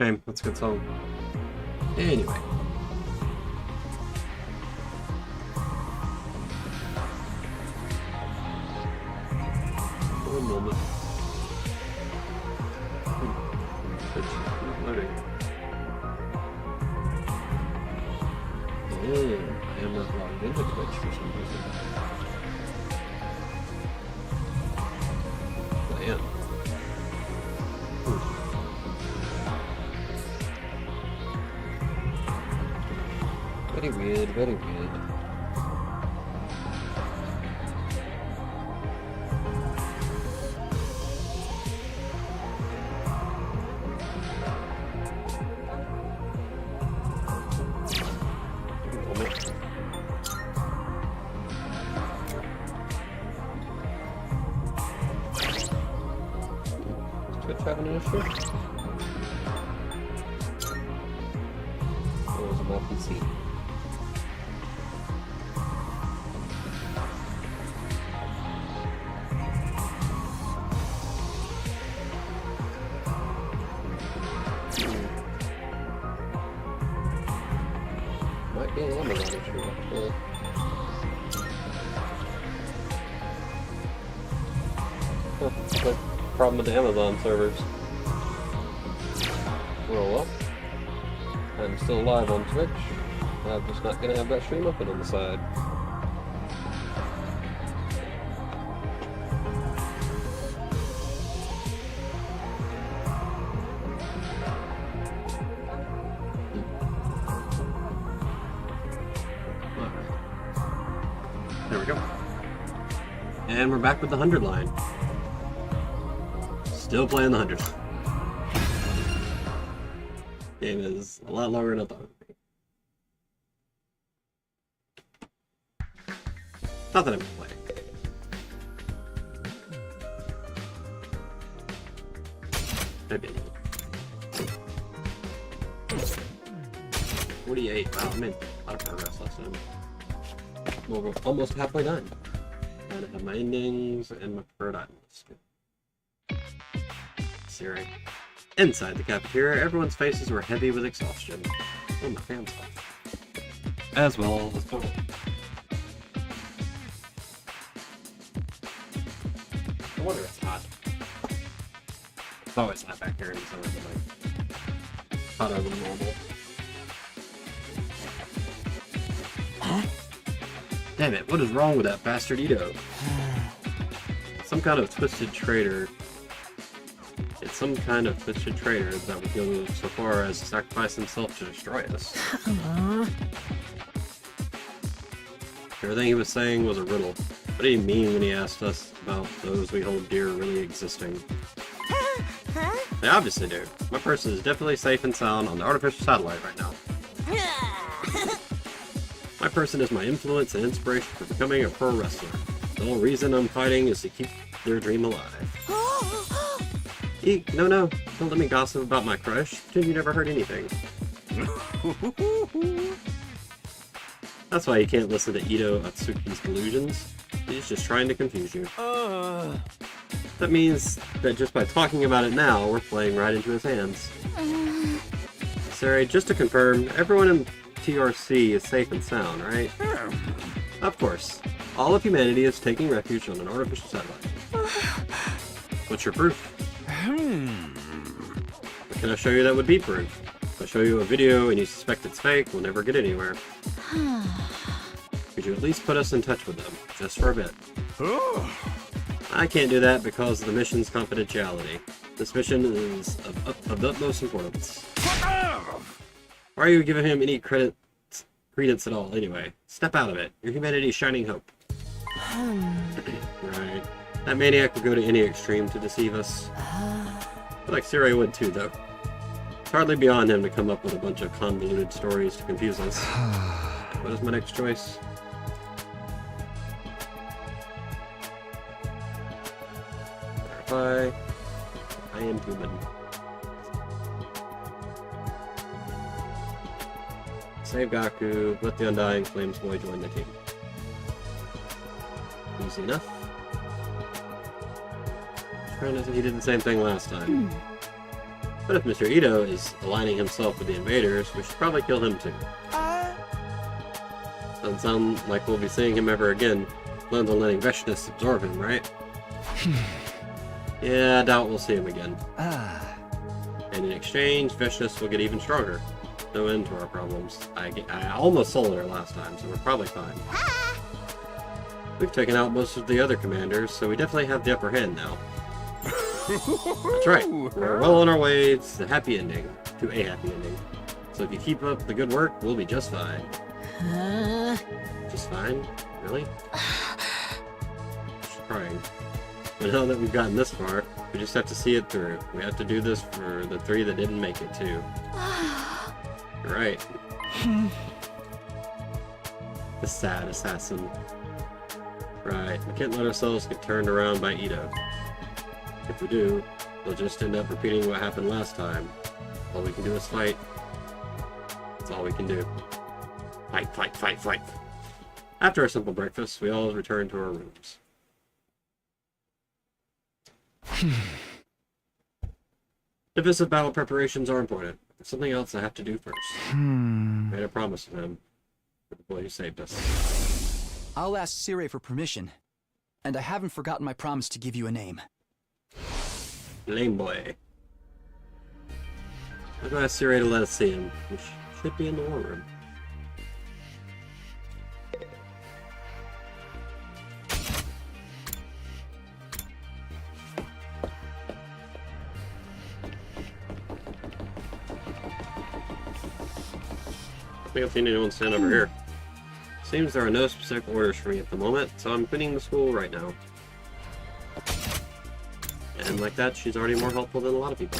Okay, that's a good song. Anyway. One moment. It's loading. I am not logged into Twitch for some reason. I am. Very weird, very weird. Twitch having an issue? Or was it my PC? Might be an Amazon issue, actually. Huh, okay. Problem with the Amazon servers. Well, I'm still live on Twitch. I'm just not gonna have that stream open on the side. There we go. And we're back with the 100 line. Still playing the 100. Game is a lot longer than I thought it would be. Not that I'm playing. Maybe. 48. Wow, I made a lot of progress last time. Well, we're almost halfway done. And I have my endings and my preferred items. Siri. Inside the cafeteria, everyone's faces were heavy with exhaustion. Oh, my fan's off. As well as total. I wonder if it's hot. It's always hot back here in the summer, but like hotter than normal. Huh? Damn it, what is wrong with that bastard Ito? Some kind of twisted traitor. It's some kind of twisted traitor that would go so far as to sacrifice himself to destroy us. Everything he was saying was a riddle. What did he mean when he asked us about those we hold dear really existing? They obviously do. My person is definitely safe and sound on the artificial satellite right now. My person is my influence and inspiration for becoming a pro wrestler. The whole reason I'm fighting is to keep their dream alive. Eek, no, don't let me gossip about my crush. Pretend you never heard anything. That's why you can't listen to Ito Atsuki's delusions. He's just trying to confuse you. That means that just by talking about it now, we're playing right into his hands. Sari, just to confirm, everyone in TRC is safe and sound, right? Of course. All of humanity is taking refuge on an artificial satellite. What's your proof? What can I show you that would be proof? If I show you a video and you suspect it's fake, we'll never get anywhere. Could you at least put us in touch with them, just for a bit? I can't do that because of the mission's confidentiality. This mission is of the utmost importance. Why are you giving him any credence at all, anyway? Step out of it. You're humanity's shining hope. Right. That maniac would go to any extreme to deceive us. I feel like Siri would too, though. It's hardly beyond him to come up with a bunch of convoluted stories to confuse us. What is my next choice? Verify. I am human. Save Gaku, let the Undying Flames Boy join the team. Easy enough. He did the same thing last time. But if Mr. Ito is aligning himself with the invaders, we should probably kill him too. Doesn't sound like we'll be seeing him ever again. Plans on letting Veshnus absorb him, right? Yeah, I doubt we'll see him again. And in exchange, Veshnus will get even stronger. No end to our problems. I almost sold her last time, so we're probably fine. We've taken out most of the other commanders, so we definitely have the upper hand now. That's right. We're well on our way to a happy ending. So if you keep up the good work, we'll be just fine. Just fine? Really? Just trying. But now that we've gotten this far, we just have to see it through. We have to do this for the 3 that didn't make it, too. You're right. The sad assassin. Right, we can't let ourselves get turned around by Ito. If we do, we'll just end up repeating what happened last time. All we can do is fight. That's all we can do. Fight, fight, fight, fight. After a simple breakfast, we all return to our rooms. Divisive battle preparations are important. There's something else I have to do first. Made a promise to him. For the boy who saved us. I'll ask Sirei for permission. And I haven't forgotten my promise to give you a name. Lame boy. I'm gonna ask Sirei to let us see him, which should be in the war room. I think I've seen anyone stand over here. Seems there are no specific orders for me at the moment, so I'm quitting the school right now. And like that, she's already more helpful than a lot of people.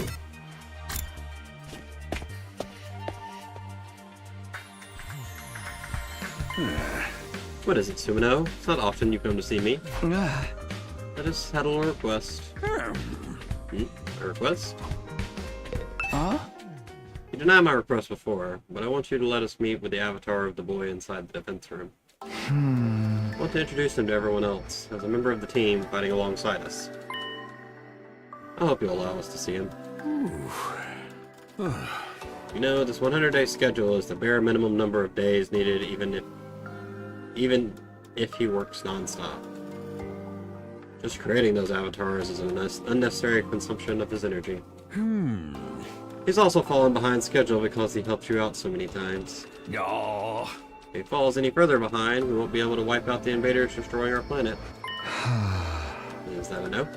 What is it, Sumino? It's not often you come to see me. I just had a little request. A request? Huh? You denied my request before, but I want you to let us meet with the avatar of the boy inside the defense room. I want to introduce him to everyone else, as a member of the team fighting alongside us. I hope you'll allow us to see him. You know, this 100-day schedule is the bare minimum number of days needed even if he works non-stop. Just creating those avatars is an unnecessary consumption of his energy. He's also fallen behind schedule because he helped you out so many times. No. If he falls any further behind, we won't be able to wipe out the invaders destroying our planet. Is that a no?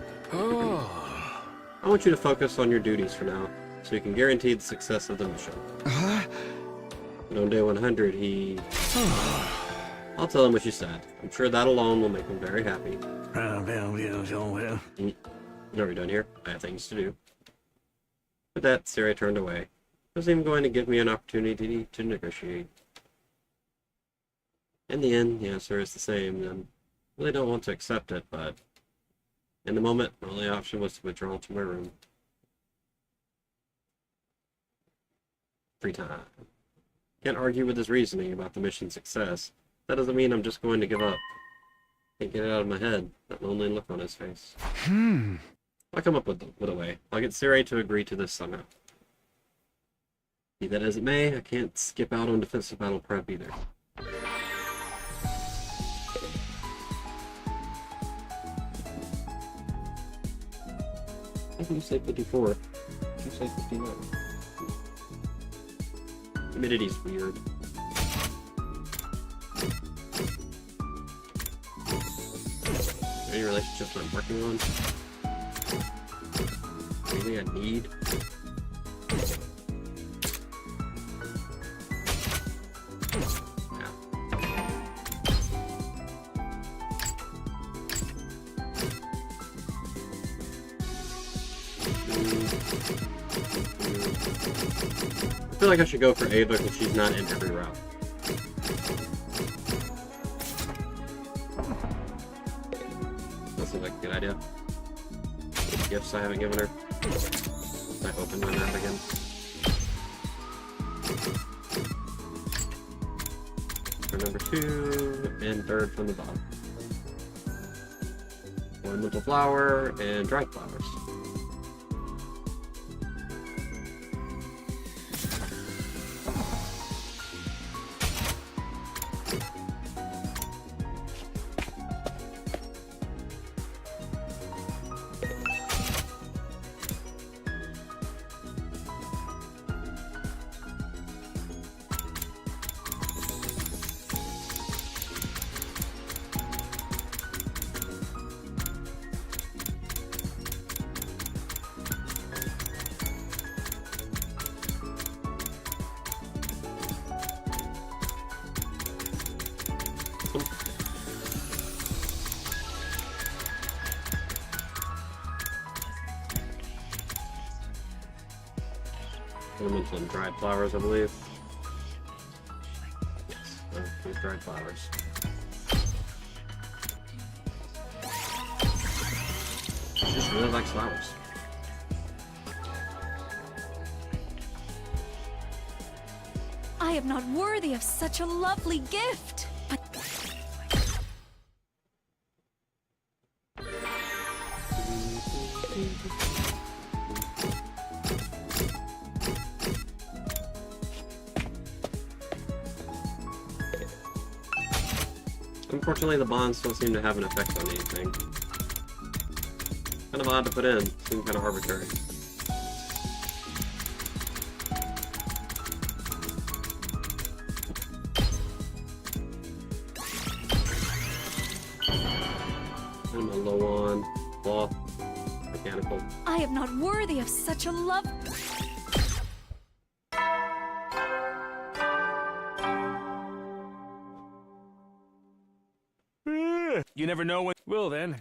I want you to focus on your duties for now, so you can guarantee the success of the mission. But on day 100, I'll tell him what you said. I'm sure that alone will make him very happy. Are we done here? I have things to do. With that, Sirei turned away. He wasn't even going to give me an opportunity to negotiate. In the end, the answer is the same, and I really don't want to accept it, but in the moment, my only option was to withdraw to my room. Free time. Can't argue with his reasoning about the mission's success. That doesn't mean I'm just going to give up. Can't get it out of my head, that lonely look on his face. I'll come up with a way. I'll get Sirei to agree to this somehow. Be that as it may, I can't skip out on defensive battle prep either. How can you say 54? You say 59. Humidity's weird. Any relationships I'm working on? Anything I need? I feel like I should go for Ava because she's not in every route. That seems like a good idea. Any gifts I haven't given her. I open my map again. For number 2, and 3rd from the bottom. Ornamental flower and dried flowers. Cinnamon, some dried flowers, I believe. Yes, these dried flowers. She just really likes flowers. I am not worthy of such a lovely gift. But Unfortunately, the bonds don't seem to have an effect on anything. Kind of odd to put in. Seems kind of arbitrary. I'm a low on cloth, mechanical. I am not worthy of such a love. You never know when. Well then.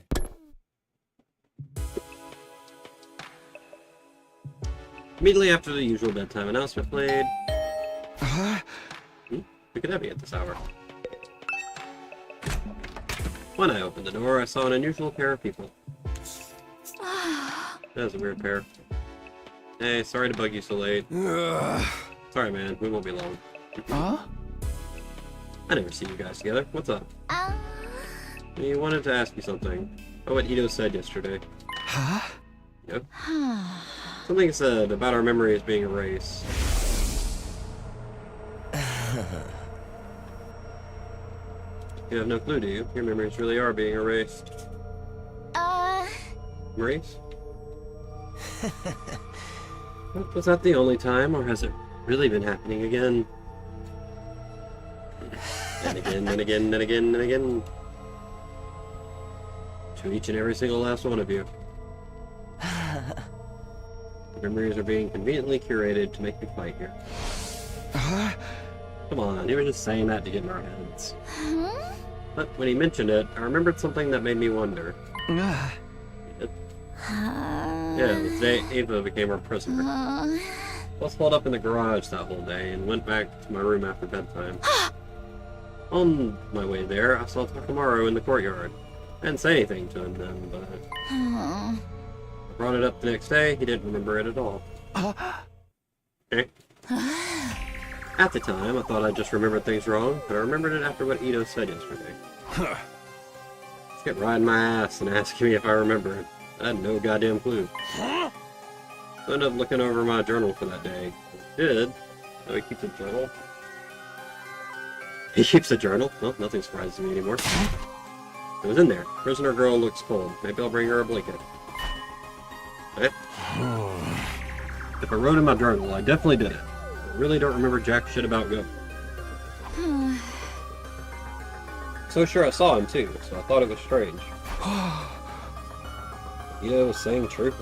Immediately after the usual bedtime announcement played. Who could that be at this hour? When I opened the door, I saw an unusual pair of people. That was a weird pair. Hey, sorry to bug you so late. Sorry, man. We won't be long. Huh? I never see you guys together. What's up? He wanted to ask you something. Oh, what Ito said yesterday. Huh? Yep. Something said about our memories being erased. You have no clue, do you? Your memories really are being erased. Memories? Was that the only time, or has it really been happening again? And again, and again, and again, and again. To each and every single last one of you. The memories are being conveniently curated to make me fight here. Come on, he was just saying that to get in our heads. But when he mentioned it, I remembered something that made me wonder. Yeah, the day Ava became our prisoner. I was holed up in the garage that whole day and went back to my room after bedtime. On my way there, I saw Takamaru in the courtyard. I didn't say anything to him then, but I brought it up the next day. He didn't remember it at all. Okay. At the time, I thought I just remembered things wrong, but I remembered it after what Ito said yesterday. He kept riding my ass and asking me if I remembered. I had no goddamn clue. I ended up looking over my journal for that day. I did. Oh, he keeps a journal? He keeps a journal? Well, nothing surprises me anymore. It was in there. Prisoner girl looks cold. Maybe I'll bring her a blanket. Okay. If I wrote in my journal, I definitely did it. I really don't remember jack shit about Go. So sure I saw him too, so I thought it was strange. Ito was saying the truth.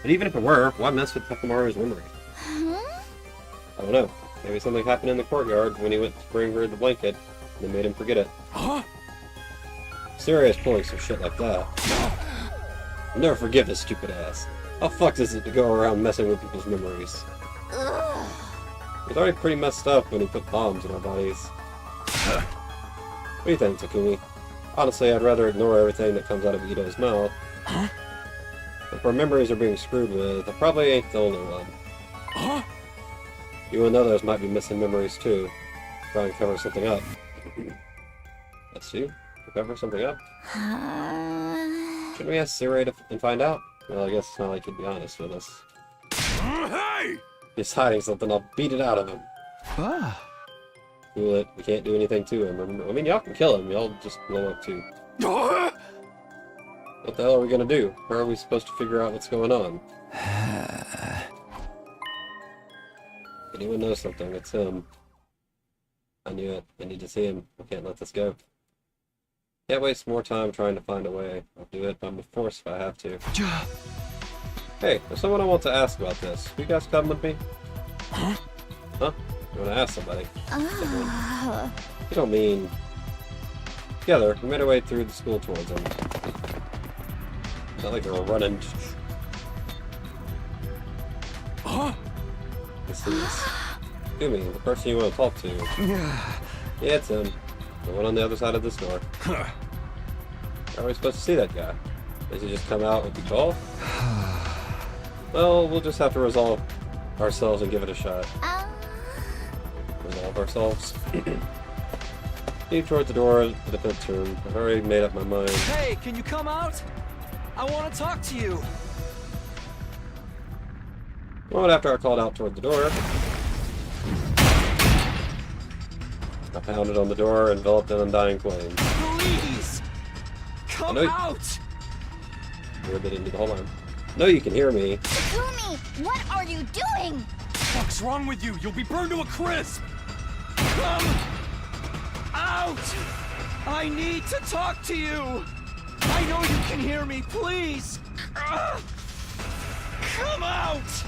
But even if it were, why mess with Takamaru's memory? I don't know. Maybe something happened in the courtyard when he went to bring her the blanket, and it made him forget it. Serious pulling some shit like that. I'll never forgive his stupid ass. How fucked is it to go around messing with people's memories? He's already pretty messed up when he put bombs in our bodies. What do you think, Takumi? Honestly, I'd rather ignore everything that comes out of Ito's mouth. If our memories are being screwed with, I probably ain't the only one. You and others might be missing memories too. Try and cover something up. Let's see. Cover something up? Shouldn't we ask Sirei and find out? Well, I guess it's not like he'd be honest with us. Hey! If he's hiding something, I'll beat it out of him. Cool it. We can't do anything to him. I mean, y'all can kill him. Y'all just blow up too. What the hell are we gonna do? How are we supposed to figure out what's going on? Anyone knows something, it's him. I knew it. I need to see him. I can't let this go. Can't waste more time trying to find a way. I'll do it by force if I have to. Hey, there's someone I want to ask about this. Will you guys come with me? Huh? You want to ask somebody? Someone. You don't mean... Together, we made our way through the school towards him. Not like they were running. Huh? This is Kumi, the person you want to talk to. Yeah, it's him. The one on the other side of this door. Huh. How are we supposed to see that guy? Does he just come out with the call? Well, we'll just have to resolve ourselves and give it a shot. Resolve ourselves. Leave toward the door of the defense room. I've already made up my mind. Hey, can you come out? I want to talk to you. A moment after I called out toward the door, I pounded on the door, enveloped in undying flames. Please! Come out! You're a bit into the whole line. No, you can hear me. Kumi, what are you doing? What's wrong with you? You'll be burned to a crisp! Come out! I need to talk to you! I know you can hear me, please! Come out!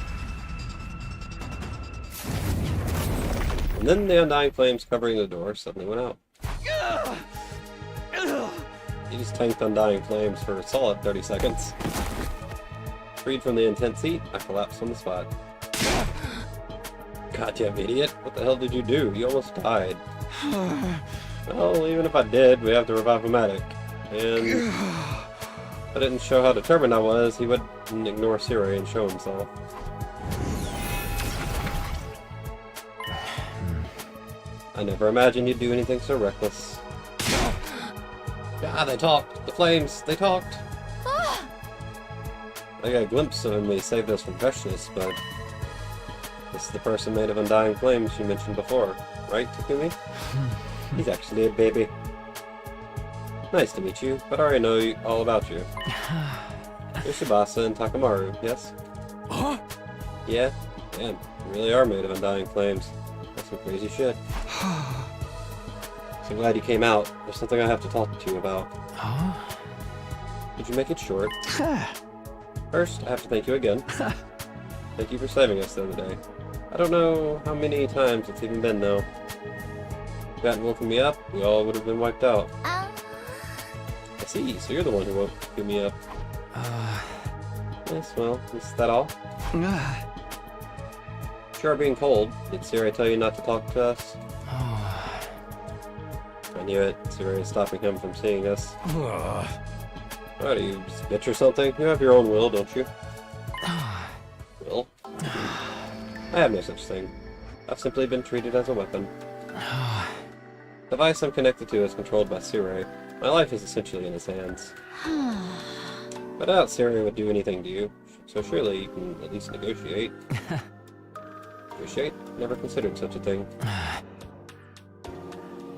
And then the undying flames covering the door suddenly went out. He just tanked undying flames for a solid 30 seconds. Freed from the intense heat, I collapsed on the spot. Goddamn idiot, what the hell did you do? You almost died. Well, even if I did, we have to revive a medic. And if I didn't show how determined I was, he wouldn't ignore Siri and show himself. I never imagined you'd do anything so reckless. God, they talked. The flames, they talked. I got a glimpse of him when he saved us from freshness, but this is the person made of undying flames you mentioned before, right, Takumi? He's actually a baby. Nice to meet you, but I already know all about you. You're Tsubasa and Takamaru, yes? Huh? Yeah, damn, you really are made of undying flames. That's some crazy shit. So glad you came out. There's something I have to talk to you about. Did you make it short? First, I have to thank you again. Thank you for saving us the other day. I don't know how many times it's even been, though. If you hadn't woken me up, we all would have been wiped out. I see, so you're the one who woke me up. Yes, well, is that all? Sure, being cold. Did Siri tell you not to talk to us? I knew it. Siri is stopping him from seeing us. What, are you just a bitch or something? You have your own will, don't you? Will? I have no such thing. I've simply been treated as a weapon. The device I'm connected to is controlled by Siri. My life is essentially in his hands. But I doubt Siri would do anything to you, so surely you can at least negotiate. Negotiate? Never considered such a thing.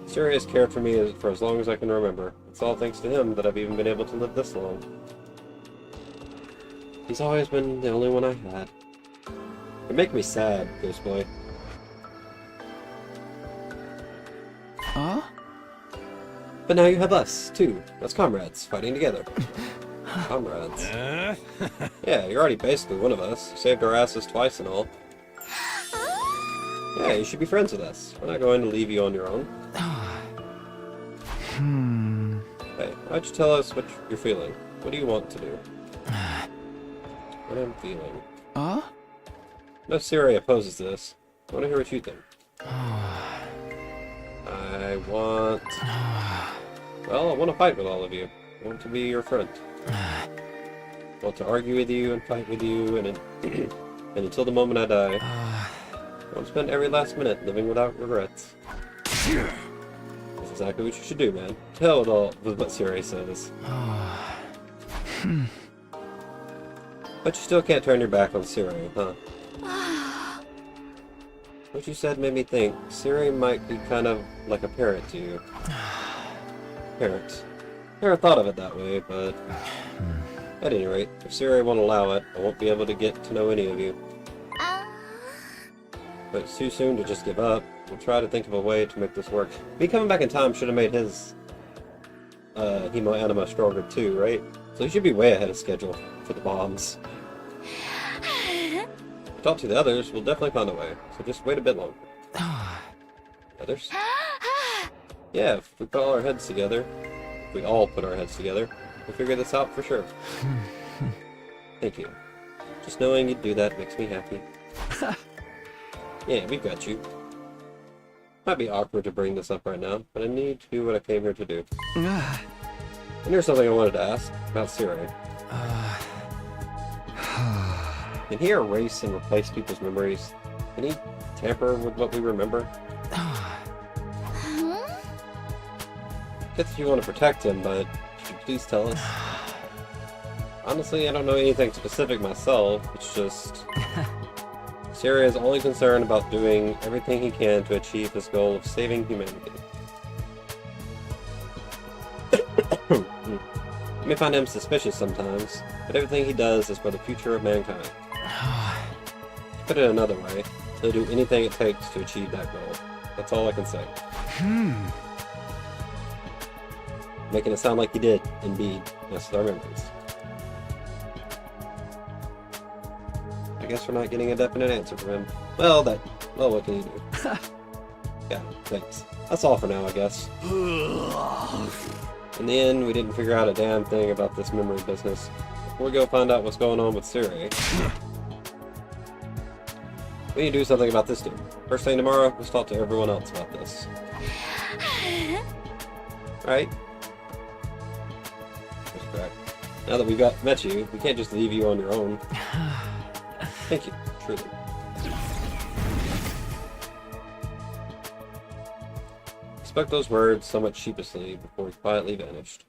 Siri has cared for me for as long as I can remember. It's all thanks to him that I've even been able to live this long. He's always been the only one I had. You make me sad, Ghost Boy. Huh? But now you have us, too, as comrades, fighting together. Comrades. Yeah, you're already basically one of us. You saved our asses twice and all. Yeah, you should be friends with us. We're not going to leave you on your own. Hey, why'd you tell us what you're feeling? What do you want to do? What I'm feeling. No, Siri opposes this. I want to hear what you think. I want... Well, I want to fight with all of you. I want to be your friend. I want to argue with you and fight with you, and and until the moment I die, I want to spend every last minute living without regrets. That's exactly what you should do, man. To hell with what Siri says. But you still can't turn your back on Siri, huh? What you said made me think Siri might be kind of like a parent to you. Parent. Never thought of it that way, but at any rate, if Siri won't allow it, I won't be able to get to know any of you. But it's too soon to just give up. We'll try to think of a way to make this work. Me coming back in time should have made his hemo anima stronger too, right? So he should be way ahead of schedule for the bombs. Talk to the others, we'll definitely find a way. So just wait a bit longer. Others? Yeah, if we put all our heads together, if we all put our heads together, we'll figure this out for sure. Thank you. Just knowing you'd do that makes me happy. Yeah, we got you. Might be awkward to bring this up right now, but I need to do what I came here to do. And here's something I wanted to ask about Siri. Can he erase and replace people's memories? Can he tamper with what we remember? Get that you want to protect him, but could you please tell us? Honestly, I don't know anything specific myself. It's just... Siri is only concerned about doing everything he can to achieve his goal of saving humanity. You may find him suspicious sometimes, but everything he does is for the future of mankind. To put it another way, he'll do anything it takes to achieve that goal. That's all I can say. Making it sound like he did, indeed, mess with our memories. I guess we're not getting a definite answer from him. Well, what can you do? Yeah, thanks. That's all for now, I guess. In the end, we didn't figure out a damn thing about this memory business. Before we go find out what's going on with Siri, we need to do something about this dude. First thing tomorrow, let's talk to everyone else about this. Right? That's correct. Now that we've met you, we can't just leave you on your own. Thank you, truly. Spoke those words somewhat sheepishly before he quietly vanished.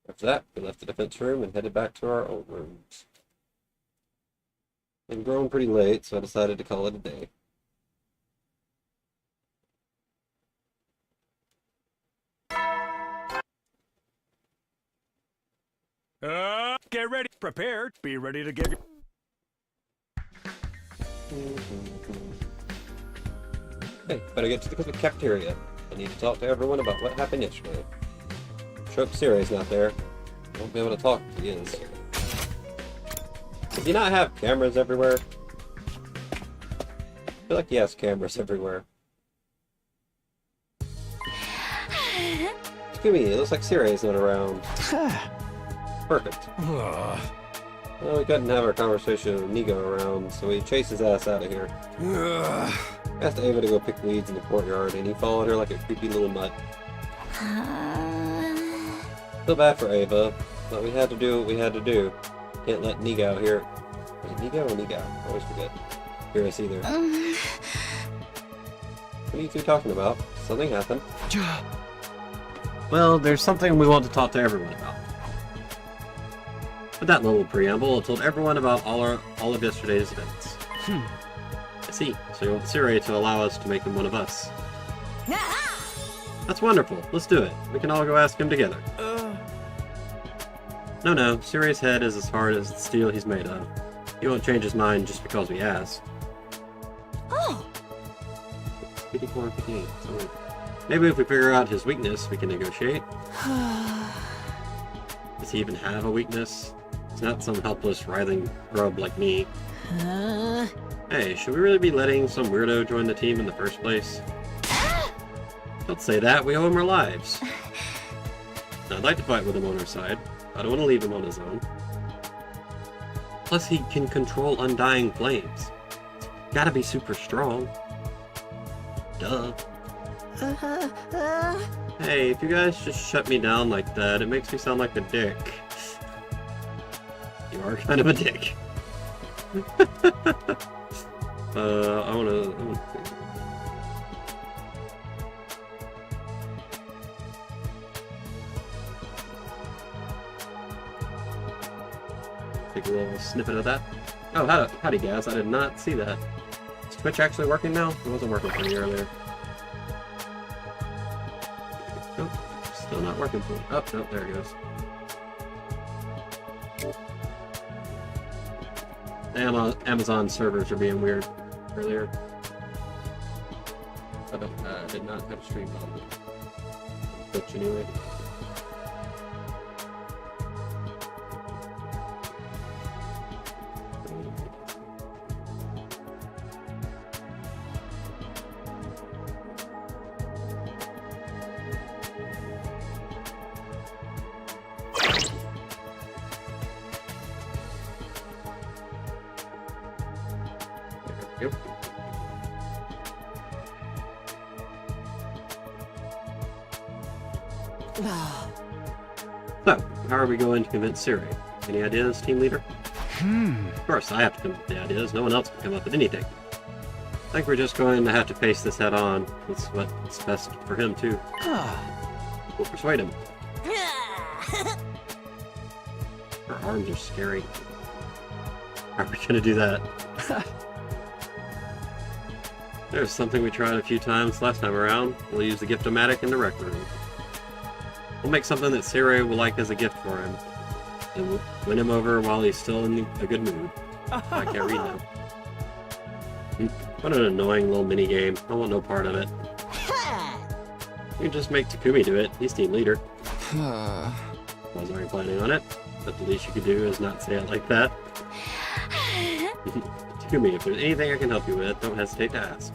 After that, we left the defense room and headed back to our own rooms. It had grown pretty late, so I decided to call it a day. Get ready, prepared, be ready to give you. Hey, better get to the cafeteria. I need to talk to everyone about what happened yesterday. Sure hope Siri's not there. I won't be able to talk if he is. Does he not have cameras everywhere? I feel like he has cameras everywhere. Excuse me, it looks like Siri's not around. Perfect. Well, we couldn't have our conversation with Nigo around, so we chased his ass out of here. Asked Ava to go pick weeds in the courtyard, and he followed her like a creepy little mutt. Feel bad for Ava, but we had to do what we had to do. Can't let Nigo hear. Was it Nigo or Nigo? I always forget. Hear us either. What are you two talking about? Something happened. Well, there's something we want to talk to everyone about. With that little preamble, I told everyone about all of yesterday's events. I see. So you want Siri to allow us to make him one of us. That's wonderful. Let's do it. We can all go ask him together. No. Siri's head is as hard as the steel he's made of. He won't change his mind just because we ask. Oh! 54 and 58. So maybe if we figure out his weakness, we can negotiate. Does he even have a weakness? He's not some helpless, writhing grub like me. Hey, should we really be letting some weirdo join the team in the first place? Don't say that, we owe him our lives. I'd like to fight with him on our side. I don't want to leave him on his own. Plus, he can control undying flames. Gotta be super strong. Duh. Hey, if you guys just shut me down like that, it makes me sound like a dick. You are kind of a dick. I wanna take a little snippet of that. Oh, howdy guys, I did not see that. Is Twitch actually working now? It wasn't working for me earlier. Nope, still not working for me. Oh, nope, there it goes. Amazon servers are being weird earlier. I did not have a stream on Twitch anyway. Yep. So, how are we going to convince Siri? Any ideas, team leader? Of course, I have to come up with the ideas. No one else can come up with anything. I think we're just going to have to face this head on. That's what's best for him, too. We'll persuade him. Her arms are scary. How are we going to do that? There's something we tried a few times last time around. We'll use the Gift-O-Matic in the rec room. We'll make something that Siri will like as a gift for him. And we'll win him over while he's still in a good mood. I can't read now. What an annoying little mini game. I want no part of it. You can just make Takumi do it. He's team leader. Wasn't already planning on it, but the least you could do is not say it like that. Takumi, if there's anything I can help you with, don't hesitate to ask.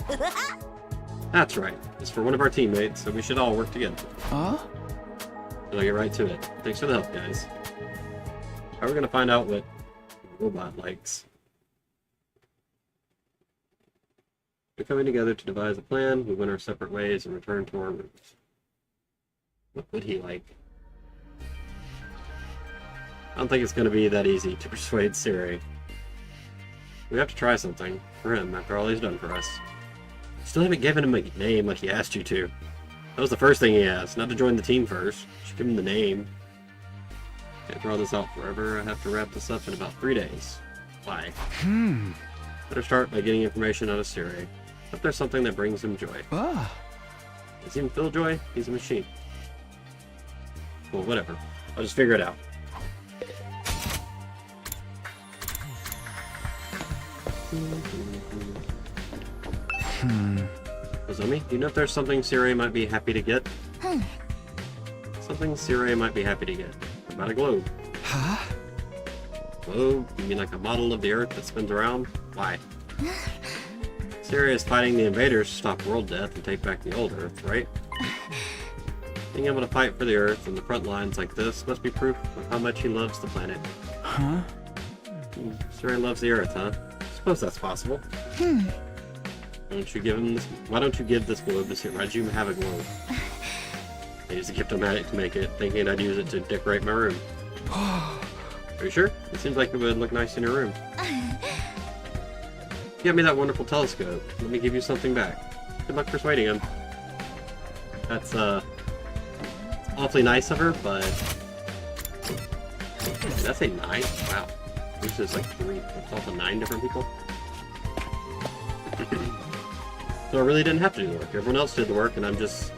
That's right. It's for one of our teammates, so we should all work together. Huh? I'll get right to it. Thanks for the help, guys. How are we gonna find out what robot likes? We're coming together to devise a plan. We went our separate ways and return to our rooms. What would he like? I don't think it's going to be that easy to persuade Siri. We have to try something for him after all he's done for us. Still haven't given him a name like he asked you to. That was the first thing he asked, not to join the team first. Should give him the name. Can't draw this out forever. I have to wrap this up in about 3 days. Why? Better start by getting information out of Siri. Hope there's something that brings him joy. Does he even feel joy? He's a machine. Well, whatever. I'll just figure it out. Nozomi, do you know if there's something Siri might be happy to get? Something Siri might be happy to get. About a globe. Globe? You mean like a model of the Earth that spins around? Why? Siri is fighting the invaders to stop world death and take back the old Earth, right? Being able to fight for the Earth in the front lines like this must be proof of how much he loves the planet. Siri loves the Earth, huh? I suppose that's possible. Why don't you give him this? Why don't you give this globe to Siri? Why did you have a globe? I used a Gift-O-Matic to make it, thinking I'd use it to decorate my room. Are you sure? It seems like it would look nice in your room. You got me that wonderful telescope. Let me give you something back. Good luck persuading him. That's awfully nice of her, but that's a 9. Wow, this is like 3. It's also 9 different people. So I really didn't have to do the work. Everyone else did the work, and I'm just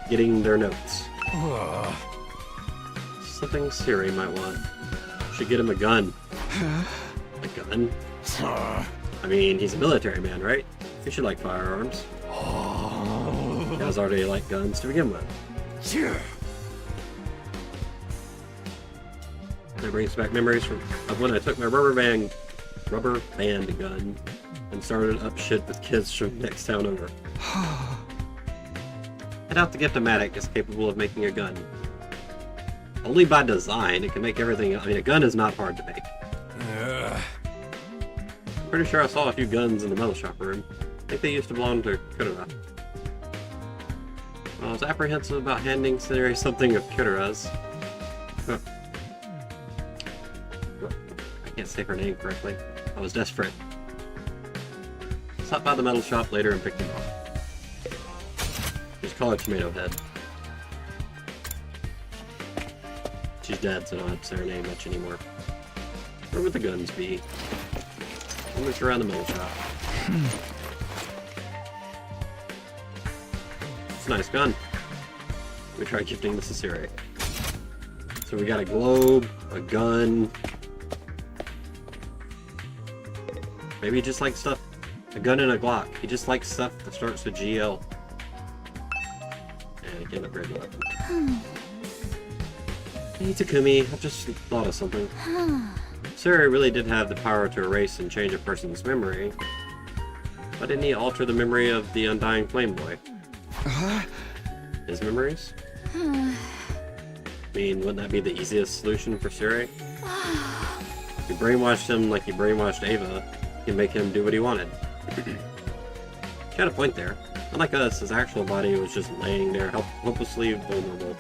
getting their notes. Something Siri might want. Should get him a gun. A gun? I mean, he's a military man, right? He should like firearms. He guys already like guns to begin with. That brings back memories of when I took my rubber band gun and started up shit with kids from next town over. I doubt the Gift-O-Matic is capable of making a gun. Only by design, it can make everything. I mean, a gun is not hard to make. Pretty sure I saw a few guns in the metal shop room. I think they used to belong to Kudera. I was apprehensive about handing Siri something of Kudera's. I can't say her name correctly. I was desperate. Stopped by the metal shop later and picked him up. Just call her Tomato Head. She's dead, so I don't have to say her name much anymore. Where would the guns be? I'm just around the metal shop. It's a nice gun. We try gifting this to Siri. So we got a globe, a gun. Maybe he just likes stuff. A gun and a Glock. He just likes stuff that starts with GL. And he can't upgrade the weapon. Hey Takumi, I've just thought of something. Siri really did have the power to erase and change a person's memory. Why didn't he alter the memory of the Undying Flame Boy? His memories? I mean, wouldn't that be the easiest solution for Siri? If you brainwashed him like you brainwashed Ava, you can make him do what he wanted. She had a point there. Unlike us, his actual body was just laying there, hopelessly vulnerable.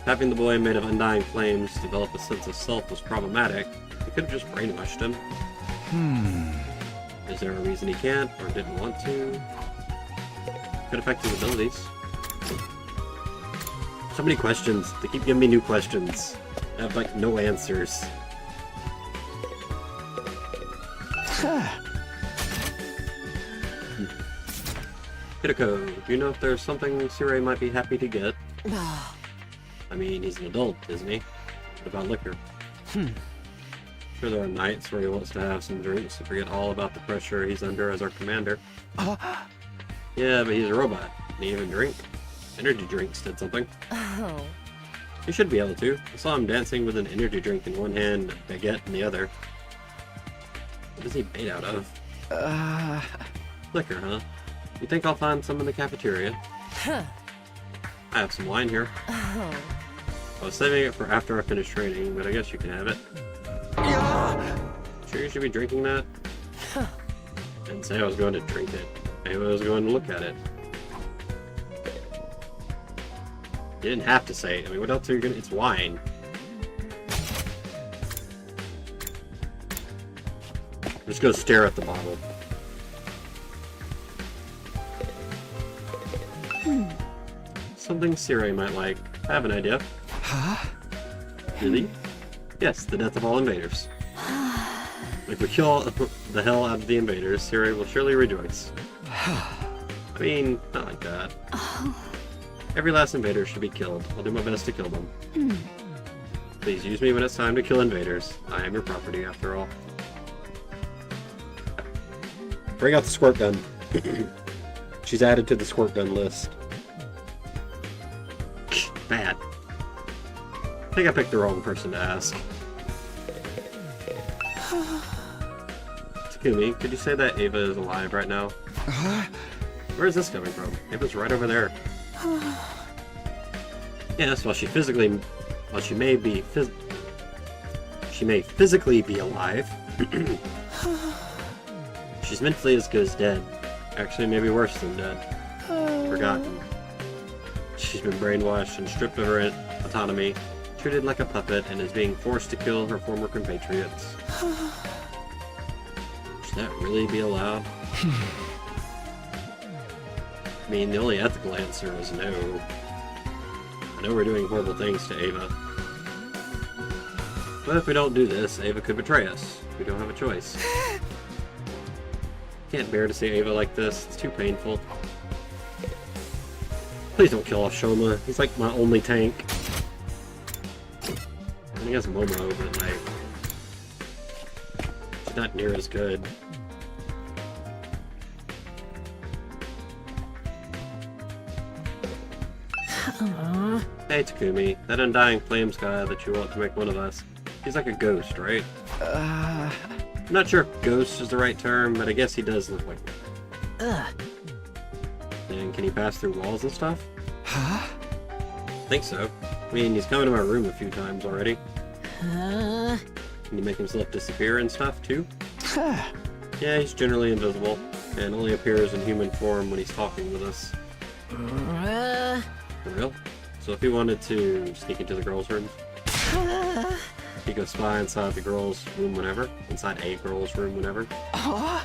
Having the boy made of undying flames develop a sense of self was problematic. He could have just brainwashed him. Is there a reason he can't, or didn't want to? Could affect his abilities. So many questions. They keep giving me new questions. I have, like, no answers. Hideko, do you know if there's something Sirei might be happy to get? I mean, he's an adult, isn't he? What about liquor? Sure, there are nights where he wants to have some drinks to forget all about the pressure he's under as our commander. Yeah, but he's a robot. Can he even drink? Energy drinks did something. Oh. He should be able to. I saw him dancing with an energy drink in one hand, a baguette in the other. What is he made out of? Liquor, huh? You think I'll find some in the cafeteria? Huh. I have some wine here. Oh. I was saving it for after I finish training, but I guess you can have it. Sure you should be drinking that? Huh. Didn't say I was going to drink it. Maybe I was going to look at it. You didn't have to say it. I mean, what else are you gonna... It's wine. Just go stare at the bottle. Something Sirei might like. I have an idea. Huh? Really? Yes, the death of all invaders. If we kill the hell out of the invaders, Sirei will surely rejoice. I mean, not like that. Every last invader should be killed. I'll do my best to kill them. Please use me when it's time to kill invaders. I am your property, after all. Bring out the squirt gun. She's added to the squirt gun list. Bad. I think I picked the wrong person to ask. Takumi, could you say that Ava is alive right now? Where is this coming from? Ava's right over there. Yes, while she may physically be alive, she's mentally as good as dead. Actually, maybe worse than dead. Forgotten. She's been brainwashed and stripped of her autonomy, treated like a puppet, and is being forced to kill her former compatriots. Should that really be allowed? I mean, the only ethical answer is no. I know we're doing horrible things to Ava. But if we don't do this, Ava could betray us. We don't have a choice. Can't bear to see Ava like this. It's too painful. Please don't kill off Shoma. He's like my only tank. And he has Momo, but like... she's not near as good. Hey Takumi, that undying flames guy that you want to make one of us, he's like a ghost, right? I'm not sure if ghost is the right term, but I guess he does look like one. And can he pass through walls and stuff? Huh? I think so. I mean, he's come to my room a few times already. Can he make himself disappear and stuff, too? Yeah, he's generally invisible, and only appears in human form when he's talking with us. For real? So if he wanted to sneak into the girls' room, he could spy inside the girls' room whenever. Inside a girls' room whenever. I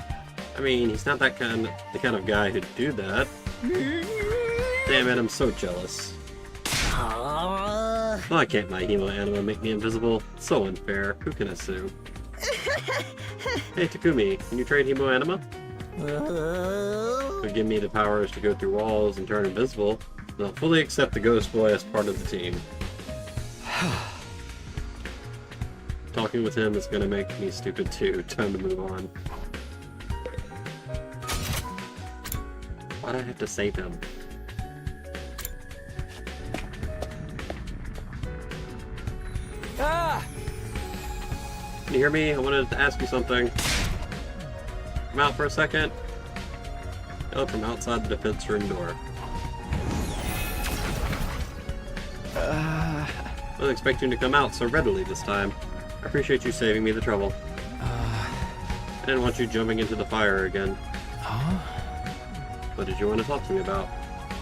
mean, he's not that the kind of guy who'd do that. Damn it, I'm so jealous. Why can't my Hemo Anima make me invisible? It's so unfair. Who can I sue? Hey Takumi, can you trade Hemo Anima? Would give me the powers to go through walls and turn invisible. I'll fully accept the Ghost Boy as part of the team. Talking with him is gonna make me stupid too. Time to move on. Why'd I have to save him? Can you hear me? I wanted to ask you something. Come out for a second. Oh, from outside the defense room door. I wasn't expecting to come out so readily this time. I appreciate you saving me the trouble. I didn't want you jumping into the fire again. Huh? What did you want to talk to me about?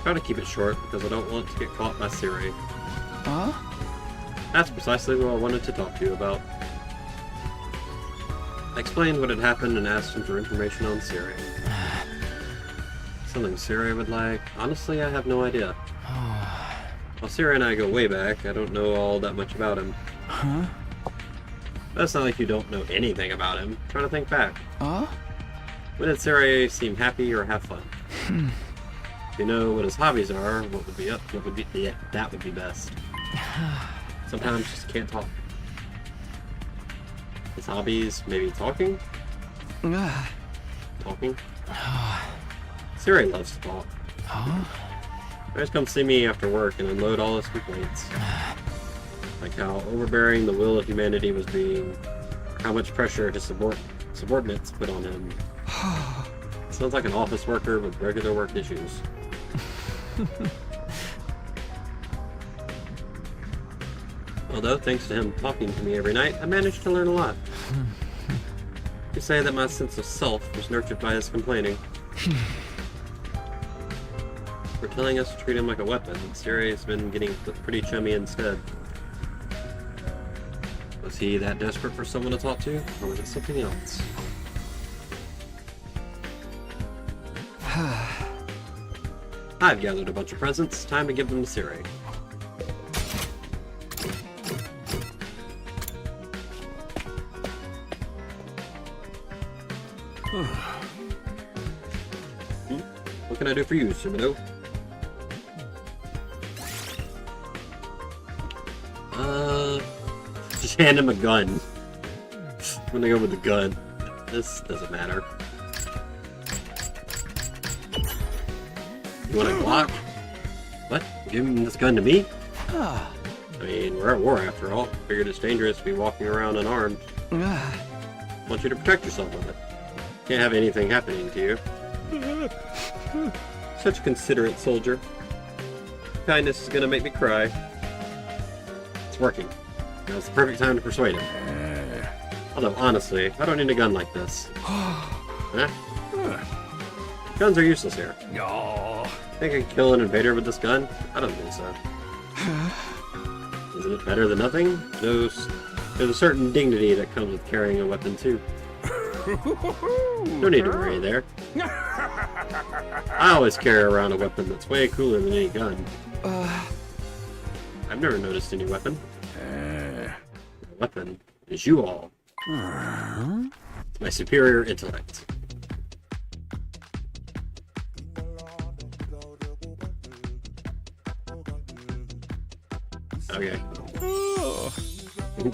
Try to keep it short, because I don't want to get caught by Siri. Huh? That's precisely what I wanted to talk to you about. I explained what had happened and asked him for information on Siri. Something Siri would like? Honestly, I have no idea. While Siri and I go way back, I don't know all that much about him. Huh? That's not like you don't know anything about him. I'm trying to think back. Huh? When did Siri seem happy or have fun? If you know what his hobbies are, that would be best. Sometimes just can't talk. His hobbies, maybe talking? Talking? Siri loves to talk. Huh? Always come see me after work and unload all his complaints. Like how overbearing the will of humanity was being, or how much pressure his subordinates put on him. Sounds like an office worker with regular work issues. Although, thanks to him talking to me every night, I managed to learn a lot. You say that my sense of self was nurtured by his complaining. For telling us to treat him like a weapon, Siri has been getting pretty chummy instead. Was he that desperate for someone to talk to, or was it something else? I've gathered a bunch of presents. Time to give them to Siri. What can I do for you, Sumino? Just hand him a gun. I'm gonna go with the gun. This doesn't matter. You want a Glock? What? You're giving this gun to me? I mean, we're at war after all. Figured it's dangerous to be walking around unarmed. I want you to protect yourself with it. Can't have anything happening to you. Such a considerate soldier. Kindness is gonna make me cry. It's working. Now's the perfect time to persuade him. Although, honestly, I don't need a gun like this. Huh? Guns are useless here. Think I can kill an invader with this gun? I don't think so. Isn't it better than nothing? There's a certain dignity that comes with carrying a weapon, too. No need to worry there. I always carry around a weapon that's way cooler than any gun. I've never noticed any weapon. The weapon is you all. It's my superior intellect. Okay.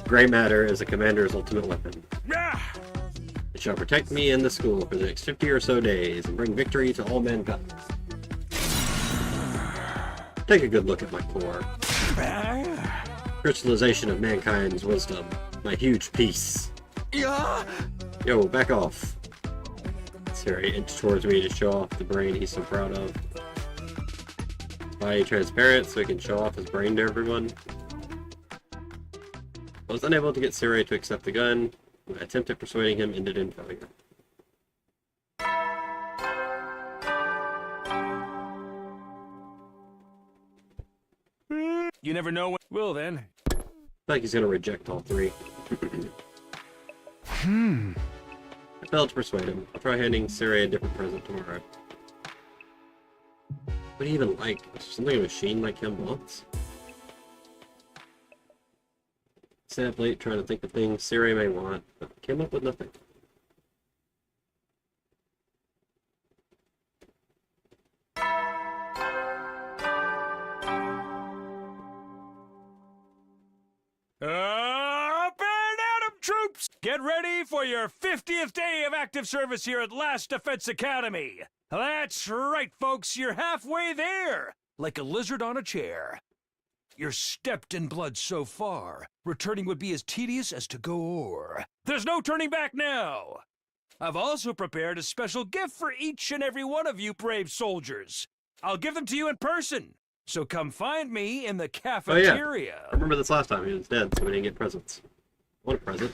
Gray matter is a commander's ultimate weapon. It shall protect me and the school for the next 50 or so days and bring victory to all mankind. Take a good look at my core. Crystallization of mankind's wisdom. My huge piece. Yo, back off. Siri inched towards me to show off the brain he's so proud of. His body transparent so he can show off his brain to everyone. I was unable to get Siri to accept the gun. My attempt at persuading him ended in failure. You never know when. Well then. I feel like he's gonna reject all three. I failed to persuade him. I'll try handing Siri a different present tomorrow. What do you even like? Is there something a machine like him wants? Stayed up late trying to think of things Siri may want, but came up with nothing. Up and at 'em, troops! Get ready for your 50th day of active service here at Last Defense Academy. That's right, folks, you're halfway there, like a lizard on a chair. You're stepped in blood so far. Returning would be as tedious as to go o'er. There's no turning back now. I've also prepared a special gift for each and every one of you brave soldiers. I'll give them to you in person. So come find me in the cafeteria. I remember this last time he was dead, so we didn't get presents. I want a present.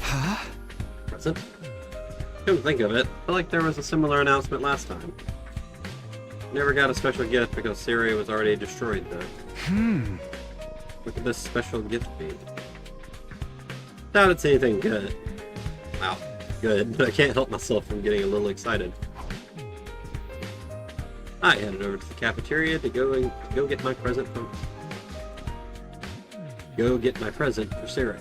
Huh? present. Come to think of it, I feel like there was a similar announcement last time. Never got a special gift because Siri was already destroyed though. Look at this special gift feed. Doubt it's anything good. Wow, good, but I can't help myself from getting a little excited. I headed over to the cafeteria to go get my present for Siri.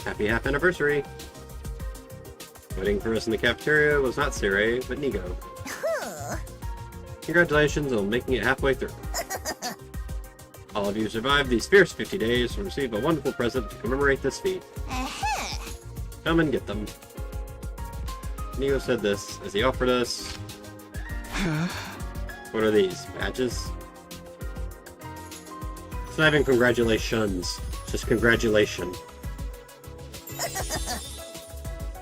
Happy half anniversary! Waiting for us in the cafeteria was not Siri, but Nigo. Congratulations on making it halfway through. All of you survived these fierce 50 days and received a wonderful present to commemorate this feat. Come and get them. Nigo said this as he offered us... What are these? Badges? It's not even congratulations. Just congratulation.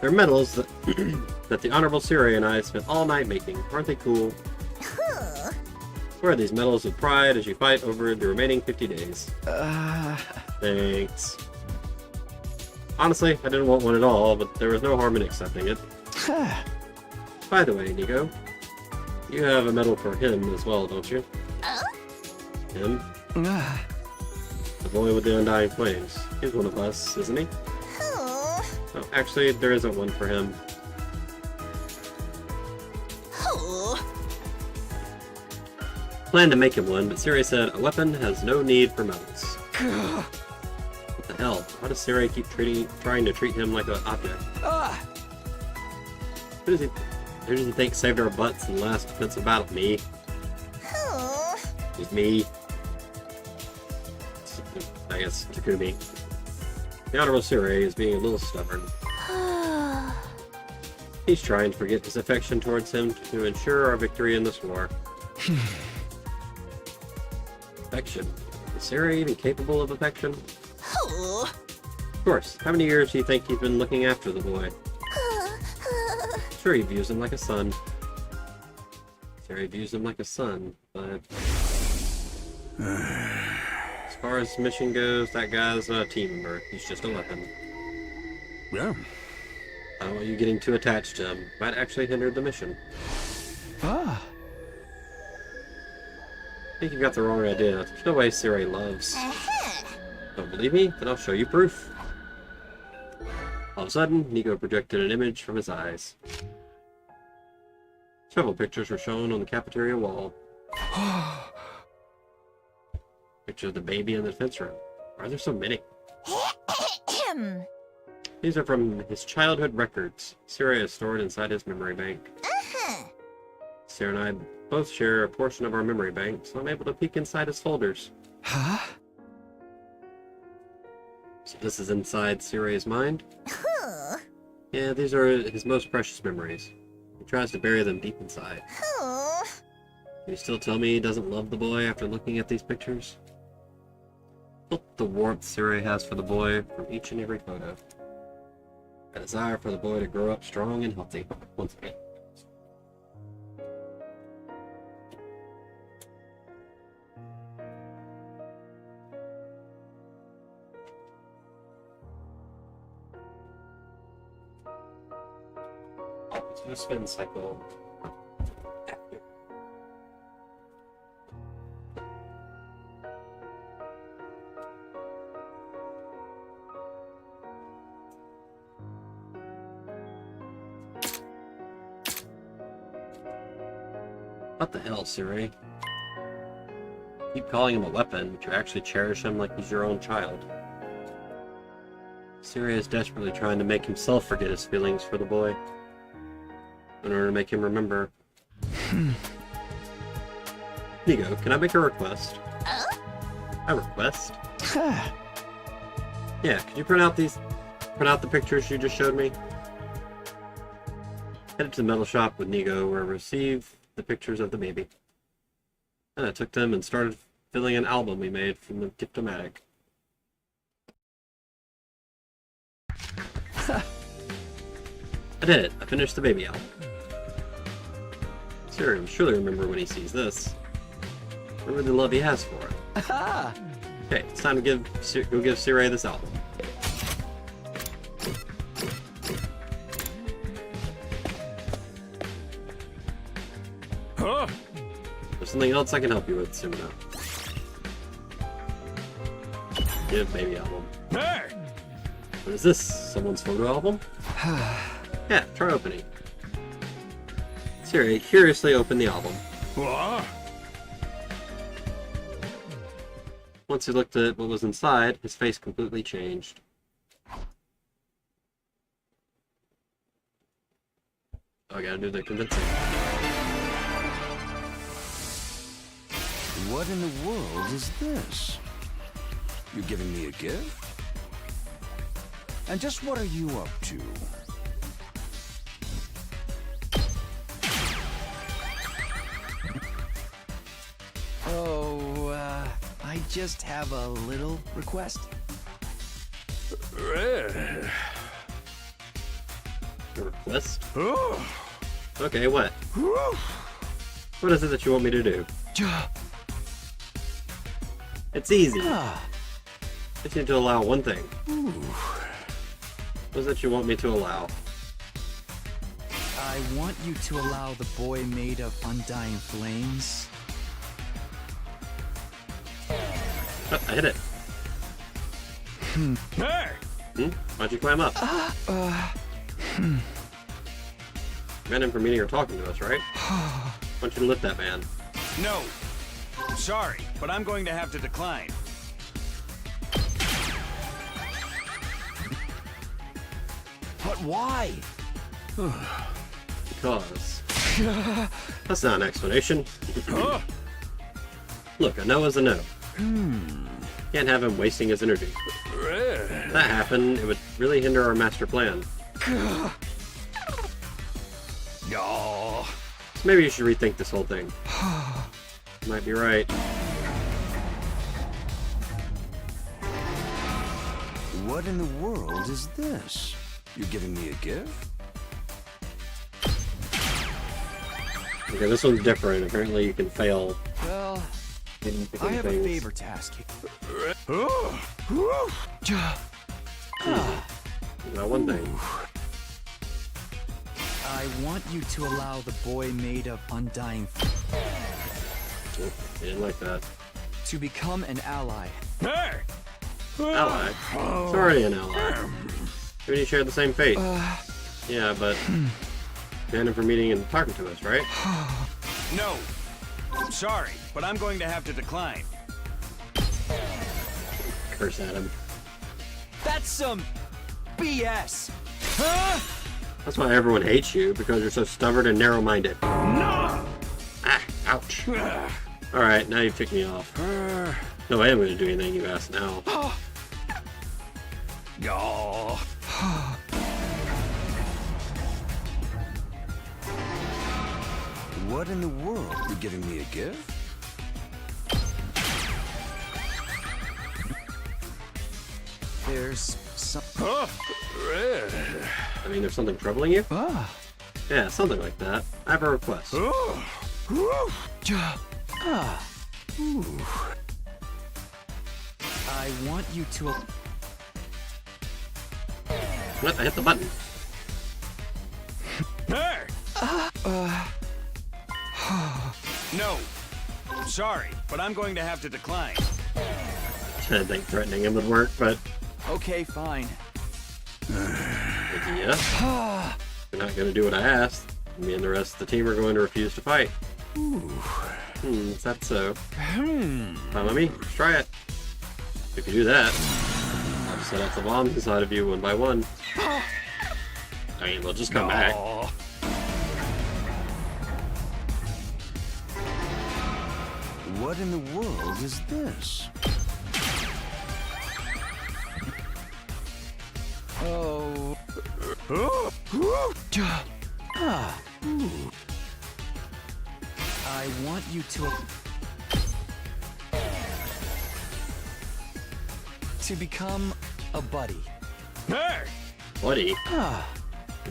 They're medals that, that the Honorable Siri and I spent all night making. Aren't they cool? Wear these medals with pride as you fight over the remaining 50 days. Thanks. Honestly, I didn't want one at all, but there was no harm in accepting it. By the way, Nigo, you have a medal for him as well, don't you? Him? The boy with the undying flames. He's one of us, isn't he? Oh, actually, there isn't one for him. Planned to make him one, but Siri said a weapon has no need for medals. What the hell? Why does Siri keep trying to treat him like an object? Who does he think saved our butts in the last defensive battle? Me? It was me. I guess Takumi. The Honorable Siri is being a little stubborn. He's trying to forget his affection towards him to ensure our victory in this war. Affection? Is Siri even capable of affection? Of course. How many years do you think he's been looking after the boy? Sure, he views him like a son. Siri views him like a son, but... as far as mission goes, that guy's not a team member. He's just a weapon. Yeah. I don't want you getting too attached to him. Might actually hinder the mission. I think you've got the wrong idea. There's no way Siri loves. Don't believe me? Then I'll show you proof. All of a sudden, Nigo projected an image from his eyes. Several pictures were shown on the cafeteria wall. Picture of the baby in the defense room. Why are there so many? These are from his childhood records. Siri is stored inside his memory bank. Sarah and I both share a portion of our memory bank, so I'm able to peek inside his folders. So this is inside Siri's mind? Yeah, these are his most precious memories. He tries to bury them deep inside. Can you still tell me he doesn't love the boy after looking at these pictures? Felt the warmth Siri has for the boy from each and every photo. A desire for the boy to grow up strong and healthy once again. Let's do a spin cycle. What the hell, Siri? Keep calling him a weapon, but you actually cherish him like he's your own child. Siri is desperately trying to make himself forget his feelings for the boy, in order to make him remember. Nigo, can I make a request? A request? Yeah, could you print out the pictures you just showed me? Headed to the metal shop with Nigo, where I received the pictures of the baby. And I took them and started filling an album we made from the Gift-O-Matic. I did it. I finished the baby album. Siri will surely remember when he sees this. Remember the love he has for it. Okay, it's time to go give Cirei this album. Huh? There's something else I can help you with soon enough. Give baby album. Hey! What is this? Someone's photo album? Yeah, try opening. Cirei curiously opened the album. What? Once he looked at what was inside, his face completely changed. Oh, I gotta do the convincing. What in the world is this? You giving me a gift? And just what are you up to? Oh, I just have a little request. A request? Oh. Okay, what? What is it that you want me to do? It's easy. Just need to allow one thing. What is it you want me to allow? I want you to allow the boy made of undying flames. Oh, I hit it. Hey! Why'd you climb up? Banned him from meeting or talking to us, right? I want you to lift that man. No. Sorry, but I'm going to have to decline. But why? Because. That's not an explanation. Huh? Look, a no is a no. Can't have him wasting his energy. If that happened, it would really hinder our master plan. No. So maybe you should rethink this whole thing. You might be right. What in the world is this? You giving me a gift? Okay, this one's different. Apparently you can fail. Well, in picking I have things. a favor to ask you. That one thing. I want you to allow the boy made of undying Oh, I didn't like that. to become an ally. Hey! Ally? It's already an ally. Maybe you share the same fate. Yeah, but banned him from meeting and talking to us, right? No. Sorry, but I'm going to have to decline. Curse at him. That's some BS. That's why everyone hates you, because you're so stubborn and narrow-minded. No! Ah, ouch. Alright, now you've ticked me off. No, I am going to do anything you ask now. No. What in the world? You giving me a gift? There's some. I mean, there's something troubling you? Ah. Yeah, something like that. I have a request. I want you to. What? I hit the button. Hey! No. Sorry, but I'm going to have to decline. I didn't think threatening him would work, but Okay, fine. yeah. You're not going to do what I asked. Me and the rest of the team are going to refuse to fight. Is that so? Fine with me. Let's try it. If you do that, I'll just set off the bombs inside of you one by one. I mean, they'll just come back. What in the world is this? Oh. I want you to become a buddy. Hey! Buddy. The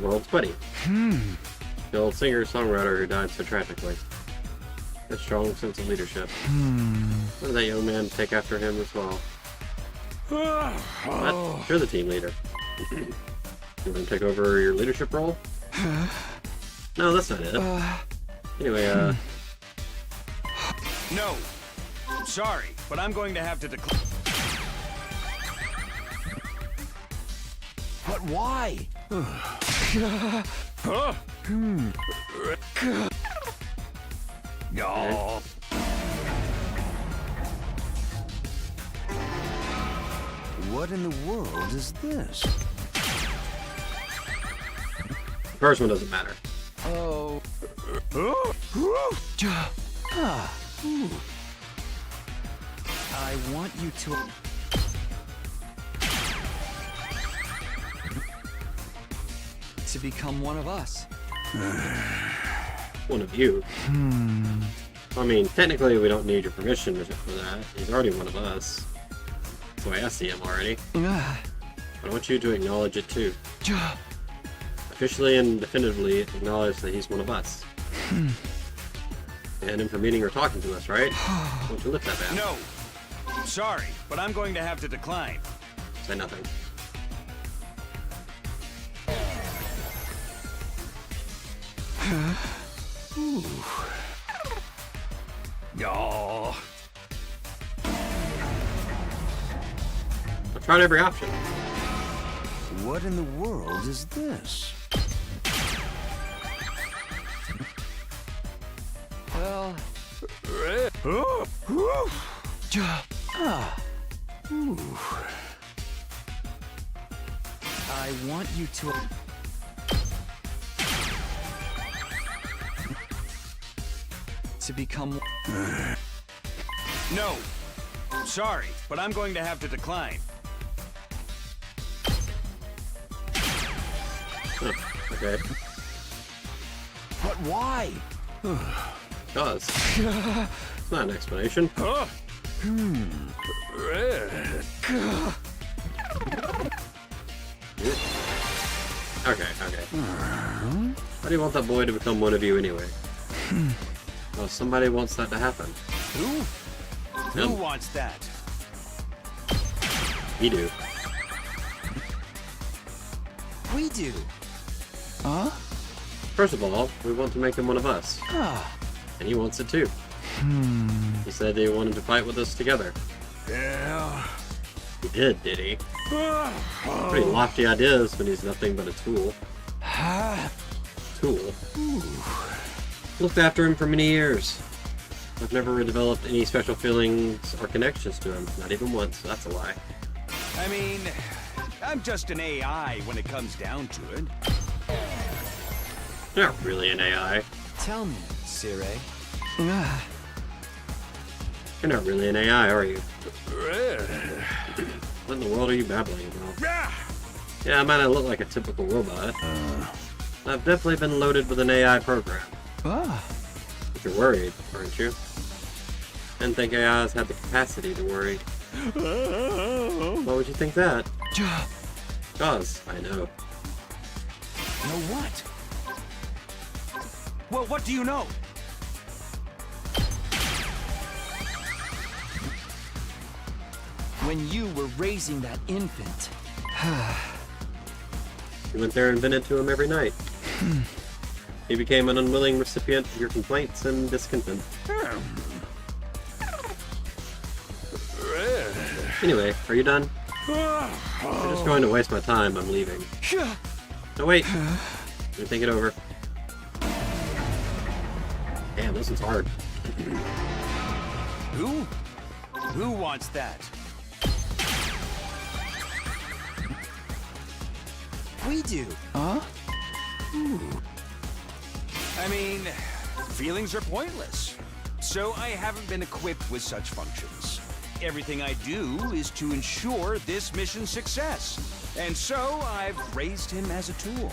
world's buddy. The old singer-songwriter who died so tragically. A strong sense of leadership. What did that young man take after him as well? What? You're the team leader. You want to take over your leadership role? No, that's not it. Anyway, No. Sorry, but I'm going to have to decline. But why? Oh. What in the world is this? the first one doesn't matter. Oh. I want you to. To become one of us. One of you. I mean, technically we don't need your permission for that. He's already one of us. That's the way I see him already. I want you to acknowledge it too. Officially and definitively acknowledge that he's one of us. And him for meeting or talking to us, right? Won't you lift that ban? No. Sorry, but I'm going to have to decline. Say nothing. Oh. I've tried every option. What in the world is this? Well. I want you to. To become. No. Sorry, but I'm going to have to decline. Huh, okay. But why? Because. It's not an explanation. Okay. How do you want that boy to become one of you anyway? Well, somebody wants that to happen. Who? Who Him. wants that? We do. We do. First of all, we want to make him one of us. And he wants it too. He said he wanted to fight with us together. Yeah. He did he? Pretty lofty ideas when he's nothing but a tool. Tool? Looked after him for many years. I've never developed any special feelings or connections to him. Not even once. That's a lie. I mean, I'm just an AI when it comes down to it. You're not really an AI. Tell me, Sire. You're not really an AI, are you? What in the world are you babbling about? Yeah, I might not look like a typical robot. I've definitely been loaded with an AI program. But you're worried, aren't you? Didn't think AIs had the capacity to worry. Why would you think that? Because I know. Know what? Well, what do you know? When you were raising that infant. You went there and vented to him every night. He became an unwilling recipient of your complaints and discontent. Anyway, are you done? You're just going to waste my time. I'm leaving. No, wait. Let me think it over. Damn, this is hard. Who? Who wants that? We do. I mean, feelings are pointless. So I haven't been equipped with such functions. Everything I do is to ensure this mission's success. And so I've raised him as a tool.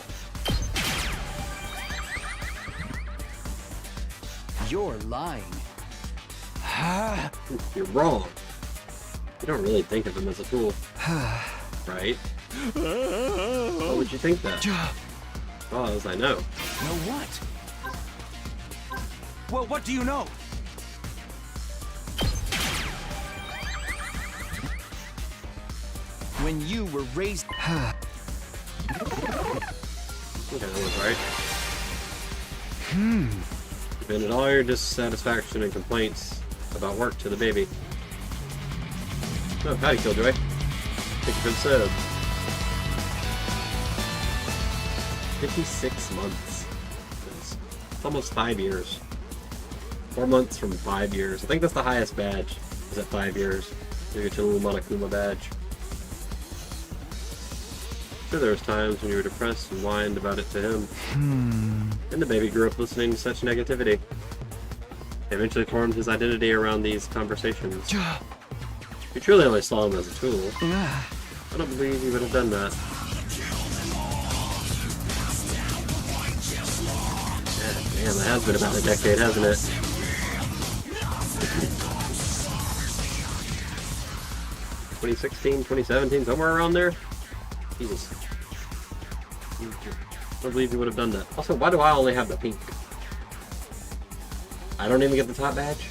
You're lying. You're wrong. You don't really think of him as a tool. Right? Why would you think that? Because I know. Know what? Well, what do you know? when you were raised. Okay, that was right. Vented all your dissatisfaction and complaints about work to the baby. Oh, howdy, Killjoy. Thank you for the sub. 56 months. It's almost 5 years. 4 months from 5 years. I think that's the highest badge, is at 5 years. You get your little Monokuma badge. Sure, there was times when you were depressed and whined about it to him. And the baby grew up listening to such negativity. He eventually formed his identity around these conversations. You truly only saw him as a tool. I don't believe he would have done that. Yeah, damn, it has been about a decade, hasn't it? ...2016, 2017, somewhere around there? Jesus. I don't believe he would have done that. Also, why do I only have the pink? I don't even get the top badge?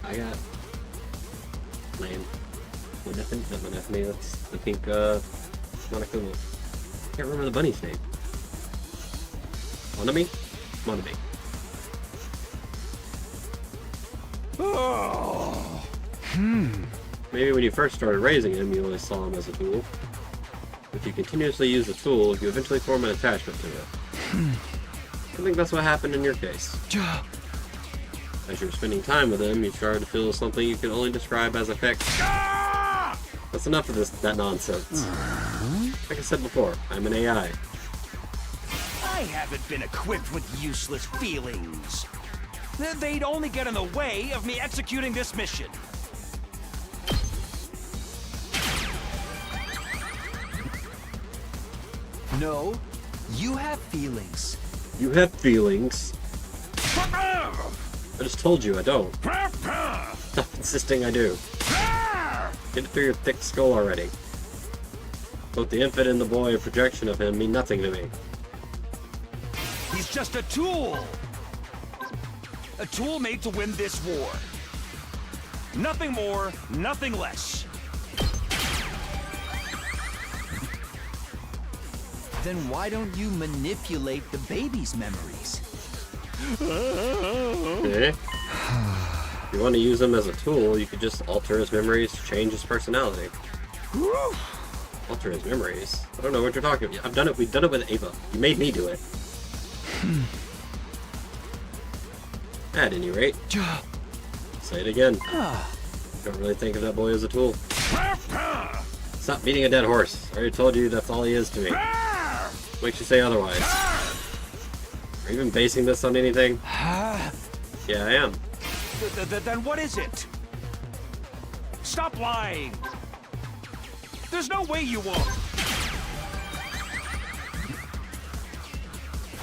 I got... Lame. Monethany? Not Monethany, that's the pink, Monokuma. Can't remember the bunny's name. Monami? Monami. Maybe when you first started raising him, you only saw him as a tool. If you continuously use the tool, you eventually form an attachment to it. I think that's what happened in your case. As you were spending time with him, you started to feel something you can only describe as affection. That's enough of that nonsense. Like I said before, I'm an AI. I haven't been equipped with useless feelings. They'd only get in the way of me executing this mission. No, you have feelings. You have feelings. I just told you I don't. Stop insisting I do. Get it through your thick skull already. Both the infant and the boy, a projection of him, mean nothing to me. He's just a tool! A tool made to win this war. Nothing more, nothing less. Then why don't you manipulate the baby's memories? Okay. If you want to use him as a tool, you could just alter his memories to change his personality. Alter his memories? I don't know what you're talking about. I've done it. We've done it with Ava. You made me do it. At any rate. Say it again. Don't really think of that boy as a tool. Stop beating a dead horse. I already told you that's all he is to me. Makes you say otherwise. Are you even basing this on anything? Yeah, I am. Then what is it? Stop lying! There's no way you won't!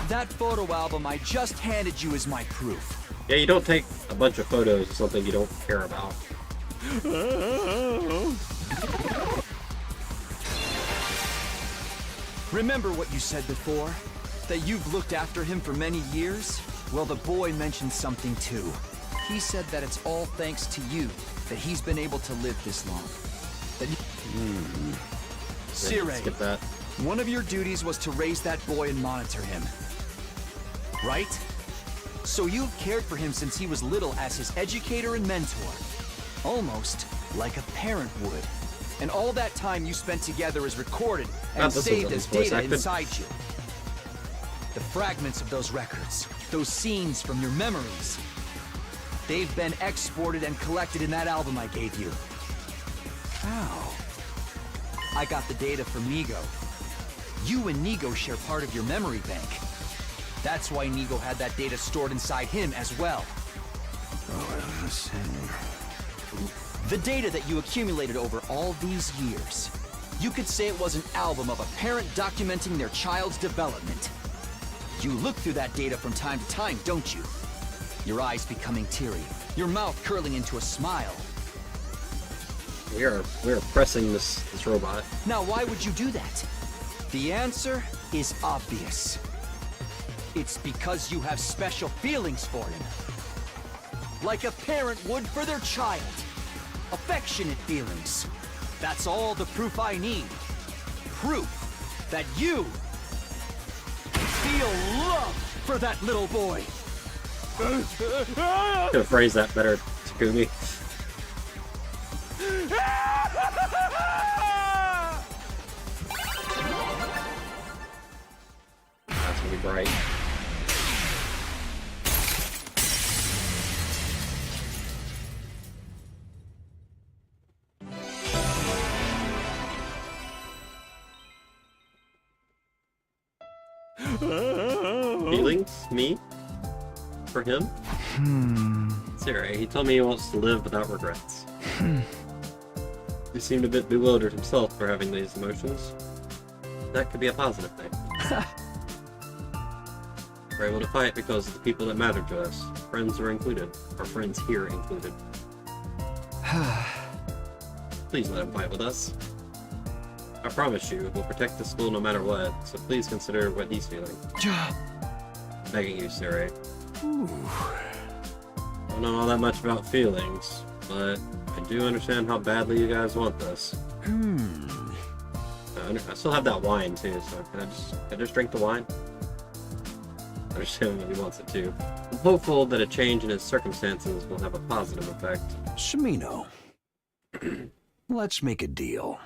That photo album I just handed you is my proof. Yeah, you don't take a bunch of photos of something you don't care about. Remember what you said before? That you've looked after him for many years? Well, the boy mentioned something too. He said that it's all thanks to you that he's been able to live this long. That Sirei, Skip that. one of your duties was to raise that boy and monitor him. Right? So you've cared for him since he was little as his educator and mentor. Almost like a parent would. And all that time you spent together is recorded and this saved was as voice data acted. inside you. The fragments of those records, those scenes from your memories, they've been exported and collected in that album I gave you. Ow. I got the data from Nigo. You and Nigo share part of your memory bank. That's why Nigo had that data stored inside him as well. The data that you accumulated over all these years. You could say it was an album of a parent documenting their child's development. You look through that data from time to time, don't you? Your eyes becoming teary, your mouth curling into a smile. We are pressing this robot. Now, why would you do that? The answer is obvious. It's because you have special feelings for him. Like a parent would for their child. affectionate feelings. That's all the proof I need. Proof that you feel love for that little boy. Could have phrased that better, Takumi. That's gonna be bright. Feelings? Me? For him? Sarah, he told me he wants to live without regrets. He seemed a bit bewildered himself for having these emotions. That could be a positive thing. We're able to fight because of the people that matter to us. Friends are included. Our friends here included. Please let him fight with us. I promise you, we'll protect the school no matter what, so please consider what he's feeling. Begging you, Sarai. I don't know all that much about feelings, but I do understand how badly you guys want this. I still have that wine too, so can I just drink the wine? I understand that he wants it too. I'm hopeful that a change in his circumstances will have a positive effect. Shimino, let's make a deal.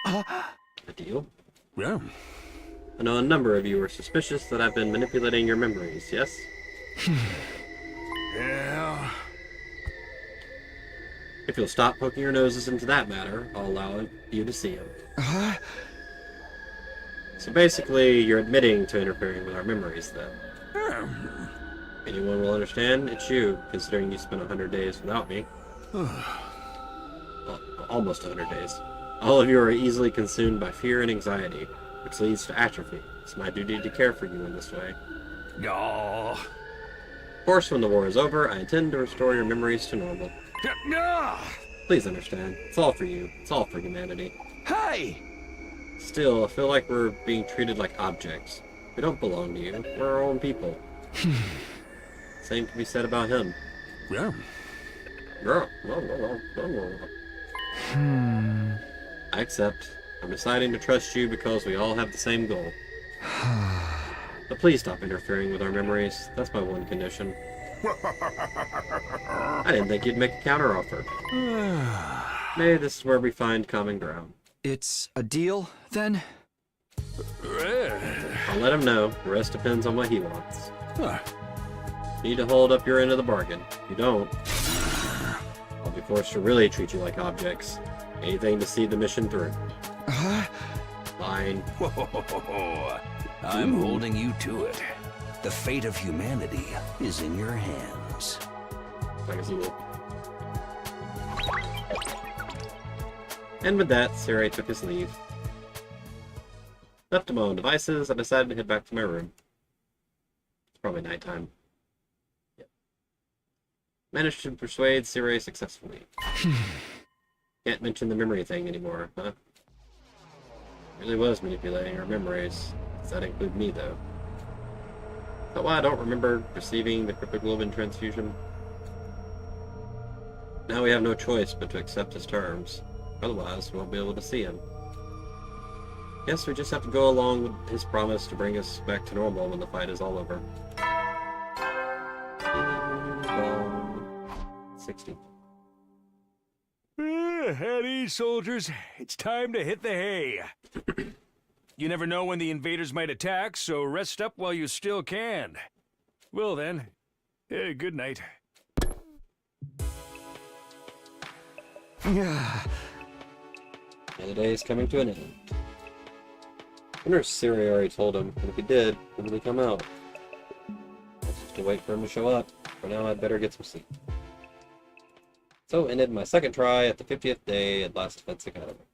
A deal? Yeah. I know a number of you are suspicious that I've been manipulating your memories, yes? Yeah. If you'll stop poking your noses into that matter, I'll allow you to see him. So basically, you're admitting to interfering with our memories, then. Anyone will understand, it's you, considering you spent 100 days without me. Well, almost 100 days. All of you are easily consumed by fear and anxiety, which leads to atrophy. It's my duty to care for you in this way. No. Of course, when the war is over, I intend to restore your memories to normal. No. Please understand. It's all for you. It's all for humanity. Hey. Still, I feel like we're being treated like objects. We don't belong to you. We're our own people. Same can be said about him. Yeah. I accept. I'm deciding to trust you because we all have the same goal. But please stop interfering with our memories. That's my one condition. I didn't think you'd make a counteroffer. Maybe this is where we find common ground. It's a deal, then? I'll let him know. The rest depends on what he wants. Huh. You need to hold up your end of the bargain. If you don't, I'll be forced to really treat you like objects. Anything to see the mission through. Fine. I'm holding you to it. The fate of humanity is in your hands. Like a Zulu. And with that, Sarai took his leave. Left to my own devices, I decided to head back to my room. It's probably nighttime. Yep. Managed to persuade Sarai successfully. Can't mention the memory thing anymore, huh? Really was manipulating her memories. Does that include me, though? Is that why I don't remember receiving the cryptoglobin transfusion? Now we have no choice but to accept his terms. Otherwise, we won't be able to see him. Guess we just have to go along with his promise to bring us back to normal when the fight is all over. 60. At ease, soldiers. It's time to hit the hay. You never know when the invaders might attack, so rest up while you still can. Well then, good night. The day is coming to an end. I wonder if Siri already told him, and if he did, when will he come out? I'll just have to wait for him to show up. For now, I'd better get some sleep. So ended my second try at the 50th day at Last Defense Academy.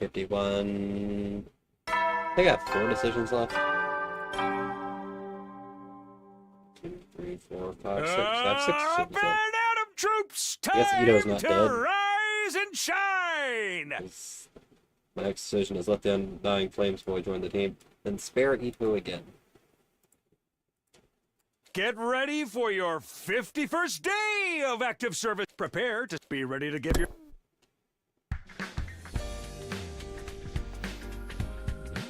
51... I think I have 4 decisions left. 2, 3, 4, 5, 6. I have 6 decisions left. Adam troops, I guess Ito's time not to dead. rise and shine! My next decision is let the Undying Flames boy join the team, then spare Ito again. Get ready for your 51st day of active service. Prepare to be ready to give your...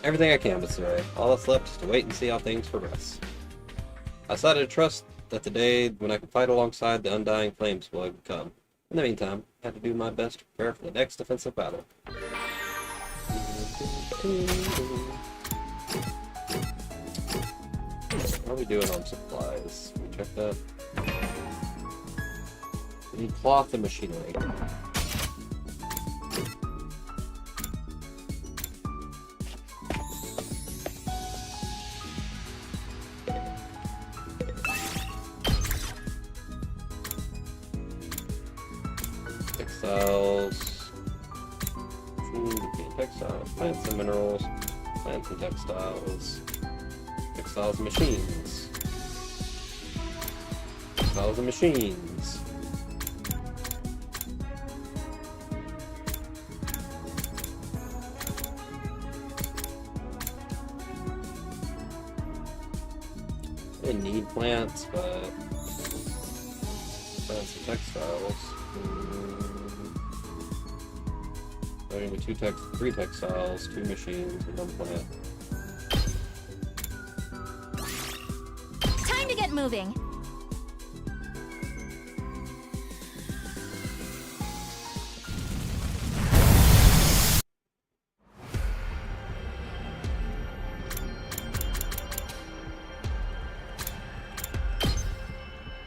Everything I canvassed today. All that's left is to wait and see how things progress. I decided to trust that the day when I can fight alongside the undying flames will come. In the meantime, I have to do my best to prepare for the next defensive battle. How are we doing on supplies? Can we check that? We need cloth and machinery. Textiles. Textiles. Plants and minerals. Plants and textiles. Textiles and machines. Textiles and machines. I didn't need plants, but plants and textiles. I need 3 textiles, 2 machines, and 1 plant. Time to get moving.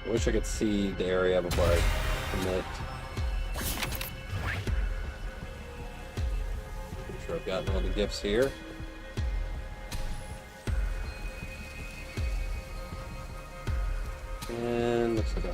I wish I could see the area before I commit. Pretty sure I've gotten all the gifts here. And looks like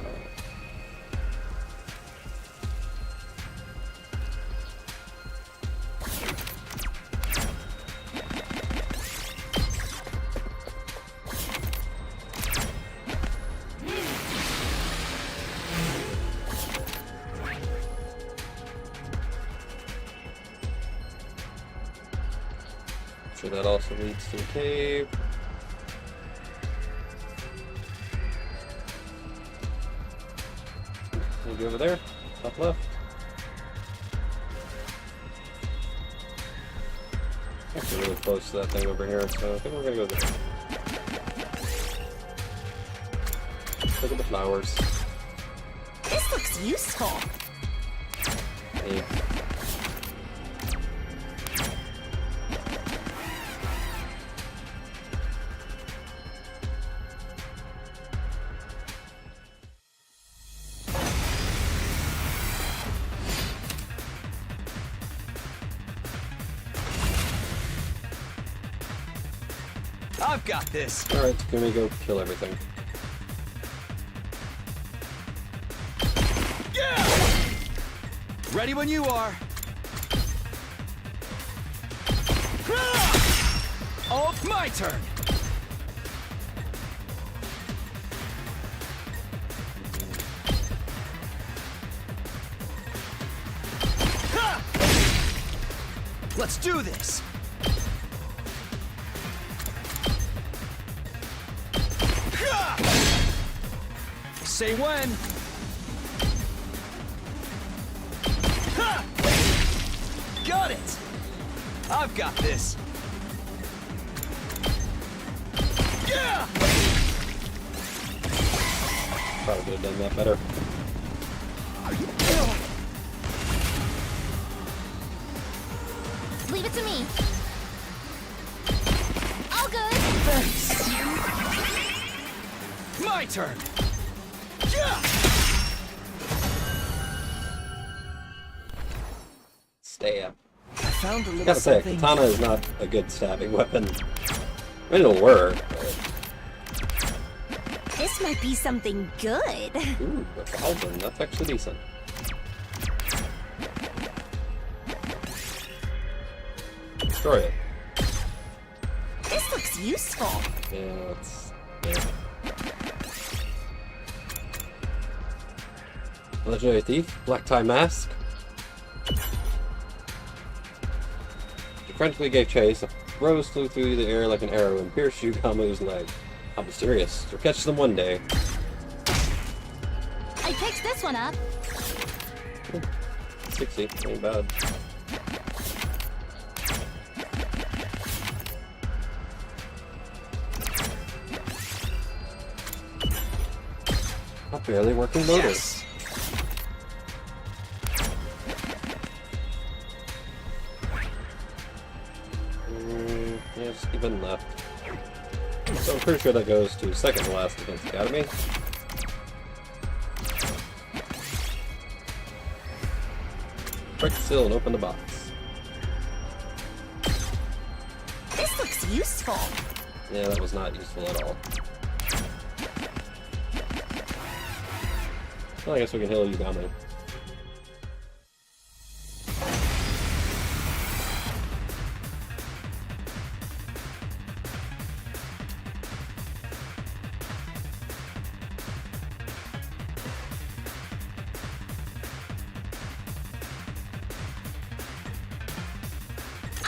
sure that also leads to a cave. Maybe over there, top left. Actually really close to that thing over here, so I think we're gonna go there. Look at the flowers. This looks useful. Hey. I've got this. Alright, can we go kill everything? Yeah! Ready when you are. Oh, it's my turn. Let's do this. Say when. Got it. I've got this. Yeah. Probably could have done that better. Leave it to me. All good. Thanks. My turn. Yeah. Stab. I found a little Gotta say, something. katana is not a good stabbing weapon. I mean, it'll work, but... This might be something good. Ooh, a cauldron. That's actually decent. Destroy it. This looks useful. Yeah, it's... yeah. Legendary Thief, Black Tie Mask. She frantically gave chase. A rose flew through the air like an arrow and pierced Yugamu's leg. How mysterious. You'll catch them one day. I picked this one up. 60, ain't bad. A barely working motor. Yes! Yeah, just even left. So I'm pretty sure that goes to second to last Defense Academy. Break the seal and open the box. This looks useful. Yeah, that was not useful at all. Well, I guess we can heal Yugami.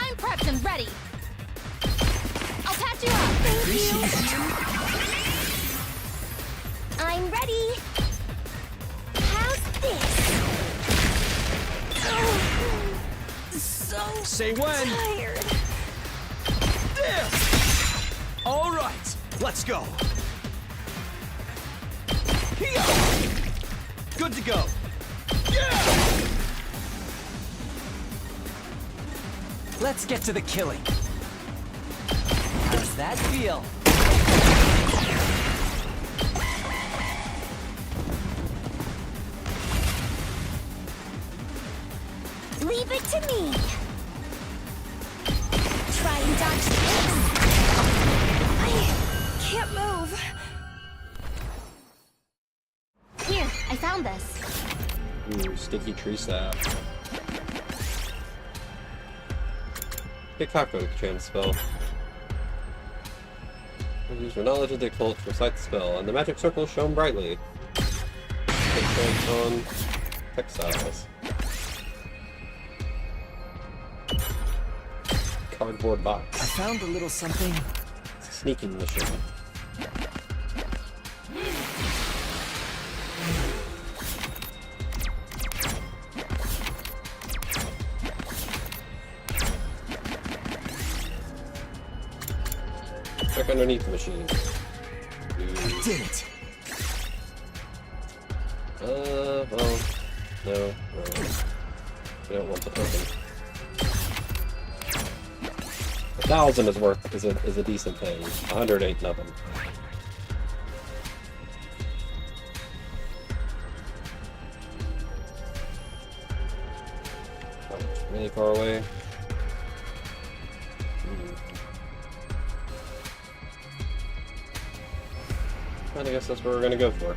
I'm prepped and ready. I'll patch you up. Thank you. I'm ready. How's this? So Say when! tired. All right, let's go. Here. Good to go. Let's get to the killing. How's that feel? Leave it to me. Try and dodge this. I can't move. Here, I found this. Ooh, sticky tree sap. Hikako chant spell. Use your knowledge of the occult to recite the spell, and the magic circle shone brightly. It chants on textiles. Cardboard box. I found a little something. It's a sneaking mission. Check underneath the machine. I did it. Well, no. We don't want to open. 1,000 is a decent thing. 100 ain't nothing. Really far away. And I guess that's what we're gonna go for.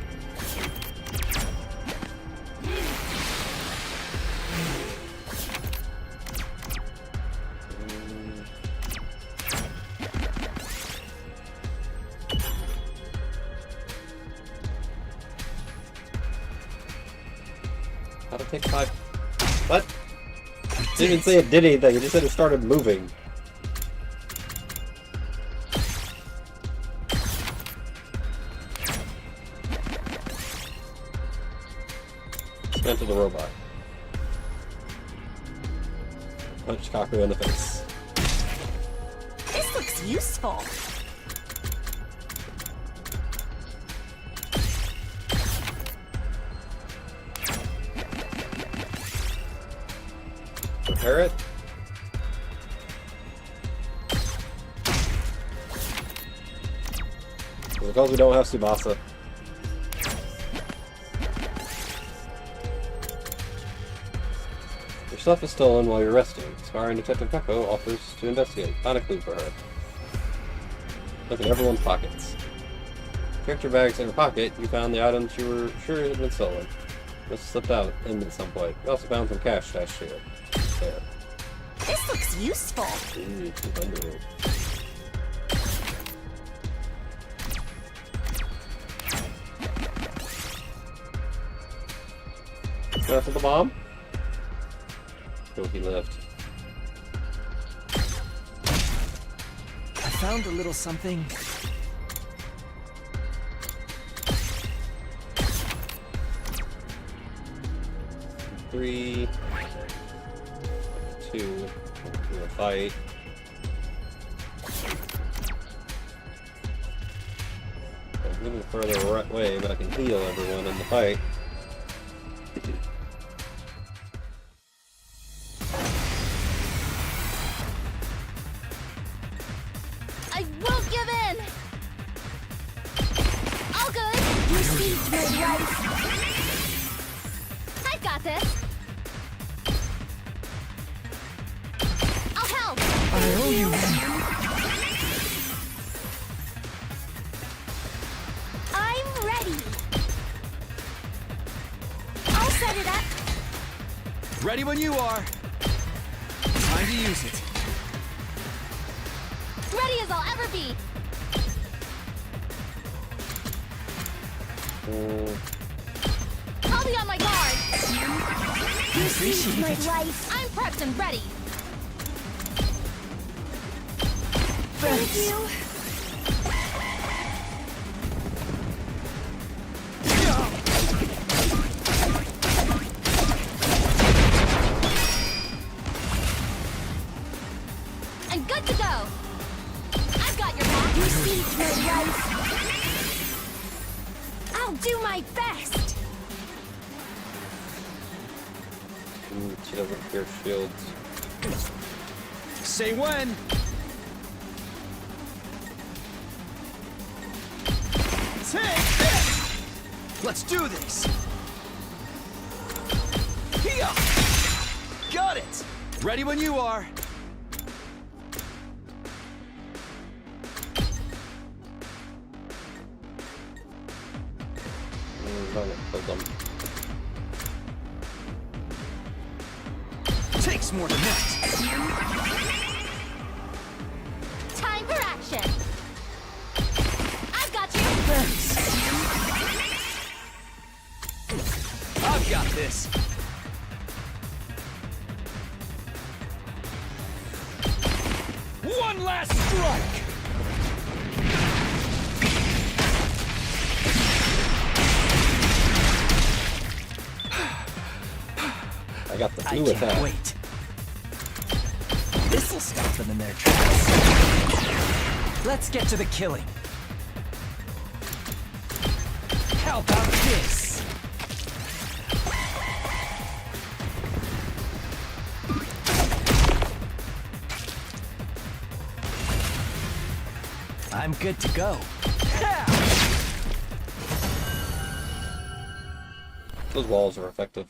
How to take 5? What? Didn't even say it did anything, it just said it started moving. Enter the robot. Punch Kaku in the face. This looks useful. Repair it. Because we don't have Tsubasa. Your stuff is stolen while you're resting. Aspiring Detective Peko offers to investigate. Find a clue for her. Look in everyone's pockets. Checked your bags in her pocket, you found the items you were sure had been stolen. This slipped out in at some point. You also found some cash stashed here. There. This looks useful. Ooh, 200. After the bomb? Oh, he left. I found a little something. 3, 2, do a fight. I'm moving further right way, but I can heal everyone in the fight. I won't give in! All good! You seized my life! I've got this! I'll help! I owe you one. I'm ready! I'll set it up! Ready when you are. Time to use it. Ready as I'll ever be! I'll be on my guard! You seized my life! I'm prepped and ready! Thank you! I'm good to go! I've got your back! You seized my life! I'll do my best! She doesn't fear shields. Say when. Take this! Let's do this! Here! Got it! Ready when you are. Takes more than that. Time for action! I've got you! Thanks. I've got this. One last strike! I got the I flu can't attack. wait. This'll stop them in their tracks. Let's get to the killing. How about this? I'm good to go. Those walls are effective.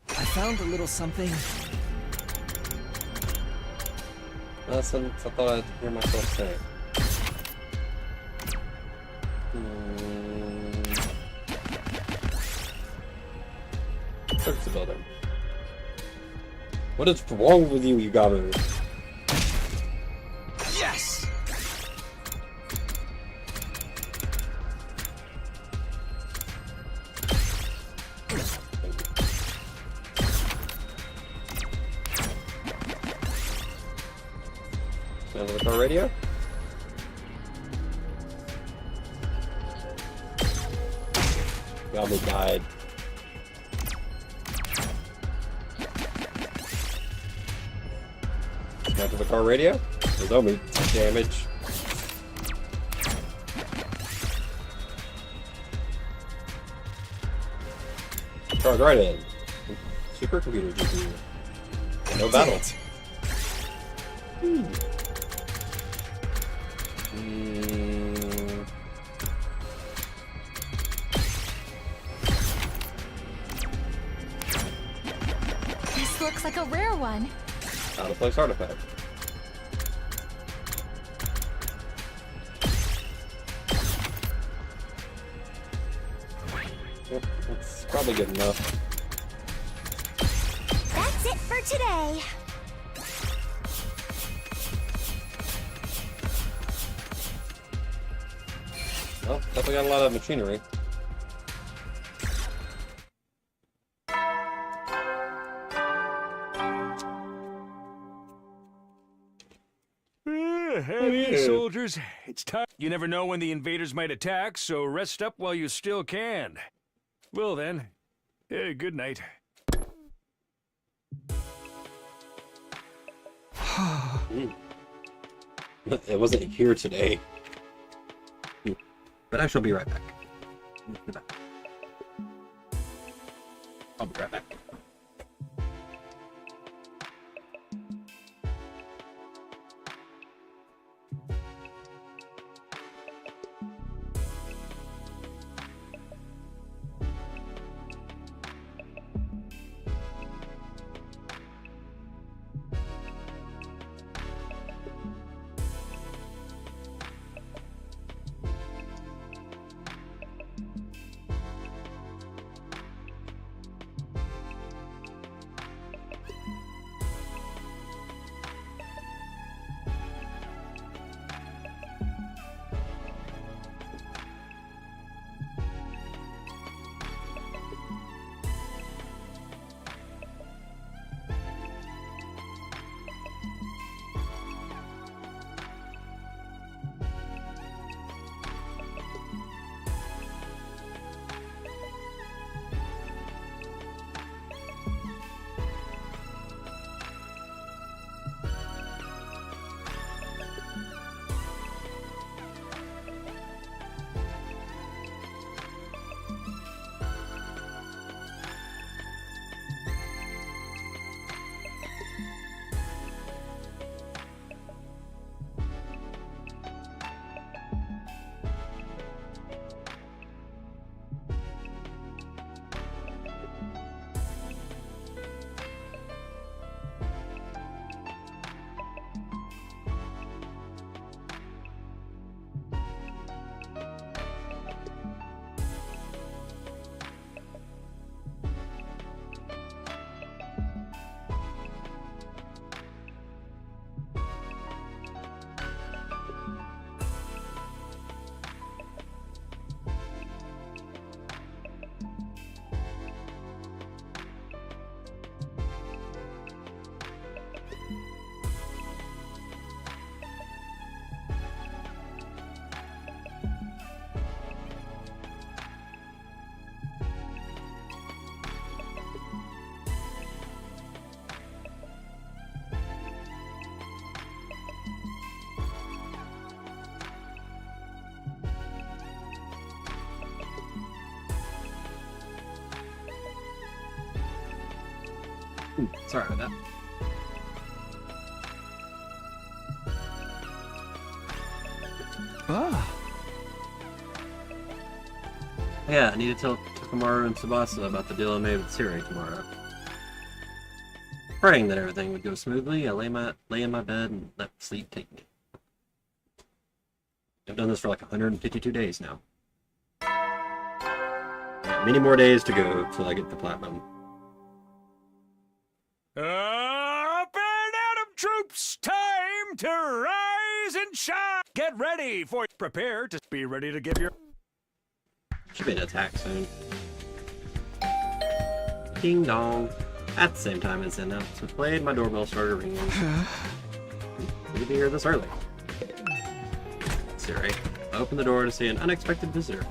I found a little something. That's what I thought I'd hear myself say. Search the building. What is wrong with you, Yugamu? Yes! Sounds like our radio? Yugamu died. Sounds like our radio? There's only damage. Charge right in. Supercomputer GPU. No battle. This looks like a rare one. Out of place artifact. Yep, that's probably good enough. That's it for today! Well, definitely got a lot of machinery. Heavy soldiers, it's time. You never know when the invaders might attack, so rest up while you still can. Well then, good night. It wasn't here today. But I shall be right back. I'll be right back. Sorry about that. Yeah, I need to tell Takamaru and Tsubasa about the deal I made with Siri tomorrow. Praying that everything would go smoothly, I lay in my bed and let sleep take me. I've done this for like 152 days now. Many more days to go till I get the platinum. Up and Atom troops! Time to rise and shine! Get ready for... Prepare to be ready to give your... Should be an attack soon. Ding dong. At the same time as the announcement played, my doorbell started ringing. Good to be here this early. Siri, I opened the door to see an unexpected visitor.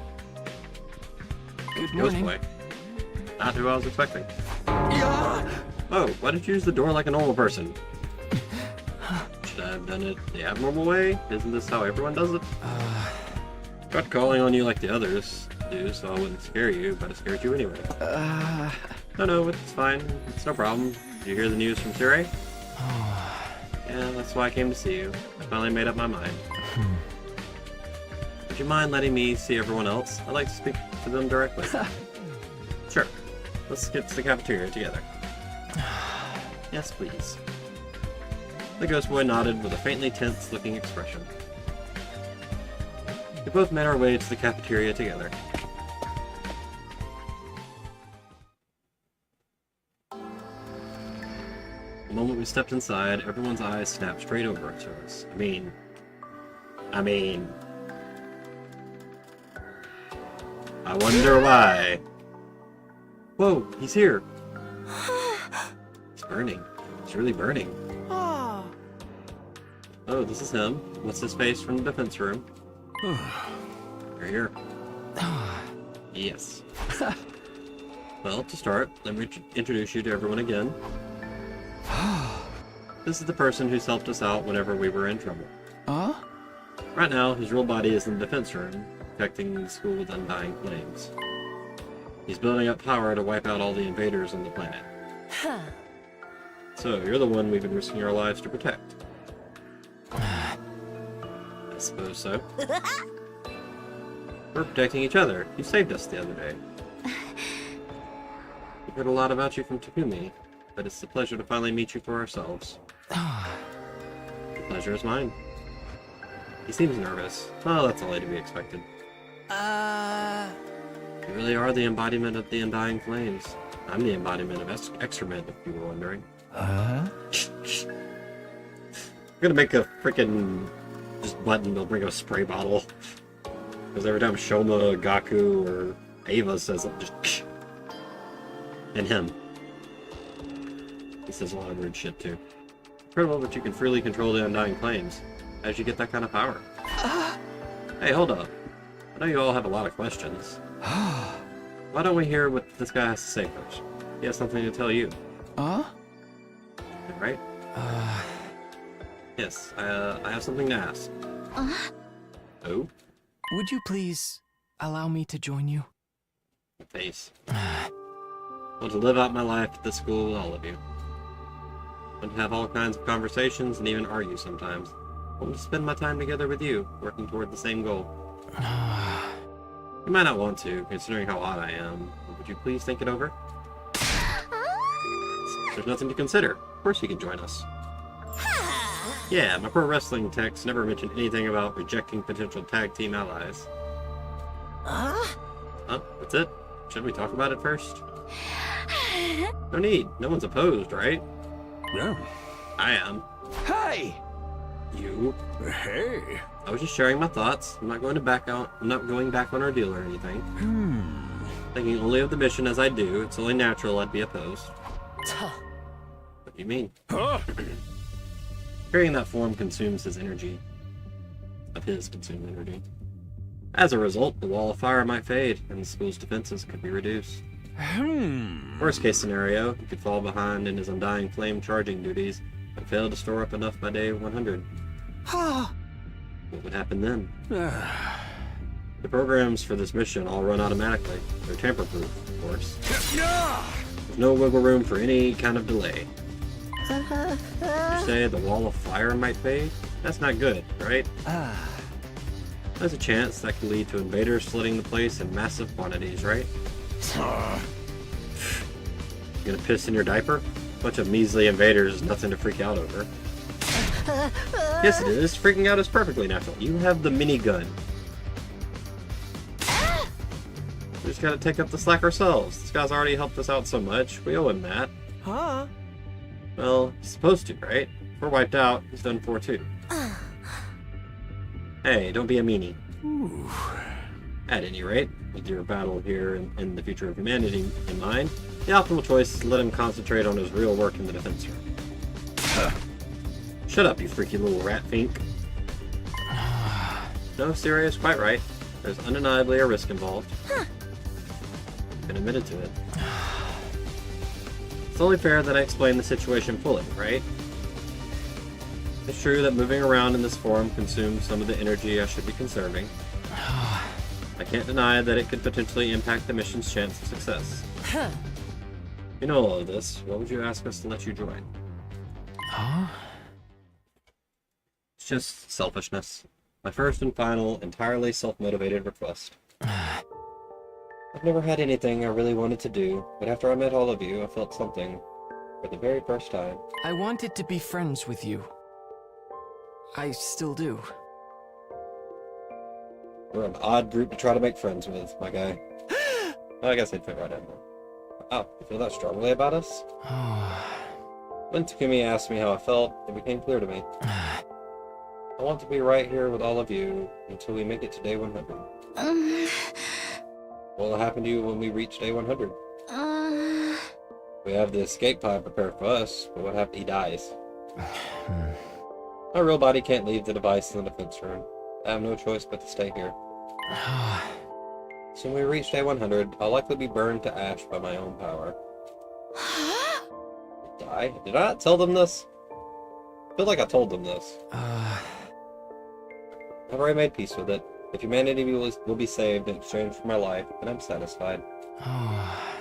Good Ghost morning. boy. Not who I was expecting. Oh, why did you use the door like a normal person? Should I have done it the abnormal way? Isn't this how everyone does it? Tried calling on you like the others do, so I wouldn't scare you, but I scared you anyway. No, it's fine. It's no problem. Did you hear the news from Siri? Yeah, that's why I came to see you. I finally made up my mind. Would you mind letting me see everyone else? I'd like to speak to them directly. Sure. Let's get to the cafeteria together. Yes, please. The ghost boy nodded with a faintly tense-looking expression. We both made our way to the cafeteria together. The moment we stepped inside, everyone's eyes snapped straight over to us. I mean... I wonder why. Whoa, he's here. It's burning. It's really burning. Oh, this is him. What's his face from the defense room? You're here. Yes. Well, to start, let me introduce you to everyone again. This is the person who's helped us out whenever we were in trouble. Huh? Right now, his real body is in the defense room, protecting the school with undying flames. He's building up power to wipe out all the invaders on the planet. So, you're the one we've been risking our lives to protect. I suppose so. We're protecting each other. You saved us the other day. We've heard a lot about you from Takumi, but it's a pleasure to finally meet you for ourselves. The pleasure is mine. He seems nervous. Oh, that's only to be expected. You really are the embodiment of the undying flames. I'm the embodiment of excrement, if you were wondering. Huh? I'm gonna make a freaking just button. They'll bring a spray bottle. Because every time Shoma, Gaku, or Ava says it, just and him. He says a lot of weird shit too. Incredible that you can freely control the undying flames. How did you get that kind of power? Hey, hold up. I know you all have a lot of questions. Why don't we hear what this guy has to say first? He has something to tell you. Huh? Right? Yes, I have something to ask. Oh? Would you please allow me to join you? Face. I want to live out my life at this school with all of you. I want to have all kinds of conversations and even argue sometimes. I want to spend my time together with you, working toward the same goal. You might not want to, considering how odd I am. But would you please think it over? There's nothing to consider. Of course you can join us. Yeah, my pro wrestling text never mentioned anything about rejecting potential tag team allies. Huh? That's it? Should we talk about it first? No need. No one's opposed, right? Yeah. I am. Hey! You? Hey. I was just sharing my thoughts. I'm not going back on our deal or anything. Thinking only of the mission as I do, it's only natural I'd be opposed. What do you mean? Huh? Carrying that form consumes his energy. Of his consumed energy. As a result, the wall of fire might fade, and the school's defenses could be reduced. Worst case scenario, he could fall behind in his undying flame charging duties and fail to store up enough by day 100. What would happen then? The programs for this mission all run automatically. They're tamper-proof, of course. There's no wiggle room for any kind of delay. You say the wall of fire might fade? That's not good, right? There's a chance that could lead to invaders flooding the place in massive quantities, right? You gonna piss in your diaper? A bunch of measly invaders is nothing to freak out over. Yes, it is. Freaking out is perfectly natural. You have the minigun. We just gotta take up the slack ourselves. This guy's already helped us out so much. We owe him that. Huh? Well, he's supposed to, right? If we're wiped out, he's done for too. Hey, don't be a meanie. At any rate, with your battle here and the future of humanity in mind, the optimal choice is to let him concentrate on his real work in the defense room. Shut up, you freaky little rat fink. No, Sirius, quite right. There's undeniably a risk involved. Been admitted to it. It's only fair that I explain the situation fully, right? It's true that moving around in this form consumes some of the energy I should be conserving. I can't deny that it could potentially impact the mission's chance of success. You know all of this. What would you ask us to let you join? It's just selfishness. My first and final, entirely self-motivated request. I've never had anything I really wanted to do, but after I met all of you, I felt something for the very first time. I wanted to be friends with you. I still do. We're an odd group to try to make friends with, my guy. I guess I'd fit right in there. Oh, you feel that strongly about us? When Takumi asked me how I felt, it became clear to me. I want to be right here with all of you until we make it to day 100. What will happen to you when we reach day 100? We have the escape pod prepared for us, but what happens if he dies? My real body can't leave the device in the defense room. I have no choice but to stay here. So when we reach day 100, I'll likely be burned to ash by my own power. Die? Did I not tell them this? I feel like I told them this. I've already made peace with it. If humanity will be saved in exchange for my life, then I'm satisfied. I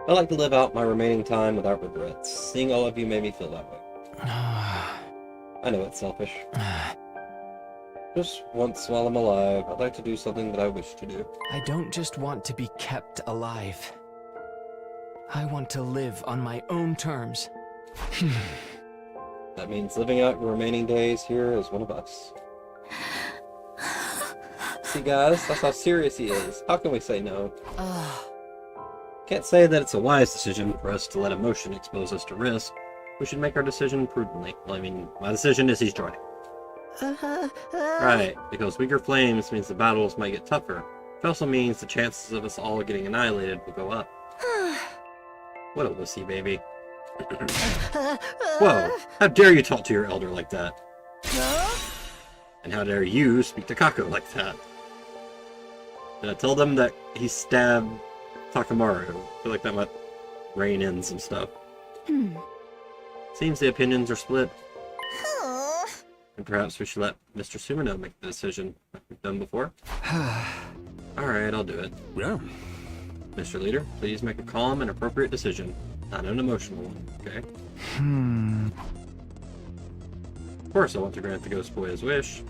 like to live out my remaining time without regrets. Seeing all of you made me feel that way. I know it's selfish. Just once while I'm alive, I'd like to do something that I wish to do. I don't just want to be kept alive. I want to live on my own terms. That means living out your remaining days here as one of us. See guys, that's how serious he is. How can we say no? Can't say that it's a wise decision for us to let emotion expose us to risk. We should make our decision prudently. Well, I mean, my decision is he's joining. Right, because weaker flames means the battles might get tougher. It also means the chances of us all getting annihilated will go up. What a wussy baby. Whoa, how dare you talk to your elder like that? And how dare you speak to Kako like that? Did I tell them that he stabbed Takamaru? I feel like that might rein in some stuff. Seems the opinions are split. And perhaps we should let Mr. Sumino make the decision, like we've done before. Alright, I'll do it. Yeah. Mr. Leader, please make a calm and appropriate decision, not an emotional one, okay? Of course I want to grant the Ghost Boy his wish.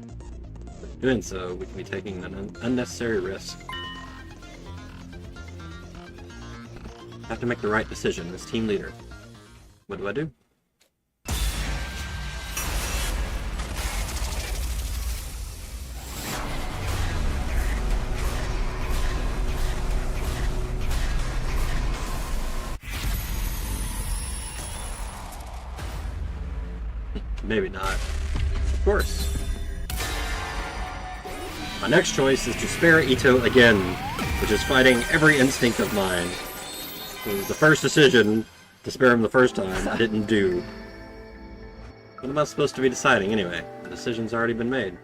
But in doing so, we can be taking an unnecessary risk. I have to make the right decision as team leader. What do I do? Maybe not. Of course. My next choice is to spare Ito again, which is fighting every instinct of mine. It was the first decision to spare him the first time I didn't do. What am I supposed to be deciding anyway? The decision's already been made.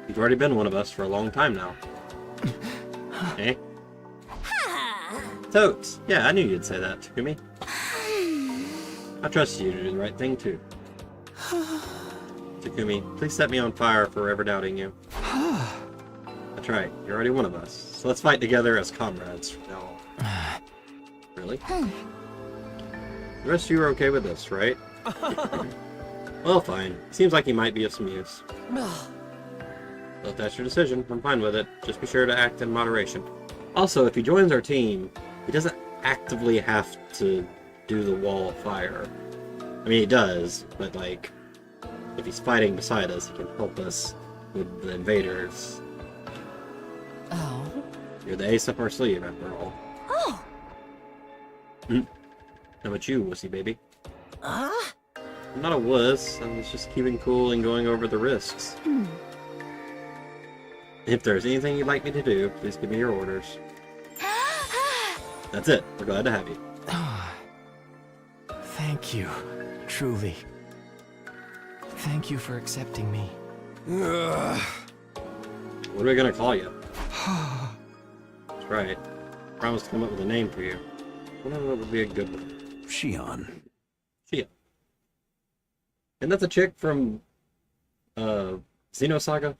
You've already been one of us for a long time now. Eh? Totes! Yeah, I knew you'd say that, Takumi. I trust you to do the right thing, too. Takumi, please set me on fire for ever doubting you. That's right, you're already one of us. So let's fight together as comrades from now on. Really? The rest of you are okay with this, right? Well, fine. Seems like he might be of some use. Well, if that's your decision, I'm fine with it. Just be sure to act in moderation. Also, if he joins our team, he doesn't actively have to do the wall of fire. I mean, he does, but like, if he's fighting beside us, he can help us with the invaders. Oh. You're the ace up our sleeve, after all. Oh. How about you, wussy baby? I'm not a wuss. I was just keeping cool and going over the risks. If there's anything you'd like me to do, please give me your orders. That's it. We're glad to have you. Thank you, truly. Thank you for accepting me. What are we gonna call you? That's right. Promised to come up with a name for you. I wonder what would be a good one. Shion. Shion. And that's a chick from Xenosaga.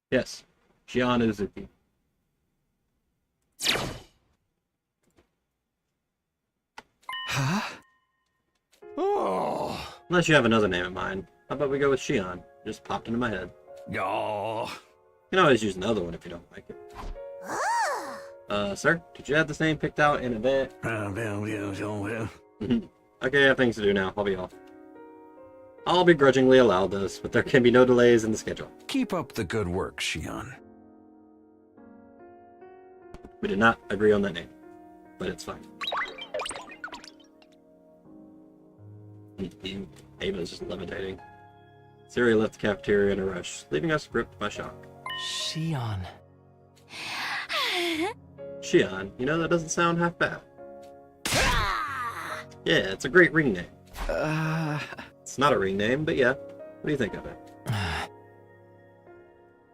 Yes, Shion Uzuki. Huh? Oh. Unless you have another name in mind. How about we go with Shion? Just popped into my head. Oh. You can always use another one if you don't like it. Sir, did you have this name picked out in advance? Okay, I have things to do now. I'll be off. I'll begrudgingly allow this, but there can be no delays in the schedule. Keep up the good work, Shion. We did not agree on that name, but it's fine. Ava's just levitating. Siri left the cafeteria in a rush, leaving us gripped by shock. Shion. Shion, you know that doesn't sound half bad. Yeah, it's a great ring name. It's not a ring name, but yeah. What do you think of it?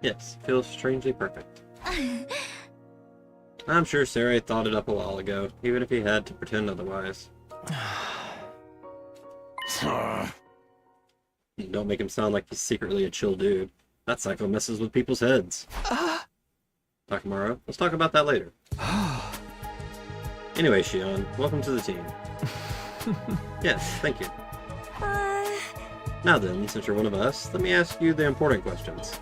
Yes, feels strangely perfect. I'm sure Sarai thought it up a while ago, even if he had to pretend otherwise. Don't make him sound like he's secretly a chill dude. That psycho messes with people's heads. Takamaru, let's talk about that later. Anyway, Shion, welcome to the team. Yes, thank you. Now then, since you're one of us, let me ask you the important questions.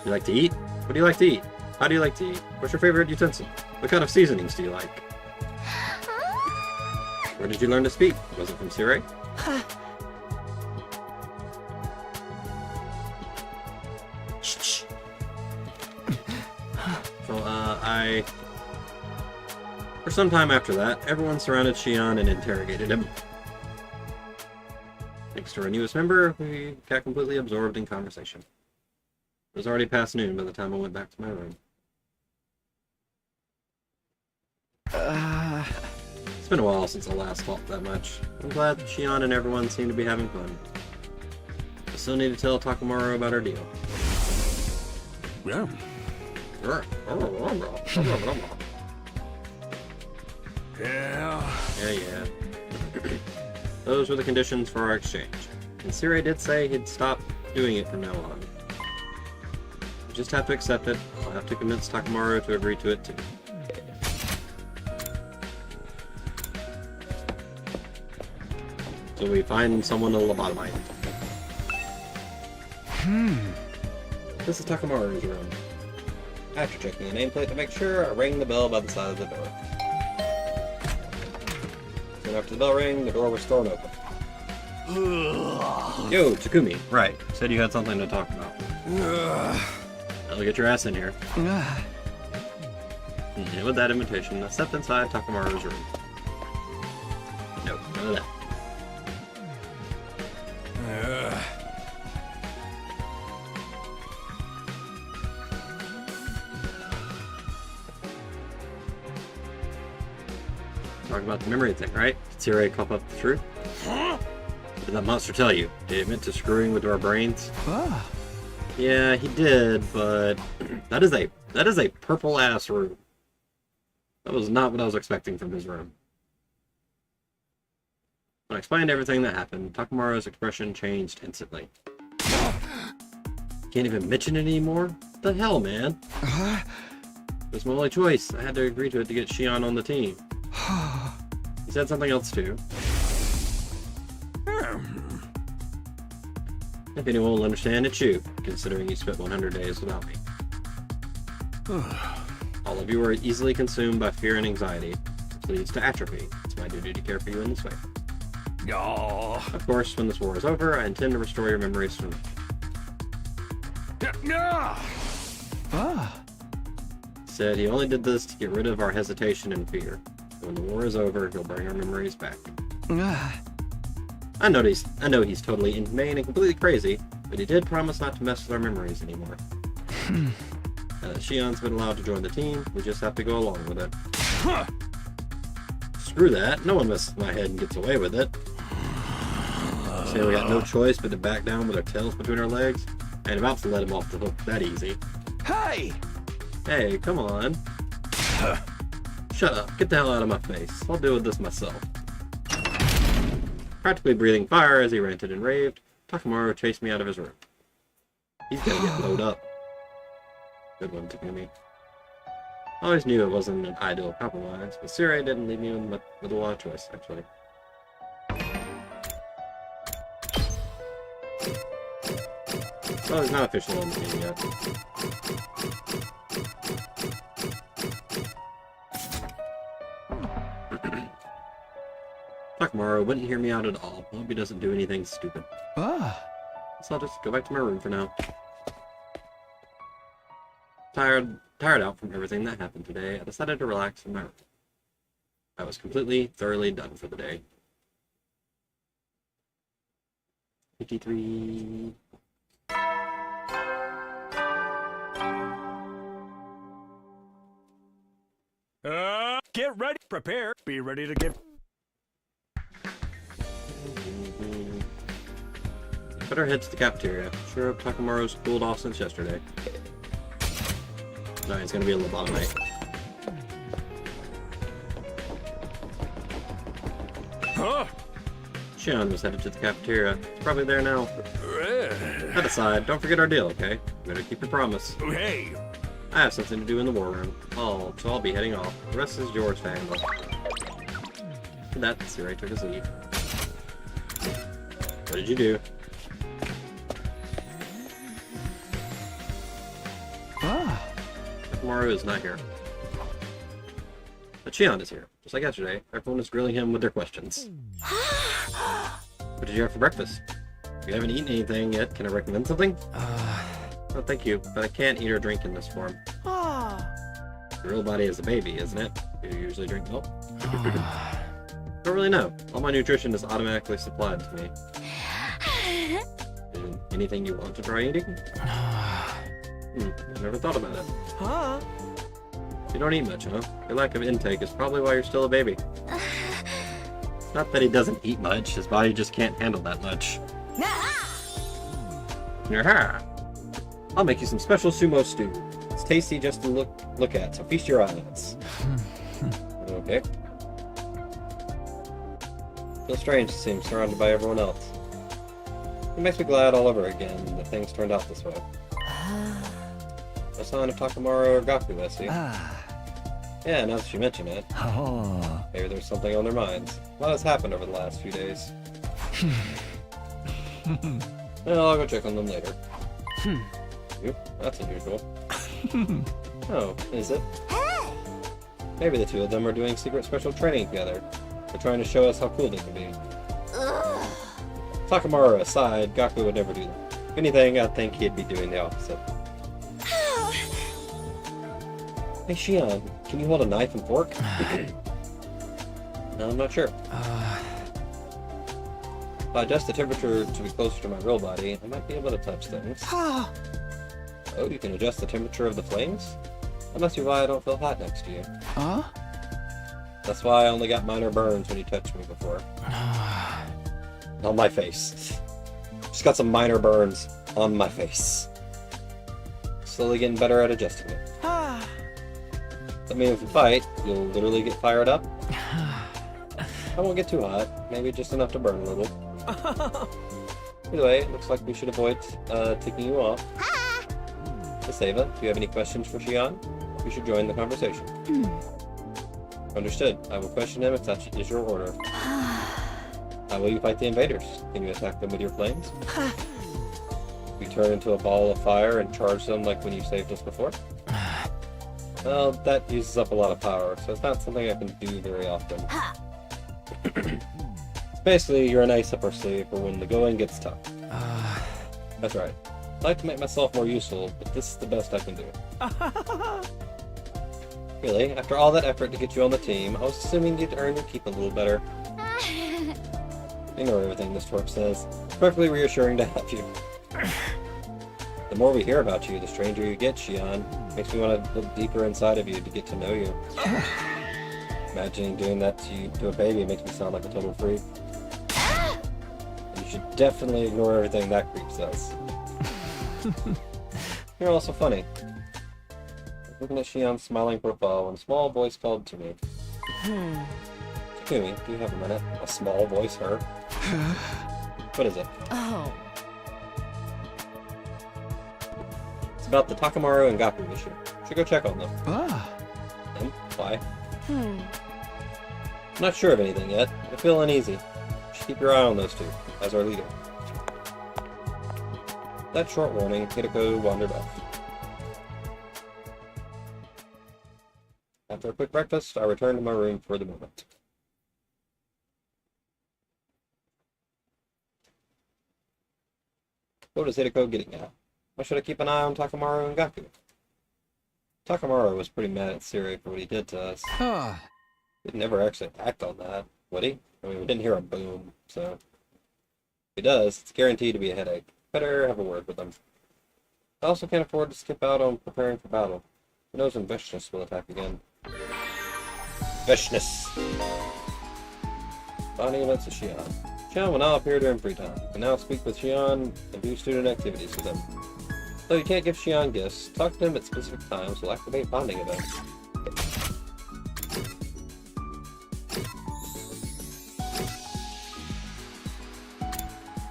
You like to eat? What do you like to eat? How do you like to eat? What's your favorite utensil? What kind of seasonings do you like? Where did you learn to speak? Was it from Sarai? Shh. So, For some time after that, everyone surrounded Shion and interrogated him. Thanks to our newest member, we got completely absorbed in conversation. It was already past noon by the time I went back to my room. It's been a while since I last talked that much. I'm glad that Shion and everyone seem to be having fun. I still need to tell Takamaru about our deal. Yeah. Yeah. Those were the conditions for our exchange. And Sarai did say he'd stop doing it from now on. We just have to accept it. I'll have to convince Takamaru to agree to it too. So we find someone to lobotomize. This is Takamaru's room. After checking the nameplate to make sure, I rang the bell by the side of the door. Soon after the bell rang, the door was thrown open. Yo, Takumi. Right. Said you had something to talk about. I'll get your ass in here. And with that invitation, I stepped inside Takamaru's room. No, none of that. Talking about the memory thing, right? Did Sarai cough up the truth? What did that monster tell you? Did it meant to screwing with our brains? Yeah, he did, but that is a purple ass room. That was not what I was expecting from his room. When I explained everything that happened, Takamaru's expression changed instantly. Can't even mention it anymore? What the hell, man? It was my only choice. I had to agree to it to get Shion on the team. He said something else too. If anyone will understand, it's you, considering you spent 100 days without me. All of you are easily consumed by fear and anxiety, which leads to atrophy. It's my duty to care for you in this way. Of course, when this war is over, I intend to restore your memories from... Said he only did this to get rid of our hesitation and fear. When the war is over, he'll bring our memories back. I know he's totally inhumane and completely crazy, but he did promise not to mess with our memories anymore. Now that Shion's been allowed to join the team, we just have to go along with it. Screw that, no one messes with my head and gets away with it. Say we got no choice but to back down with our tails between our legs. I ain't about to let him off the hook that easy. Hey, come on. Shut up, get the hell out of my face. I'll deal with this myself. Practically breathing fire as he ranted and raved, Takamaru chased me out of his room. He's gonna get blowed up. Good one, Takumi. I always knew it wasn't an ideal compromise, but Sarai didn't leave me with a lot of choice, actually. Well, he's not officially on the team yet. Takamaru wouldn't hear me out at all. I hope he doesn't do anything stupid. So I'll just go back to my room for now. Tired out from everything that happened today, I decided to relax in my room. I was thoroughly done for the day. 53... Get ready, prepare, be ready to give. Better head to the cafeteria. Sure hope Takamaru's cooled off since yesterday. No, it's gonna be a lobotomite. Huh? Shion was headed to the cafeteria. He's probably there now. That aside, don't forget our deal, okay? Better keep your promise. Hey, I have something to do in the war room. So I'll be heading off. The rest is yours to handle. For that, Siri took his leave. What did you do? Takamaru is not here. But Shion is here. Just like yesterday, everyone is grilling him with their questions. What did you have for breakfast? If you haven't eaten anything yet, can I recommend something? Oh, thank you, but I can't eat or drink in this form. Your real body is a baby, isn't it? Do you usually drink milk? Don't really know. All my nutrition is automatically supplied to me. Anything you want to try eating? I never thought about it. You don't eat much, huh? Your lack of intake is probably why you're still a baby. It's not that he doesn't eat much, his body just can't handle that much. Yaha! I'll make you some special sumo stew. It's tasty just to look at, so feast your eyes. Okay. Feels strange to see him surrounded by everyone else. It makes me glad all over again that things turned out this way. No sign of Takamaru or Gaku, I see. Yeah, now that you mention it. Maybe there's something on their minds. A lot has happened over the last few days. Well, I'll go check on them later. You? That's unusual. Oh, is it? Maybe the two of them are doing secret special training together. They're trying to show us how cool they can be. Takamaru aside, Gaku would never do that. If anything, I think he'd be doing the opposite. Hey Shion, can you hold a knife and fork? No, I'm not sure. If I adjust the temperature to be closer to my real body, I might be able to touch things. Oh, you can adjust the temperature of the flames? That must be why I don't feel hot next to you. That's why I only got minor burns when you touched me before. On my face. Just got some minor burns on my face. Slowly getting better at adjusting it. I mean, if you fight, you'll literally get fired up. I won't get too hot. Maybe just enough to burn a little. Either way, it looks like we should avoid taking you off. Seiva, do you have any questions for Shion? You should join the conversation. Understood. I will question him if that is your order. How will you fight the invaders? Can you attack them with your flames? You turn into a ball of fire and charge them like when you saved us before? Well, that uses up a lot of power, so it's not something I can do very often. It's basically, you're a nice upper sleeve for when the going gets tough. That's right. I'd like to make myself more useful, but this is the best I can do. Really, after all that effort to get you on the team, I was assuming you'd earn your keep a little better. Ignore everything this twerp says. It's perfectly reassuring to have you. The more we hear about you, the stranger you get, Shion. Makes me want to look deeper inside of you to get to know you. Imagining doing that to a baby makes me sound like a total freak. You should definitely ignore everything that creep says. You're also funny. Looking at Shion's smiling profile when a small voice called to me. Takumi, do you have a minute? A small voice, her? What is it? Oh. It's about the Takamaru and Gaku issue. Should go check on them. And why? I'm not sure of anything yet. I feel uneasy. Should keep your eye on those two, as our leader. That short warning, Hideko wandered off. After a quick breakfast, I returned to my room for the moment. What is Hideko getting at? Why should I keep an eye on Takamaru and Gaku? Takamaru was pretty mad at Siri for what he did to us. He'd never actually act on that, would he? I mean, we didn't hear a boom, so... If he does, it's guaranteed to be a headache. Better have a word with him. I also can't afford to skip out on preparing for battle. Who knows when Veshness will attack again. Veshness! Bonnie went to Shion. Xion will now appear during free time. You can now speak with Xion and do student activities with him. Though you can't give Xion gifts, talk to him at specific times will activate bonding events.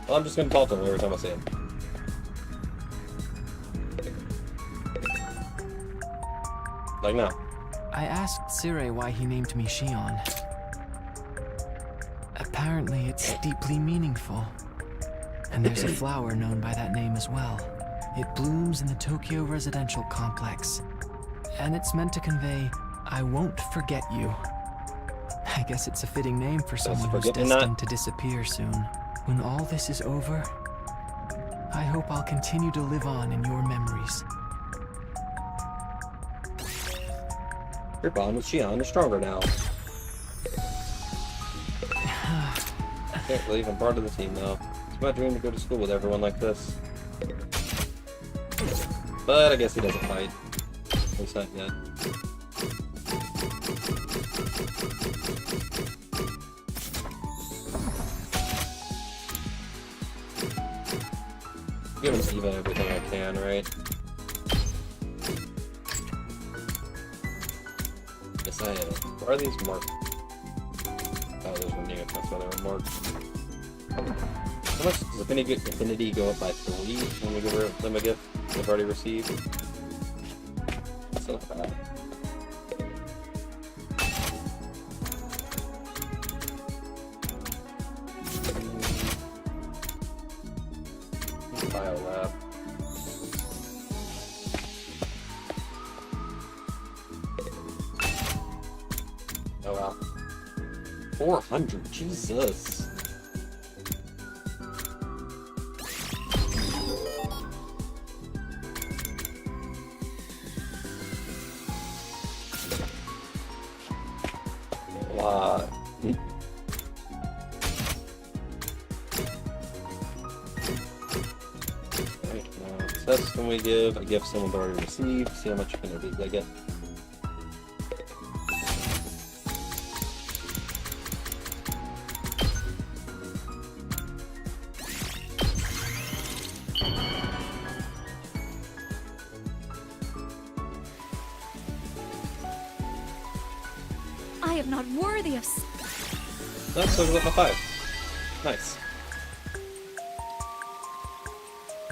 Well, I'm just gonna talk to him every time I see him. Like now. I asked Sirei why he named me Xion. Apparently, it's deeply meaningful. And there's a flower known by that name as well. It blooms in the Tokyo residential complex. And it's meant to convey, I won't forget you. I guess it's a fitting name for someone who's destined to disappear soon. When all this is over, I hope I'll continue to live on in your memories. Your bond with Xion is stronger now. Can't believe I'm part of the team now. It's my dream to go to school with everyone like this. But I guess he doesn't fight. At least not yet. Giving Eva everything I can, right? Yes, I am. Why are these marked? Oh, those were negative. That's why they were marked. How much does Affinity go up by 3 when we give them a gift they've already received? That's not bad. Biolab. Oh wow. 400, Jesus. A lot. Test can we give a gift someone's already received, see how much affinity they get. I am not worthy of... That's so level 5. Nice.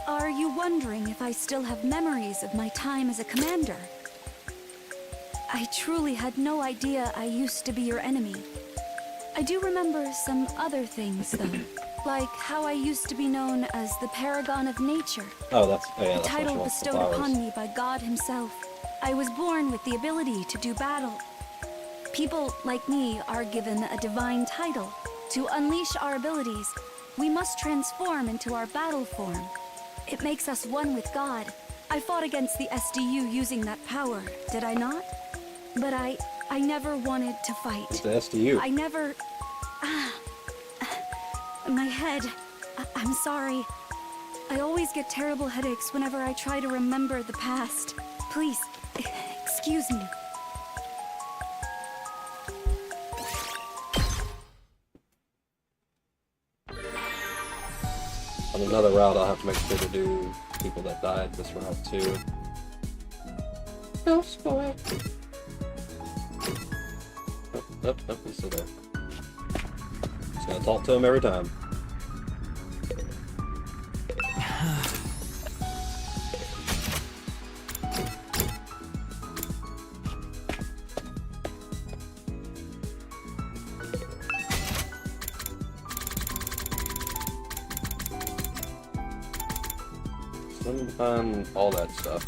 Are you wondering if I still have memories of my time as a commander? I truly had no idea I used to be your enemy. I do remember some other things, though. Like how I used to be known as the Paragon of Nature. Oh, that's A that's title what bestowed flowers. upon me by God himself. I was born with the ability to do battle. People like me are given a divine title. To unleash our abilities, we must transform into our battle form. It makes us one with God. I fought against the SDU using that power, did I not? But I never wanted to fight. It's the SDU. I never... My head. I'm sorry. I always get terrible headaches whenever I try to remember the past. Please, excuse me. On another route, I'll have to make sure to do people that died this route too. No spoil. Nope, he's still there. Just gonna talk to him every time. On all that stuff.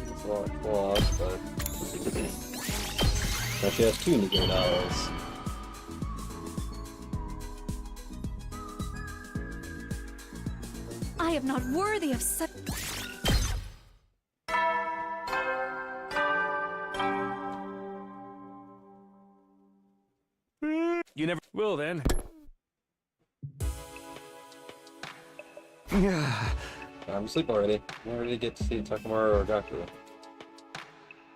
It's a lot of claws, but now she has 2 Nico dolls. I am not worthy of such... You never will then. I'm asleep already. I'm ready to get to see Takamaru or Gaku.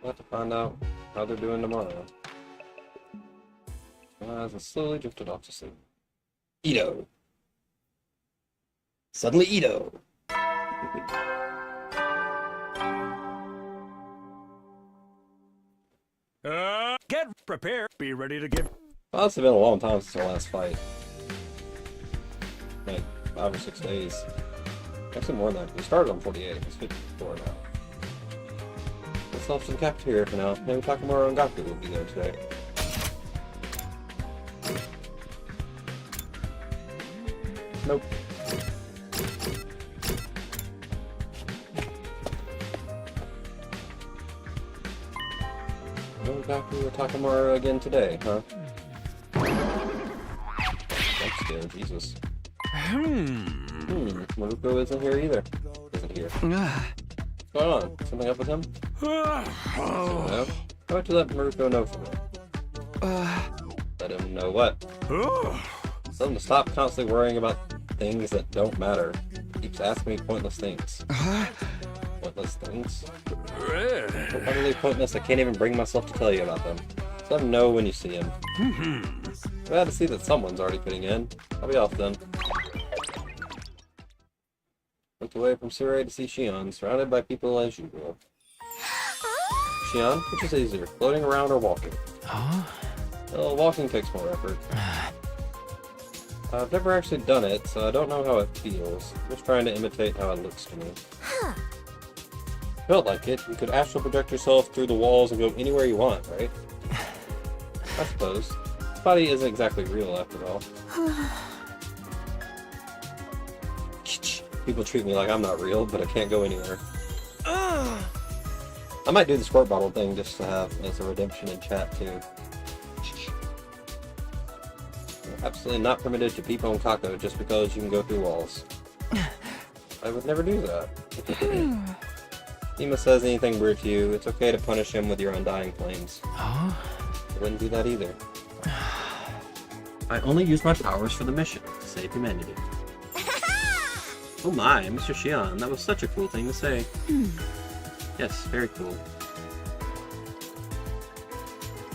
We'll have to find out how they're doing tomorrow. As I slowly drifted off to sleep. Ito! Suddenly Ito! Get prepared. Be ready to give. Well, it's been a long time since our last fight. Like 5 or 6 days. Actually more than that. We started on 48. It's 54 now. Let's off to the cafeteria for now. Maybe Takamaru and Gaku will be there today. Nope. No Gaku or Takamaru again today, huh? That's scared, Jesus. Maruko isn't here either. Isn't here. What's going on? Something up with him? No? How about you let Maruko know for me? Let him know what? Tell him to stop constantly worrying about things that don't matter. He keeps asking me pointless things. Pointless things? So utterly pointless I can't even bring myself to tell you about them. Just let him know when you see him. Glad to see that someone's already putting in. I'll be off then. Went away from Surrey to see Shion, surrounded by people as usual. Shion, which is easier, floating around or walking? Well, walking takes more effort. I've never actually done it, so I don't know how it feels. I'm just trying to imitate how it looks to me. Felt like it. You could astral project yourself through the walls and go anywhere you want, right? I suppose. This body isn't exactly real after all. People treat me like I'm not real, but I can't go anywhere. I might do the squirt bottle thing just to have as a redemption in chat too. Absolutely not permitted to peep on Kako just because you can go through walls. I would never do that. If Ima says anything weird to you, it's okay to punish him with your undying flames. I wouldn't do that either. I only use my powers for the mission, to save humanity. Oh my, Mr. Shion, that was such a cool thing to say. Yes, very cool.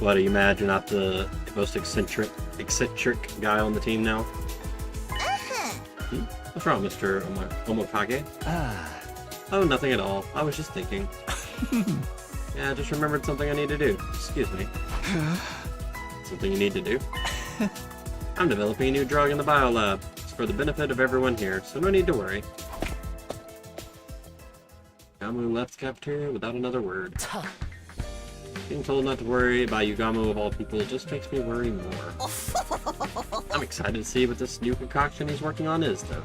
What, are you mad you're not the most eccentric guy on the team now? What's wrong, Mr. Omokage? Oh, nothing at all. I was just thinking. Yeah, I just remembered something I need to do. Excuse me. Something you need to do? I'm developing a new drug in the biolab. It's for the benefit of everyone here, so no need to worry. Yugamu left the cafeteria without another word. Being told not to worry about Yugamu of all people just makes me worry more. I'm excited to see what this new concoction he's working on is, though.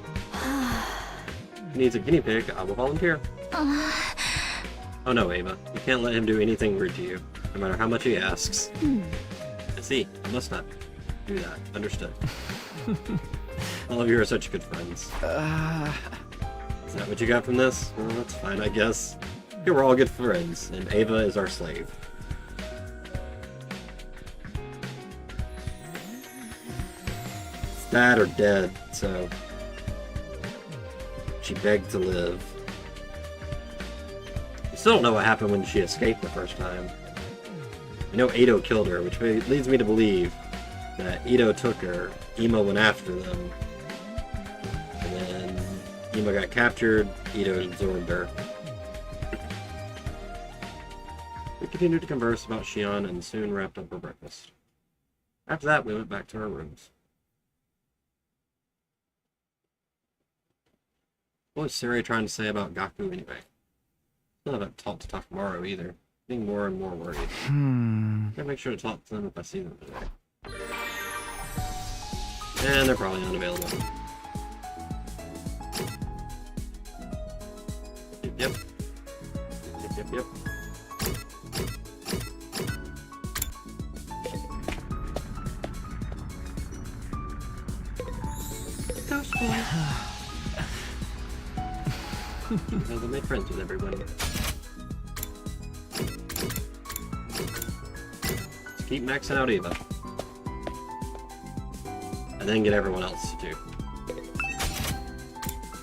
If he needs a guinea pig, I will volunteer. Oh no, Ava. You can't let him do anything weird to you, no matter how much he asks. I see. I must not do that. Understood. All of you are such good friends. Is that what you got from this? Well, that's fine, I guess. Here we're all good friends, and Ava is our slave. It's dad or dead, so... She begged to live. We still don't know what happened when she escaped the first time. We know Ito killed her, which leads me to believe that Ito took her, Ima went after them, and then Ima got captured, Ito absorbed her. We continued to converse about Shion and soon wrapped up our breakfast. After that, we went back to our rooms. What was Siri trying to say about Gaku anyway? Still haven't talked to Takamaru either. Getting more and more worried. Gotta make sure to talk to them if I see them today. And they're probably unavailable. Yep. Yep. Ghost boy. Because I made friends with everybody. Just keep maxing out Eva. And then get everyone else to do.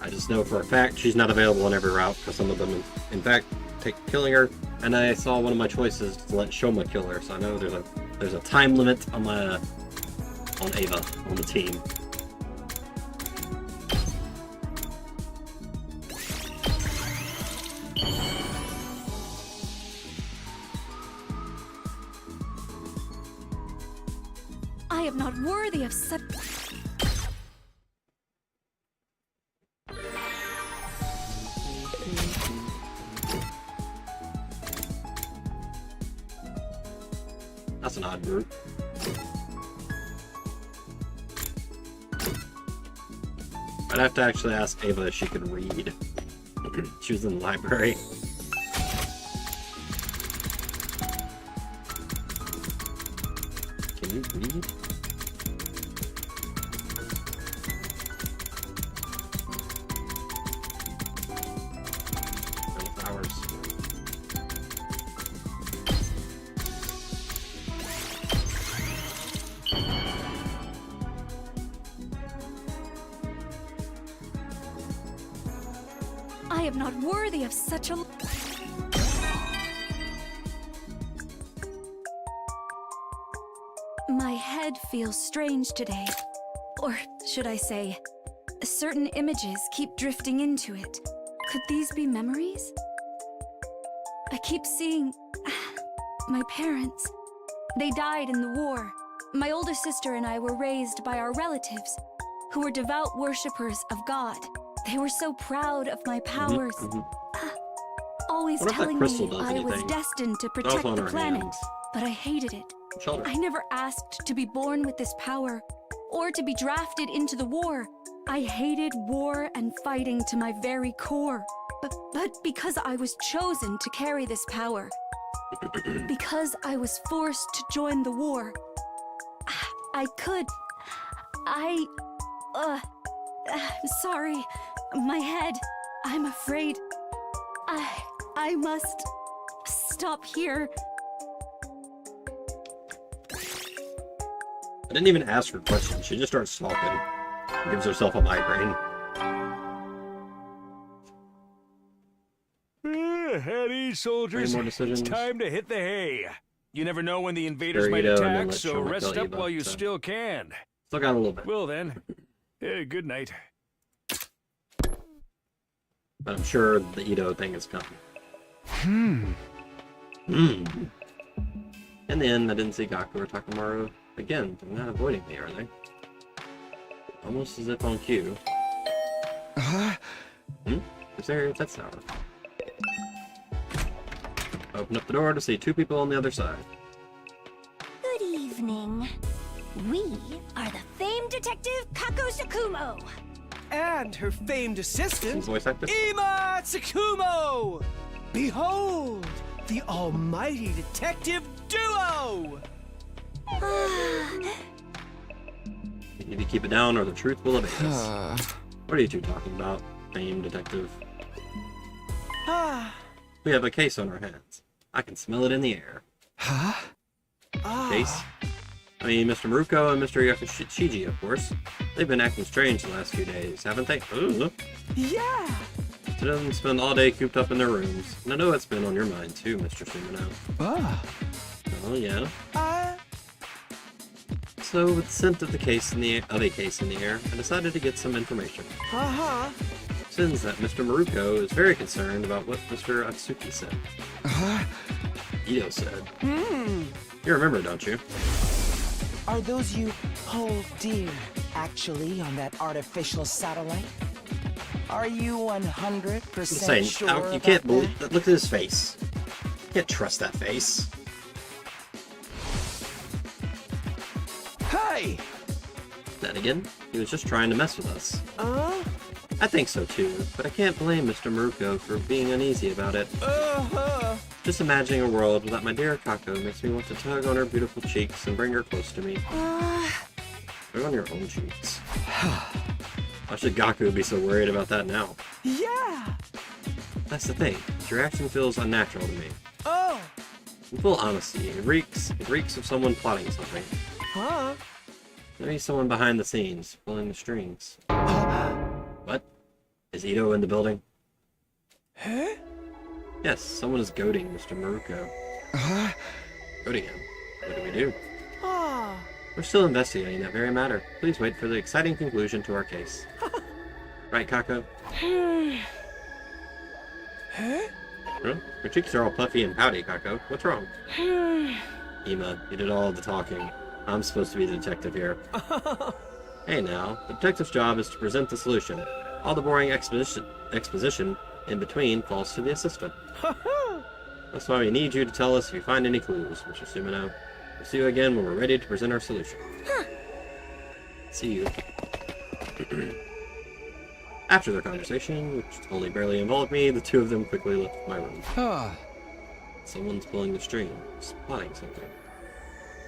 I just know for a fact she's not available on every route, because some of them, in fact, take killing her. And I saw one of my choices to let Shoma kill her, so I know there's a time limit on Ava on the team. I am not worthy of such. That's an odd group. I'd have to actually ask Ava if she could read. She was in the library. Can you read? Hours. I am not worthy of such a. My head feels strange today. Or should I say, certain images keep drifting into it. Could these be memories? I keep seeing my parents. They died in the war. My older sister and I were raised by our relatives, who were devout worshippers of God. They were so proud of my powers. Always What if that telling crystal me does I was anything? destined to That protect was on the her planet, hands. but I hated it. Shoulder. I never asked to be born with this power, or to be drafted into the war. I hated war and fighting to my very core. But because I was chosen to carry this power, because I was forced to join the war, sorry, my head, I'm afraid, I must stop here. I didn't even ask her questions. She just starts talking. Gives herself a migraine. At ease, soldiers. Any more decisions? It's time to hit the hay. You never know when the invaders There might you go, and then attack, let so Shoma rest tell you up while about, you still can. Still got a little bit. Well then, good night. But I'm sure the Ito thing is coming. In the end, I didn't see Gaku or Takamaru again. They're not avoiding me, are they? Almost as if on cue. Is there a Tetsu Tower? Open up the door to see two people on the other side. Good evening. We are the famed detective Kako Sakumo. And her famed assistant, Voice actor? Ima Tsukumo! Behold, the almighty detective duo! You need to keep it down or the truth will evade us. What are you two talking about, famed detective? We have a case on our hands. I can smell it in the air. Case? I mean, Mr. Maruko and Mr. Yakushiji, of course. They've been acting strange the last few days, haven't they? Ooh. Yeah! To them spend all day cooped up in their rooms. And I know it's been on your mind too, Mr. Sumino. Oh, yeah. So, with the scent of a case in the air, I decided to get some information. Since that Mr. Maruko is very concerned about what Mr. Atsuki said. Ito said. You remember, don't you? Are those you hold dear actually on that artificial satellite? Are you 100% I'm saying, sure you can't about believe. that? Look at his face. You can't trust that face. Hey! Then again, he was just trying to mess with us. I think so too, but I can't blame Mr. Maruko for being uneasy about it. Just imagining a world without my dear Kako makes me want to tug on her beautiful cheeks and bring her close to me. Tug on your own cheeks. Why should Gaku be so worried about that now? Yeah! That's the thing. His reaction feels unnatural to me. In full honesty, it reeks of someone plotting something. Maybe someone behind the scenes, pulling the strings. What? Is Ito in the building? Huh? Yes, someone is goading Mr. Maruko. Goading him? What do we do? Ah. We're still investigating that very matter. Please wait for the exciting conclusion to our case. Right, Kako? Huh? Huh? Your cheeks are all puffy and pouty, Kako. What's wrong? Ima, you did all the talking. I'm supposed to be the detective here. Hey now, the detective's job is to present the solution. All the boring exposition in between falls to the assistant. That's why we need you to tell us if you find any clues, Mr. Sumino. We'll see you again when we're ready to present our solution. See you. After their conversation, which only barely involved me, the two of them quickly left my room. Someone's pulling the string, spotting something.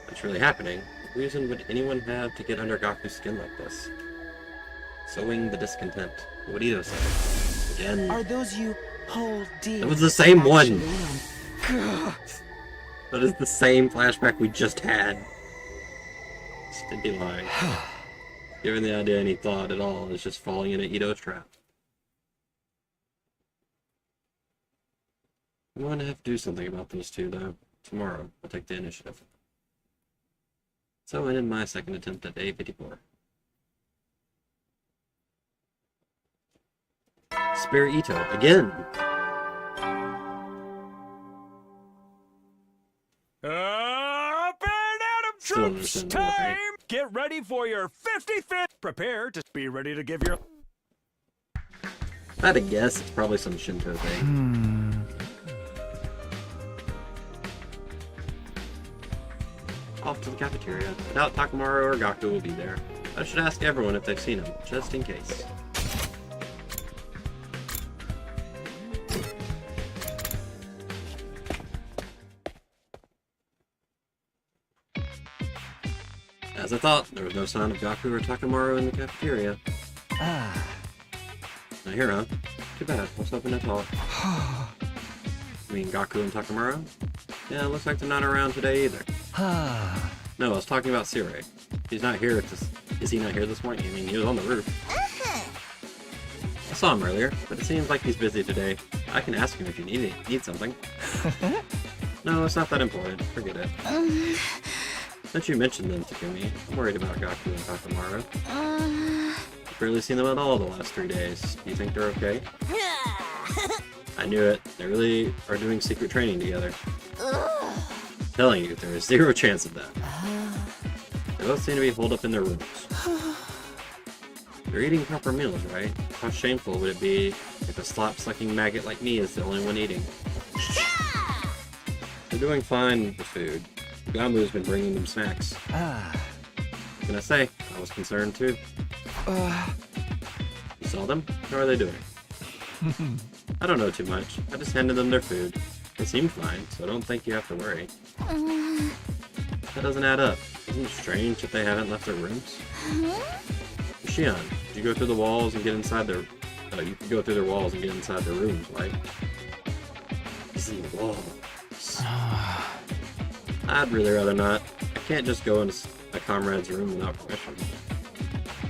What's really happening? What reason would anyone have to get under Gaku's skin like this? Sowing the discontent. What Ito say? Again. Are those you hold dear? That was the same one! God. That is the same flashback we just had. Stinky lying. Given the idea any thought at all is just falling into Ito's trap. I'm going to have to do something about those two, though. Tomorrow, I'll take the initiative. So I ended my second attempt at day 54. Spare Ito, again! Up and Adam Still troops understand the whole thing. time! Get ready for your 55th. Prepare to be ready to give your... If I had to guess, it's probably some Shinto thing. Off to the cafeteria. I doubt Takamaru or Gaku will be there. I should ask everyone if they've seen him, just in case. As I thought, there was no sign of Gaku or Takamaru in the cafeteria. Not here, huh? Too bad. I was hoping to talk. I mean, Gaku and Takamaru? Yeah, it looks like they're not around today either. No, I was talking about Sire. He's not here Is he not here this morning? I mean, he was on the roof. I saw him earlier, but it seems like he's busy today. I can ask him if you need something. No, it's not that important. Forget it. Since you mentioned them, Takumi, I'm worried about Gaku and Takamaru. I've barely seen them at all the last 3 days. Do you think they're okay? I knew it. They really are doing secret training together. I'm telling you, there is zero chance of that. They both seem to be holed up in their rooms. They're eating proper meals, right? How shameful would it be if a slop-sucking maggot like me is the only one eating? They're doing fine with food. Gamu's been bringing them snacks. What can I say? I was concerned too. You saw them? How are they doing? I don't know too much. I just handed them their food. They seemed fine, so I don't think you have to worry. That doesn't add up. Isn't it strange that they haven't left their rooms? Shion, did you go through the walls and get inside their... you could go through their walls and get inside their rooms, right? These are the walls. I'd really rather not. I can't just go into a comrade's room without permission.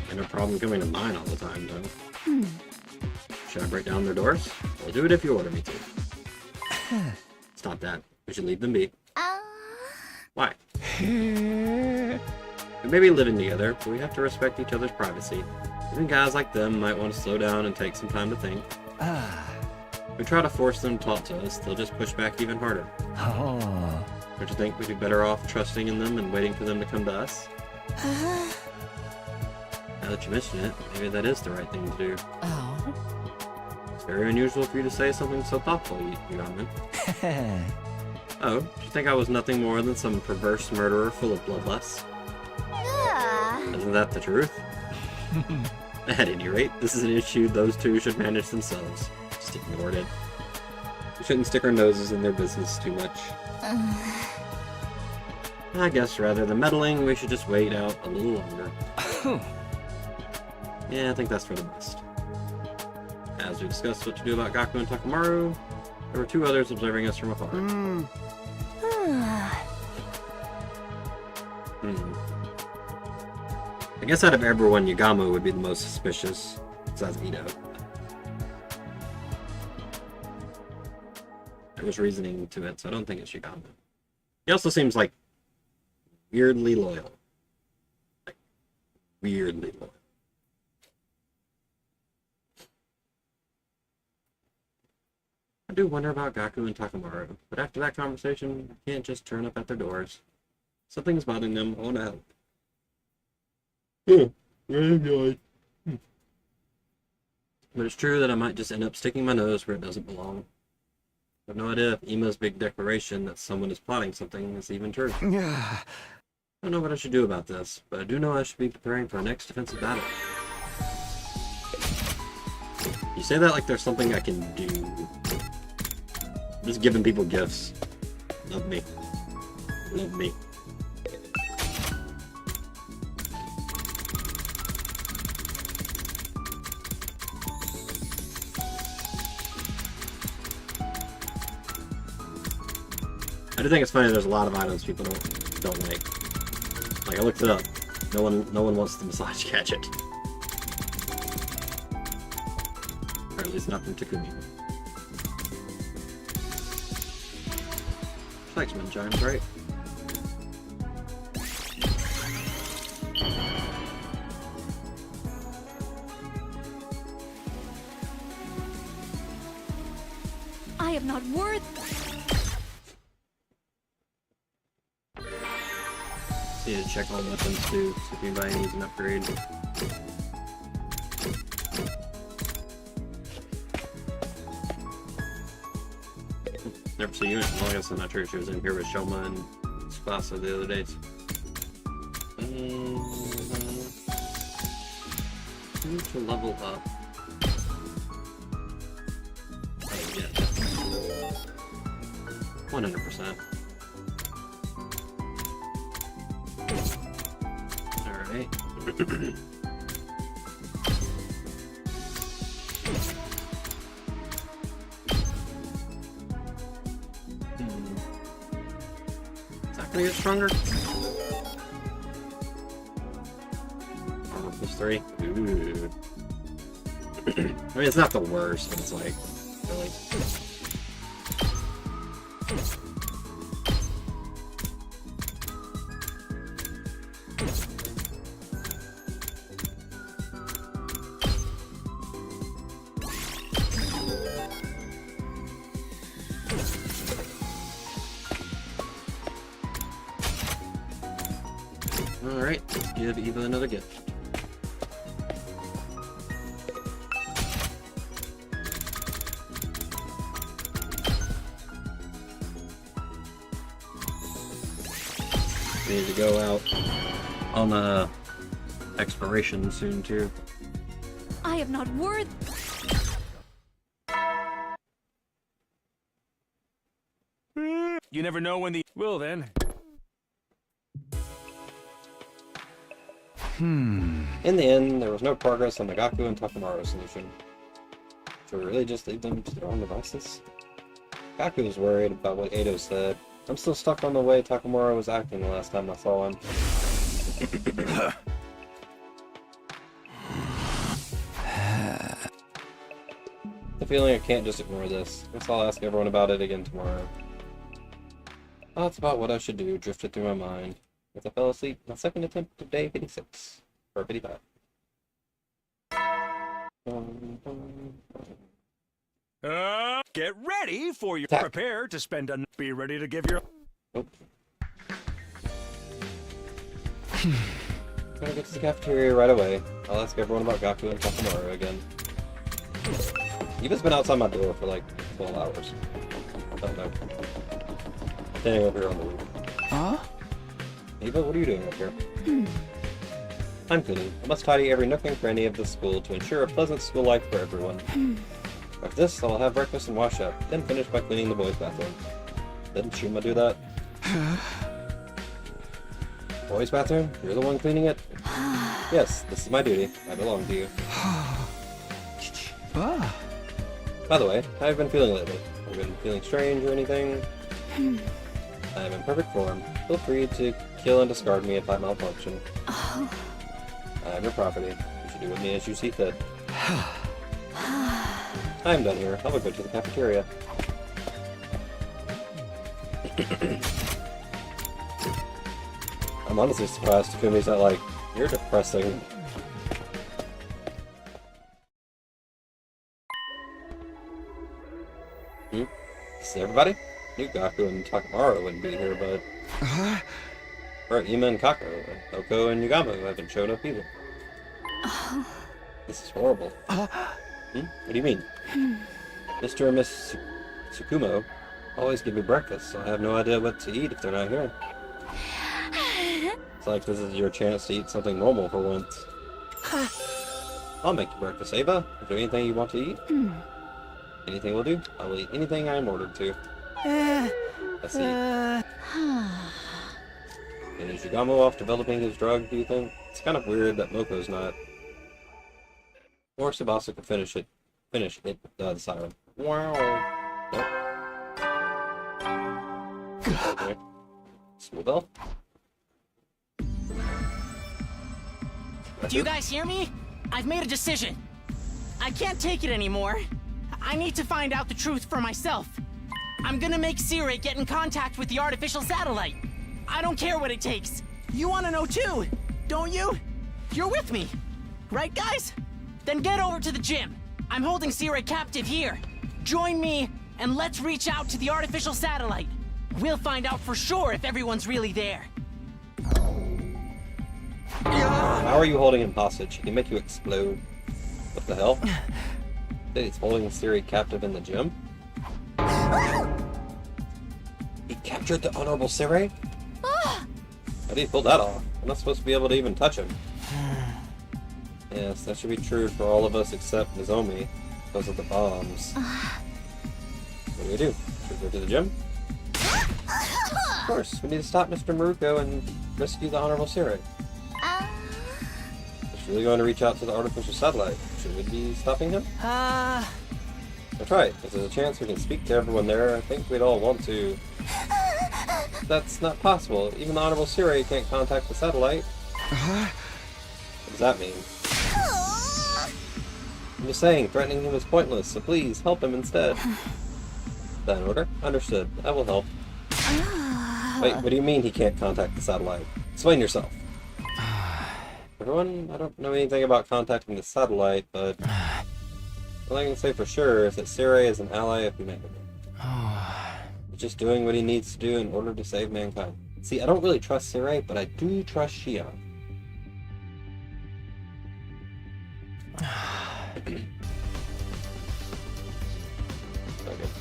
And no problem coming to mine all the time, though. Should I break down their doors? I'll do it if you order me to. Stop that. We should leave them be. Why? We may be living together, but we have to respect each other's privacy. Even guys like them might want to slow down and take some time to think. If we try to force them to talk to us, they'll just push back even harder. Don't you think we'd be better off trusting in them and waiting for them to come to us? Now that you mention it, maybe that is the right thing to do. It's very unusual for you to say something so thoughtful, Yugaman. Oh, did you think I was nothing more than some perverse murderer full of bloodlust? Isn't that the truth? At any rate, this is an issue those two should manage themselves. Just ignored it. We shouldn't stick our noses in their business too much. I guess rather than meddling, we should just wait out a little longer. Yeah, I think that's for the best. As we discussed what to do about Gaku and Takamaru, there were two others observing us from afar. I guess out of everyone, Yagamo would be the most suspicious, besides Ito. there was reasoning to it, so I don't think it's Shigami. He also seems like weirdly loyal. Like, weirdly loyal. I do wonder about Gaku and Takamaru, but after that conversation, I can't just turn up at their doors. Something's bothering them, I want to help. But it's true that I might just end up sticking my nose where it doesn't belong. I have no idea if Ima's big declaration that someone is plotting something is even true. I don't know what I should do about this, but I do know I should be preparing for our next defensive battle. You say that like there's something I can do. I'm just giving people gifts. Love me. Love me. I do think it's funny there's a lot of items people don't like. Like, I looked it up. No one wants the massage gadget. Or at least not from Takumi. She likes wind chimes, right? I am not worth. Need to check all weapons too, so if anybody needs an upgrade. Never see you. Well, I guess I'm not sure she was in here with Shoma and Tsubasa the other days. Need to level up. Oh yeah, 100%. Alright. Is that gonna get stronger? Armor +3. Ooh. I mean, it's not the worst, but it's like, really. Alright, let's give Eva another gift. We need to go out on a exploration soon too. I am not worth. You never know when the... Well then. In the end, there was no progress on the Gaku and Takamaru solution. Should we really just leave them to their own devices? Gaku was worried about what Edo said. I'm still stuck on the way Takamaru was acting the last time I saw him. The feeling I can't just ignore this. Guess I'll ask everyone about it again tomorrow. Thoughts about what I should do drifted through my mind as I fell asleep my second attempt of day 56. Or 55. Get ready for your... Attack. Prepare to spend a... Be ready to give your... Nope. Gotta get to the cafeteria right away. I'll ask everyone about Gaku and Takamaru again. Eva's been outside my door for like 12 hours. I don't know. Standing over here on the roof. Huh? Eva, what are you doing up here? I'm cleaning. I must tidy every nook and cranny of the school to ensure a pleasant school life for everyone. After this, I'll have breakfast and wash up, then finish by cleaning the boys' bathroom. Didn't Shuma do that? Boys' bathroom? You're the one cleaning it? Yes, this is my duty. I belong to you. By the way, how have you been feeling lately? Have you been feeling strange or anything? I am in perfect form. Feel free to kill and discard me if I malfunction. I am your property. You should do with me as you see fit. I am done here. I will go to the cafeteria. I'm honestly surprised Takumi's not like, you're depressing. This is everybody? Knew Gaku and Takamaru wouldn't be here, but... Right, Ima and Kako, and Oko and Yugamo haven't shown up either. This is horrible. What do you mean? Mr. and Miss Tsukumo always give me breakfast, so I have no idea what to eat if they're not here. It's like this is your chance to eat something normal for once. I'll make you breakfast, Ava. Is there anything you want to eat? Anything will do. I will eat anything I am ordered to. Let's see. And is Yugamo off developing his drug, do you think? It's kind of weird that Moko's not. Or Tsubasa could finish it with the siren. Wow. Nope. Okay. School bell? Do you guys hear me? I've made a decision. I can't take it anymore. I need to find out the truth for myself. I'm gonna make Sirei get in contact with the artificial satellite. I don't care what it takes. You wanna know too, don't you? You're with me, right guys? Then get over to the gym. I'm holding Sirei captive here. Join me, and let's reach out to the artificial satellite. We'll find out for sure if everyone's really there. How are you holding him hostage? He can make you explode. What the hell? He's holding Sirei captive in the gym? He captured the Honorable Sirei? How did he pull that off? I'm not supposed to be able to even touch him. Yes, that should be true for all of us except Nozomi, because of the bombs. What do we do? Should we go to the gym? Of course, we need to stop Mr. Maruko and rescue the Honorable Sirei. He's really going to reach out to the artificial satellite. Should we be stopping him? That's right. If there's a chance we can speak to everyone there, I think we'd all want to. That's not possible. Even the Honorable Sirei can't contact the satellite. What does that mean? I'm just saying, threatening him is pointless, so please, help him instead. Is that in order? Understood. I will help. Wait, what do you mean he can't contact the satellite? Explain yourself. Everyone, I don't know anything about contacting the satellite, but all I can say for sure is that Sirei is an ally of humanity. He's just doing what he needs to do in order to save mankind. See, I don't really trust Sirei, but I do trust Shion. Okay,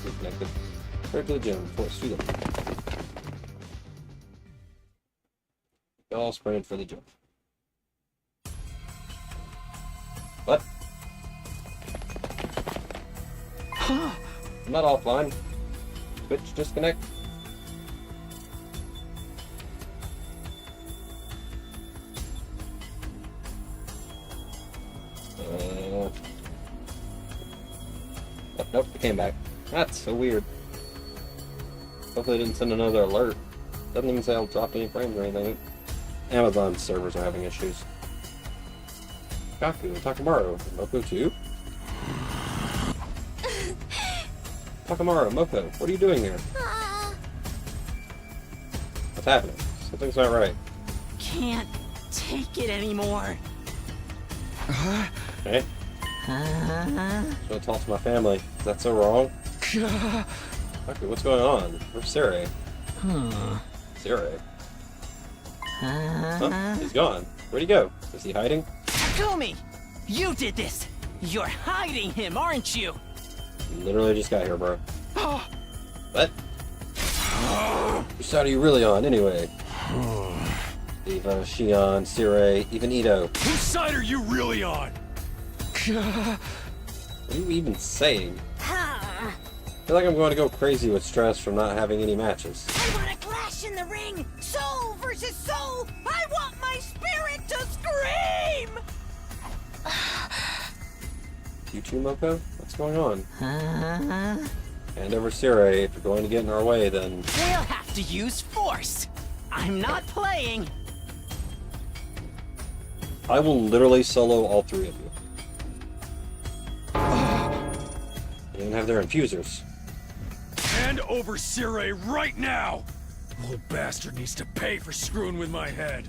reconnected. Go to the gym before it's too late. They all sprinted for the gym. What? I'm not offline. Twitch disconnect. Nope, it came back. That's so weird. Hopefully it didn't send another alert. Doesn't even say I'll drop any frames or anything. Amazon servers are having issues. Gaku, Takamaru, Moko too? Takamaru, Moko, what are you doing here? What's happening? Something's not right. Can't take it anymore. Okay. I'm gonna talk to my family. Is that so wrong? Okay, what's going on? Where's Sirei? Sirei? Huh? He's gone. Where'd he go? Is he hiding? Takumi! You did this! You're hiding him, aren't you? He literally just got here, bro. What? Whose side are you really on, anyway? Eva, Shion, Sirei, even Ito. Whose side are you really on? What are you even saying? I feel like I'm going to go crazy with stress from not having any matches. I want a clash in the ring! Soul versus soul! I want my spirit to scream! You too, Moko? What's going on? Hand over Sirei. If you're going to get in our way, then... We'll have to use force! I'm not playing! I will literally solo all three of you. They don't have their infusers. Hand over Sirei right now! Little bastard needs to pay for screwing with my head.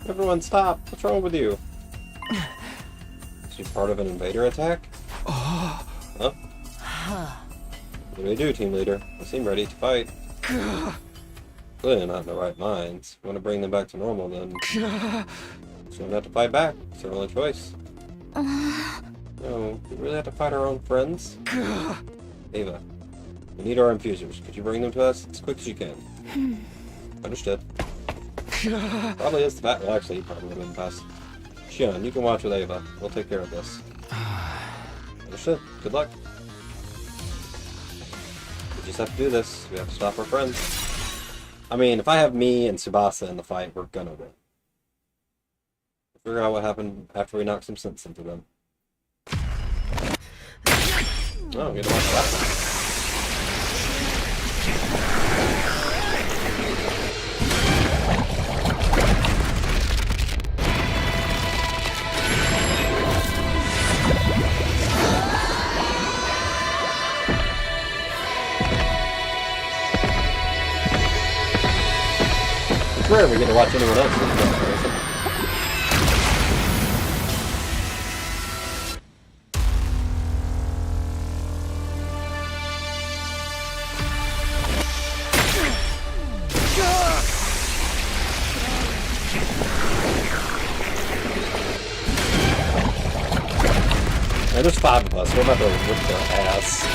Everyone stop! What's wrong with you? Is she part of an invader attack? Huh? What do we do, team leader? We seem ready to fight. Clearly not in the right minds. We want to bring them back to normal, then. So we have to fight back. It's our only choice. No, we really have to fight our own friends? Ava, we need our infusers. Could you bring them to us as quick as you can? Understood. Probably is the back. Well, actually, he probably would have been fast. Shion, you can watch with Ava. We'll take care of this. Understood. Good luck. We just have to do this. We have to stop our friends. I mean, if I have me and Tsubasa in the fight, we're gonna win. Figure out what happened after we knocked some sense into them. Oh, get to watch that one. It's rare we get to watch anyone else in this version. Man, there's 5 of us. We're about to whip their ass.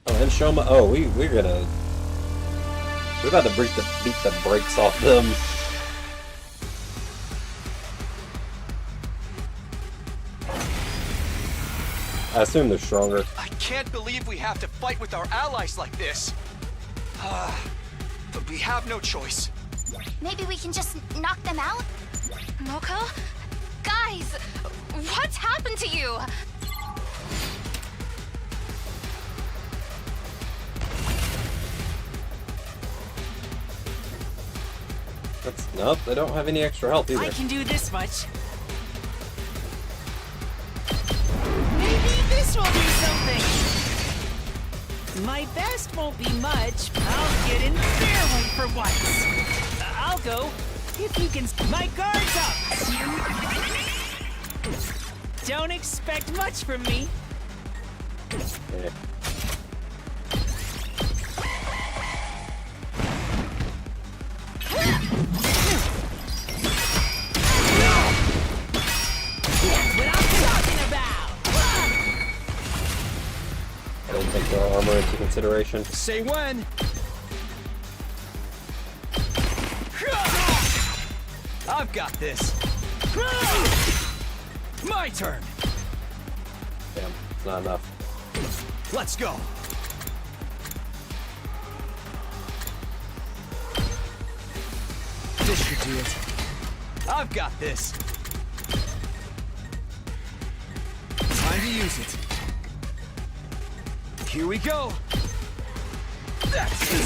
Oh, and Shoma. Oh, we're about to beat the brakes off them. I assume they're stronger. I can't believe we have to fight with our allies like this. But we have no choice. Maybe we can just knock them out? Moko? Guys, what's happened to you? Nope, they don't have any extra health either. I can do this much. Maybe this will do something. My best won't be much. I'll get in fair one for once. I'll go if you can. My guard's up. Don't expect much from me. Yeah. I don't take their armor into consideration. Say when. I've got this. My turn. Damn, it's not enough. Let's go. This should do it. I've got this. Time to use it. Here we go. That's it.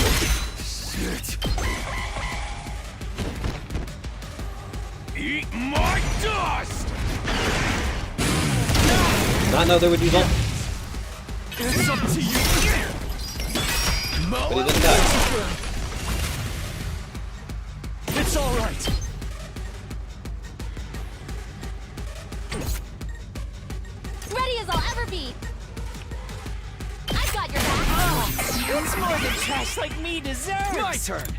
Shit. Eat my dust! Not know they would use that. It's up to you. But he didn't die. It's all right. Ready as I'll ever be. I've got your back. Oh, it's more than trash like me deserves. My turn.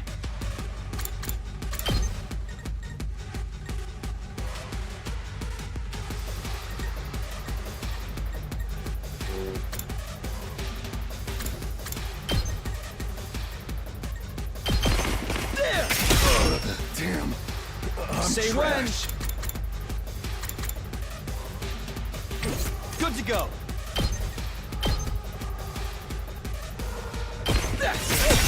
Damn. Say trash. when. Good to go. That's it.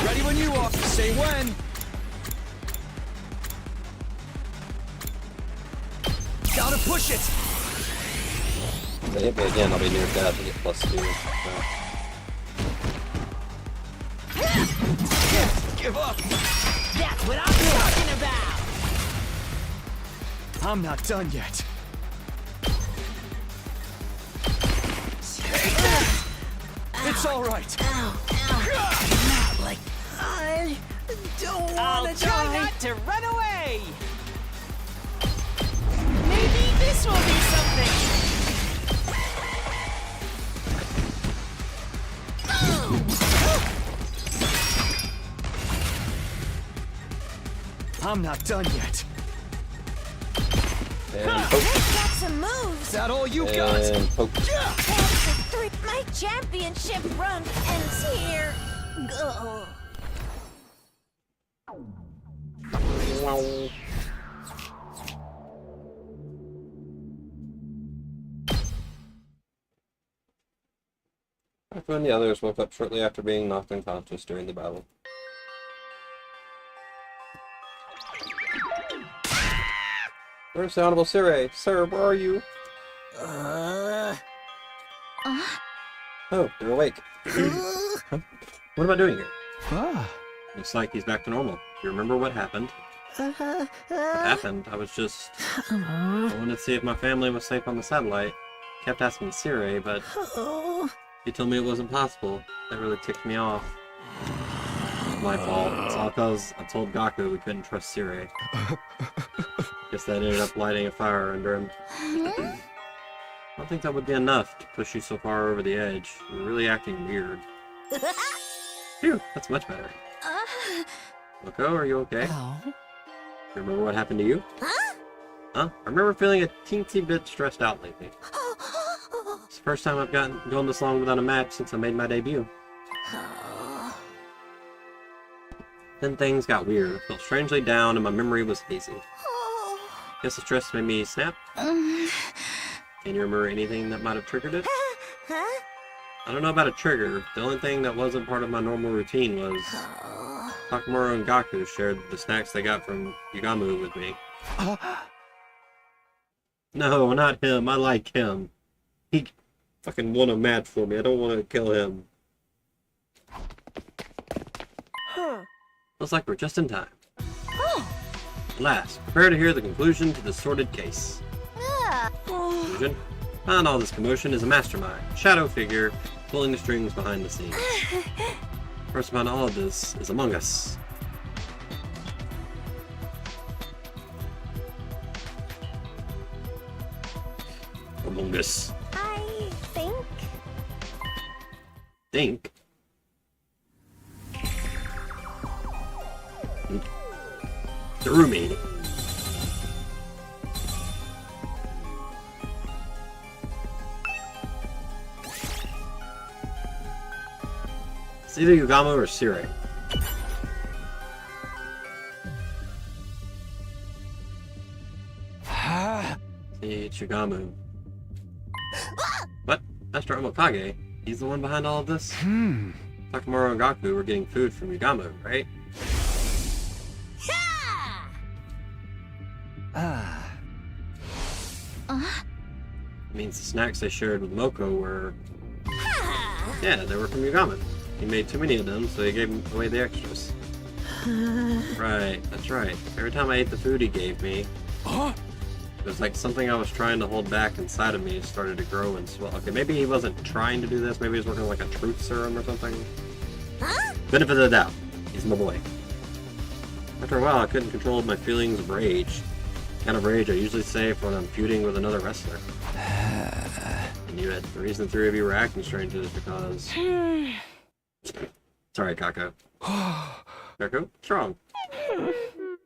Ready when you are. Say when. Gotta push it. If they hit me again, I'll be near death and get +2. Give up! That's what I'm talking about! I'm not done yet. It's all right. Not like I don't wanna I'll try not to run away! Maybe this will be something! I'm not done yet. And poke. Got some moves. Is that all you got? And poke. My championship run ends here. Go. Kaku and the others woke up shortly after being knocked unconscious during the battle. Where's the Honorable Sirei? Sir, where are you? Oh, you're awake. Huh? What am I doing here? Ah. Looks like he's back to normal. You remember what happened? What happened? I was just... I wanted to see if my family was safe on the satellite. Kept asking Sirei, but... he told me it wasn't possible. That really ticked me off. My fault. It's all because I told Gaku we couldn't trust Sirei. Guess that ended up lighting a fire under him. I don't think that would be enough to push you so far over the edge. You're really acting weird. Phew, that's much better. Loco, are you okay? Oh. Remember what happened to you? Huh? I remember feeling a teensy bit stressed out lately. It's the first time I've gone this long without a match since I made my debut. Then things got weird. I felt strangely down and my memory was hazy. Guess the stress made me snap. Can you remember anything that might have triggered it? I don't know about a trigger. The only thing that wasn't part of my normal routine was... Takamura and Gaku shared the snacks they got from Yugamu with me. No, not him. I like him. He fucking won a match for me. I don't want to kill him. Looks like we're just in time. At last, prepare to hear the conclusion to this sordid case. Conclusion? Behind all this commotion is a mastermind, a shadow figure, pulling the strings behind the scenes. First behind all of this is Among Us. Among Us. I think. Think? Darumi. It's either Yugamu or Sirei. See, it's Yugamu. What? Master Omokage? He's the one behind all of this? Takamura and Gaku were getting food from Yugamu, right? Means the snacks they shared with Moko were... Yeah, they were from Yugamu. He made too many of them, so he gave away the extras. Right, that's right. Every time I ate the food he gave me, it was like something I was trying to hold back inside of me started to grow and swell. Okay, maybe he wasn't trying to do this. Maybe he was working like a truth serum or something. Benefit of the doubt. He's my boy. After a while, I couldn't control my feelings of rage. The kind of rage I usually say when I'm feuding with another wrestler. And you had the reason the three of you were acting strange is because... Sorry, Kako. Kako, what's wrong?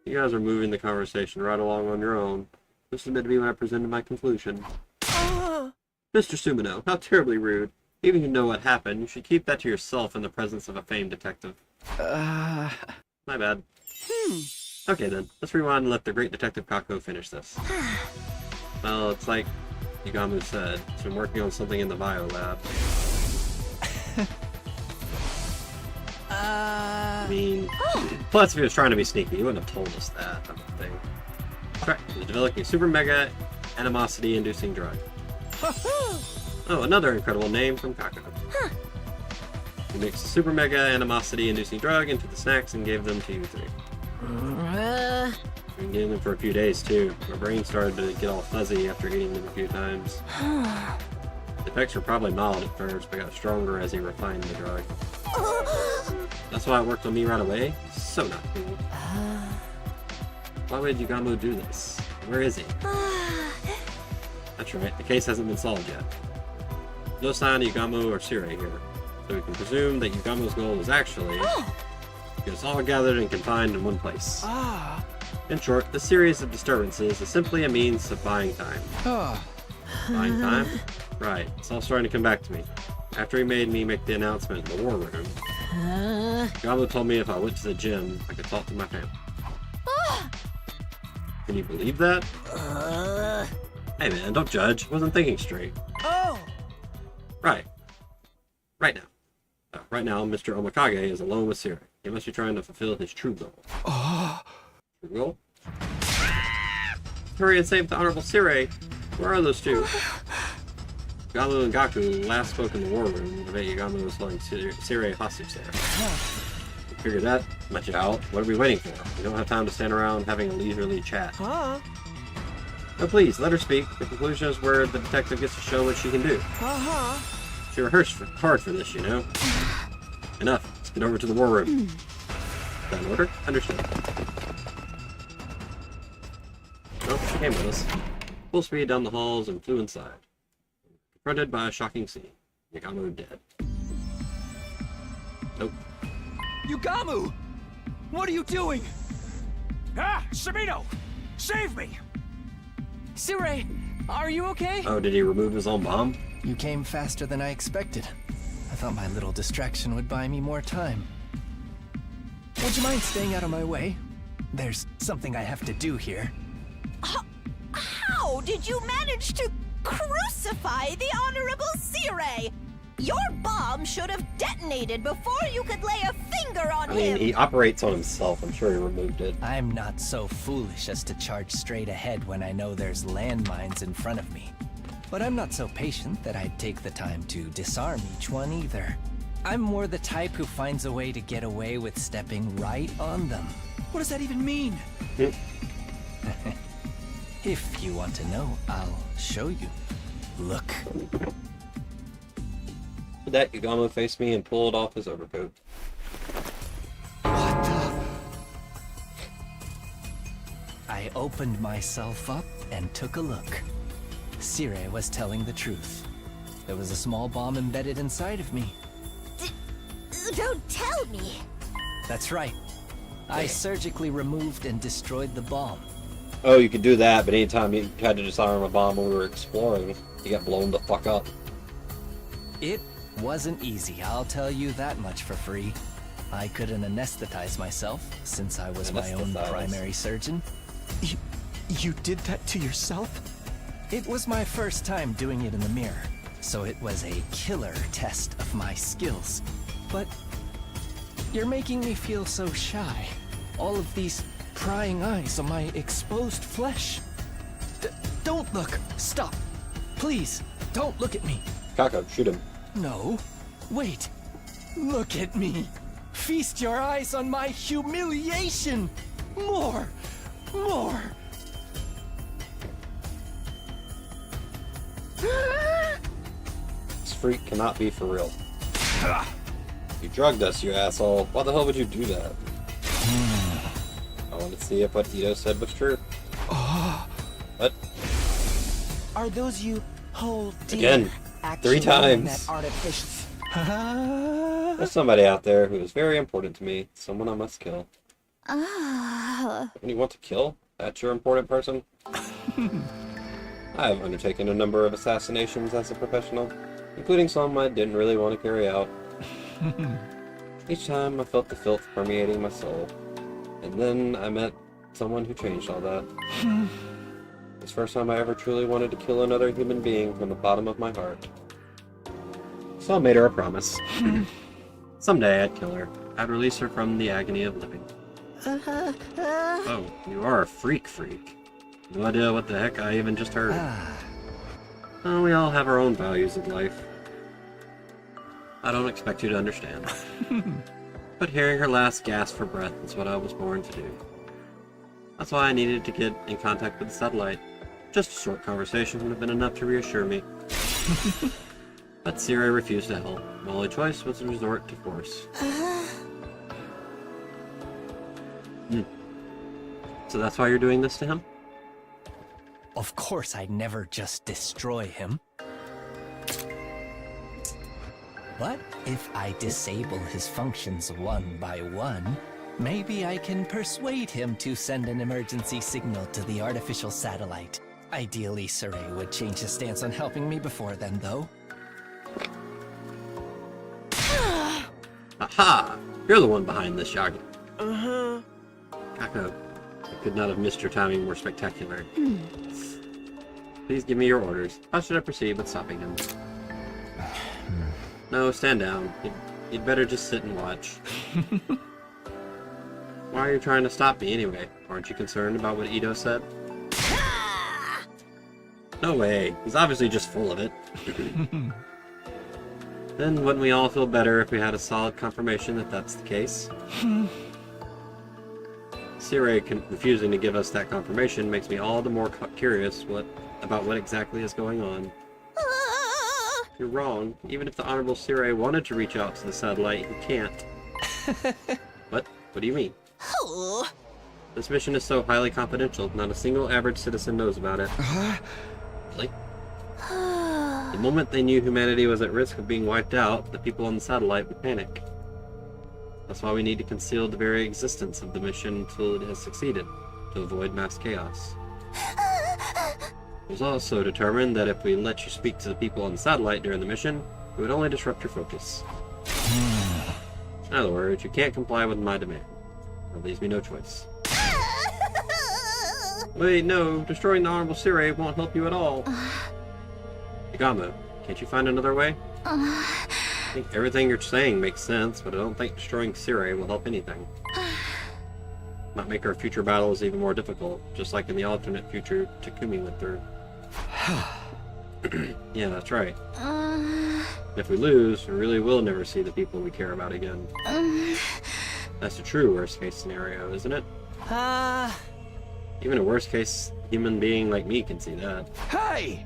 You guys are moving the conversation right along on your own. This is meant to be when I presented my conclusion. Mr. Sumino, how terribly rude. Even if you know what happened, you should keep that to yourself in the presence of a famed detective. My bad. Okay then, let's rewind and let the great Detective Kako finish this. Well, it's like Yugamu said, he's been working on something in the bio lab. I mean, plus if he was trying to be sneaky, he wouldn't have told us that, I don't think. That's right, he's developing a super mega animosity-inducing drug. Oh, another incredible name from Kako. He mixed a super mega animosity-inducing drug into the snacks and gave them to you three. Been getting them for a few days too. My brain started to get all fuzzy after eating them a few times. The effects were probably mild at first, but got stronger as he refined the drug. That's why it worked on me right away? So not cool. Why would Yugamo do this? Where is he? That's right, the case hasn't been solved yet. No sign of Yugamo or Sire here, so we can presume that Yugamo's goal was actually get us all gathered and confined in one place. In short, this series of disturbances is simply a means of buying time. Buying time? Right, it's all starting to come back to me. After he made me make the announcement in the war room, Yugamo told me if I went to the gym, I could talk to my family. Can you believe that? Hey man, don't judge. I wasn't thinking straight. Right. Right now. Right now, Mr. Omikage is alone with Sire. He must be trying to fulfill his true goal. True goal? Hurry and save the Honorable Sire. Where are those two? Yugamo and Gaku last spoke in the war room. I bet Yugamo was holding Sire hostage there. Figure that much out. What are we waiting for? We don't have time to stand around having a leisurely chat. Oh, please, let her speak. The conclusion is where the detective gets to show what she can do. She rehearsed hard for this, you know. Enough. Let's get over to the war room. Is that an order? Understood. Nope, she came with us. Full speed down the halls and flew inside. Confronted by a shocking scene. Yugamo dead. Nope. Yugamu! What are you doing? Sabino! Save me! Sire, are you okay? Oh, did he remove his own bomb? You came faster than I expected. I thought my little distraction would buy me more time. Would you mind staying out of my way? There's something I have to do here. How did you manage to crucify the Honorable Sire? Your bomb should have detonated before you could lay a finger on I mean, him. he operates on himself. I'm sure he removed it. I'm not so foolish as to charge straight ahead when I know there's landmines in front of me. But I'm not so patient that I'd take the time to disarm each one either. I'm more the type who finds a way to get away with stepping right on them. What does that even mean? If you want to know, I'll show you. Look. With that, Yugamo faced me and pulled off his overcoat. What the? I opened myself up and took a look. Sire was telling the truth. There was a small bomb embedded inside of me. Don't tell me. That's right. I surgically removed and destroyed the bomb. Oh, you could do that, but anytime you tried to disarm a bomb when we were exploring, you got blown the fuck up. It wasn't easy, I'll tell you that much for free. I couldn't anesthetize myself, since I was my own primary surgeon. You did that to yourself? It was my first time doing it in the mirror, so it was a killer test of my skills. But you're making me feel so shy. All of these prying eyes on my exposed flesh. Don't look! Stop! Please, don't look at me! Kako, shoot him. No. Wait. Look at me. Feast your eyes on my humiliation. More. More. This freak cannot be for real. You drugged us, you asshole. Why the hell would you do that? I wanted to see if what Ito said was true. What? Are those you whole deer Again. 3 times. That artificial... There's somebody out there who is very important to me. Someone I must kill. When you want to kill? That's your important person? I have undertaken a number of assassinations as a professional, including some I didn't really want to carry out. Each time I felt the filth permeating my soul. And then I met someone who changed all that. It's the first time I ever truly wanted to kill another human being from the bottom of my heart. So I made her a promise. Someday I'd kill her. I'd release her from the agony of living. Oh, you are a freak. No idea what the heck I even just heard. Well, we all have our own values in life. I don't expect you to understand. But hearing her last gasp for breath is what I was born to do. That's why I needed to get in contact with the satellite. Just a short conversation would have been enough to reassure me. But Siri refused to help. My only choice was to resort to force. So that's why you're doing this to him? Of course I'd never just destroy him. But if I disable his functions one by one, maybe I can persuade him to send an emergency signal to the artificial satellite. Ideally, Saray would change his stance on helping me before then, though. Aha! You're the one behind this, Yagi. Kako, I could not have missed your timing more spectacular. Please give me your orders. How should I proceed with stopping him? No, stand down. You'd better just sit and watch. Why are you trying to stop me anyway? Aren't you concerned about what Ito said? No way. He's obviously just full of it. Then wouldn't we all feel better if we had a solid confirmation that that's the case? Siri refusing to give us that confirmation makes me all the more curious about what exactly is going on. You're wrong. Even if the Honorable Siri wanted to reach out to the satellite, he can't. What? What do you mean? This mission is so highly confidential, not a single average citizen knows about it. Really? The moment they knew humanity was at risk of being wiped out, the people on the satellite would panic. That's why we need to conceal the very existence of the mission until it has succeeded, to avoid mass chaos. It was also determined that if we let you speak to the people on the satellite during the mission, it would only disrupt your focus. In other words, you can't comply with my demand. That leaves me no choice. Wait, no, destroying the Honorable Siri won't help you at all. Yagamo, can't you find another way? I think everything you're saying makes sense, but I don't think destroying Siri will help anything. Might make our future battles even more difficult, just like in the alternate future Takumi went through. Yeah, that's right. If we lose, we really will never see the people we care about again. That's the true worst-case scenario, isn't it? Even a worst-case human being like me can see that. Hey!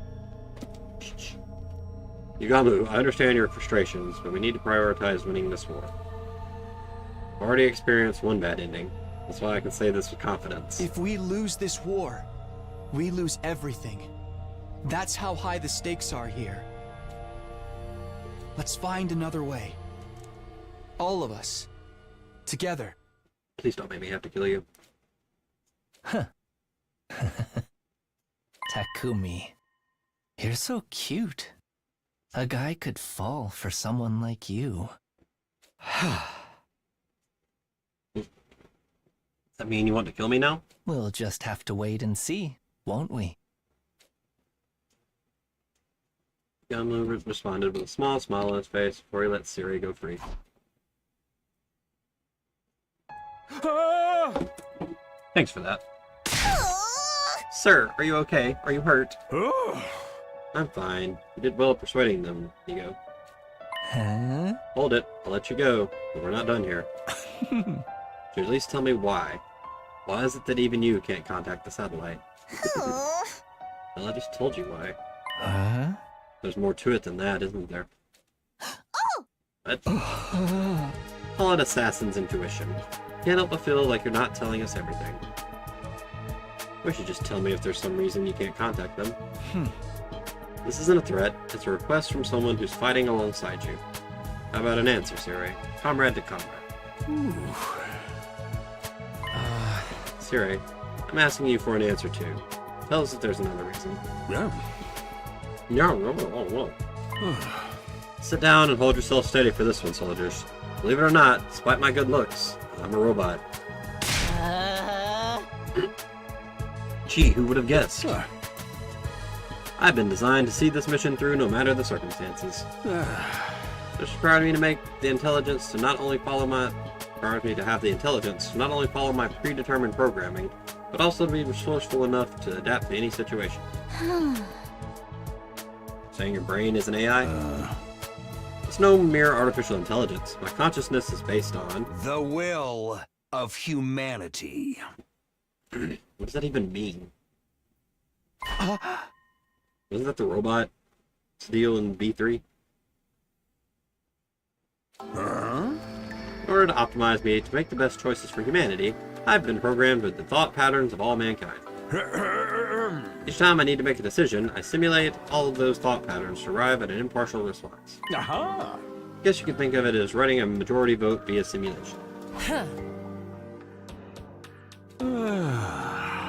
Yagamo, I understand your frustrations, but we need to prioritize winning this war. I've already experienced one bad ending. That's why I can say this with confidence. If we lose this war, we lose everything. That's how high the stakes are here. Let's find another way. All of us. Together. Please don't make me have to kill you. Takumi, you're so cute. A guy could fall for someone like you. Does that mean you want to kill me now? We'll just have to wait and see, won't we? Yagamo responded with a small smile on his face before he let Siri go free. Thanks for that. Sir, are you okay? Are you hurt? I'm fine. You did well persuading them, Ego. Huh? Hold it. I'll let you go, but we're not done here. Should you at least tell me why? Why is it that even you can't contact the satellite? Well, I just told you why. Huh? There's more to it than that, isn't there? What? Call it assassin's intuition. Can't help but feel like you're not telling us everything. Wish you'd just tell me if there's some reason you can't contact them. This isn't a threat, it's a request from someone who's fighting alongside you. How about an answer, Siri? Comrade to comrade. Siri, I'm asking you for an answer too. Tell us if there's another reason. No. Sit down and hold yourself steady for this one, soldiers. Believe it or not, despite my good looks, I'm a robot. Gee, who would have guessed? I've been designed to see this mission through no matter the circumstances. This required me to make the intelligence to not only follow my predetermined programming, but also to be resourceful enough to adapt to any situation. Saying your brain is an AI? It's no mere artificial intelligence. My consciousness is based on... The will of humanity. What does that even mean? Wasn't that the robot Steel in V3? In order to optimize me to make the best choices for humanity, I've been programmed with the thought patterns of all mankind. Each time I need to make a decision, I simulate all of those thought patterns to arrive at an impartial response. Aha! Guess you could think of it as running a majority vote via simulation.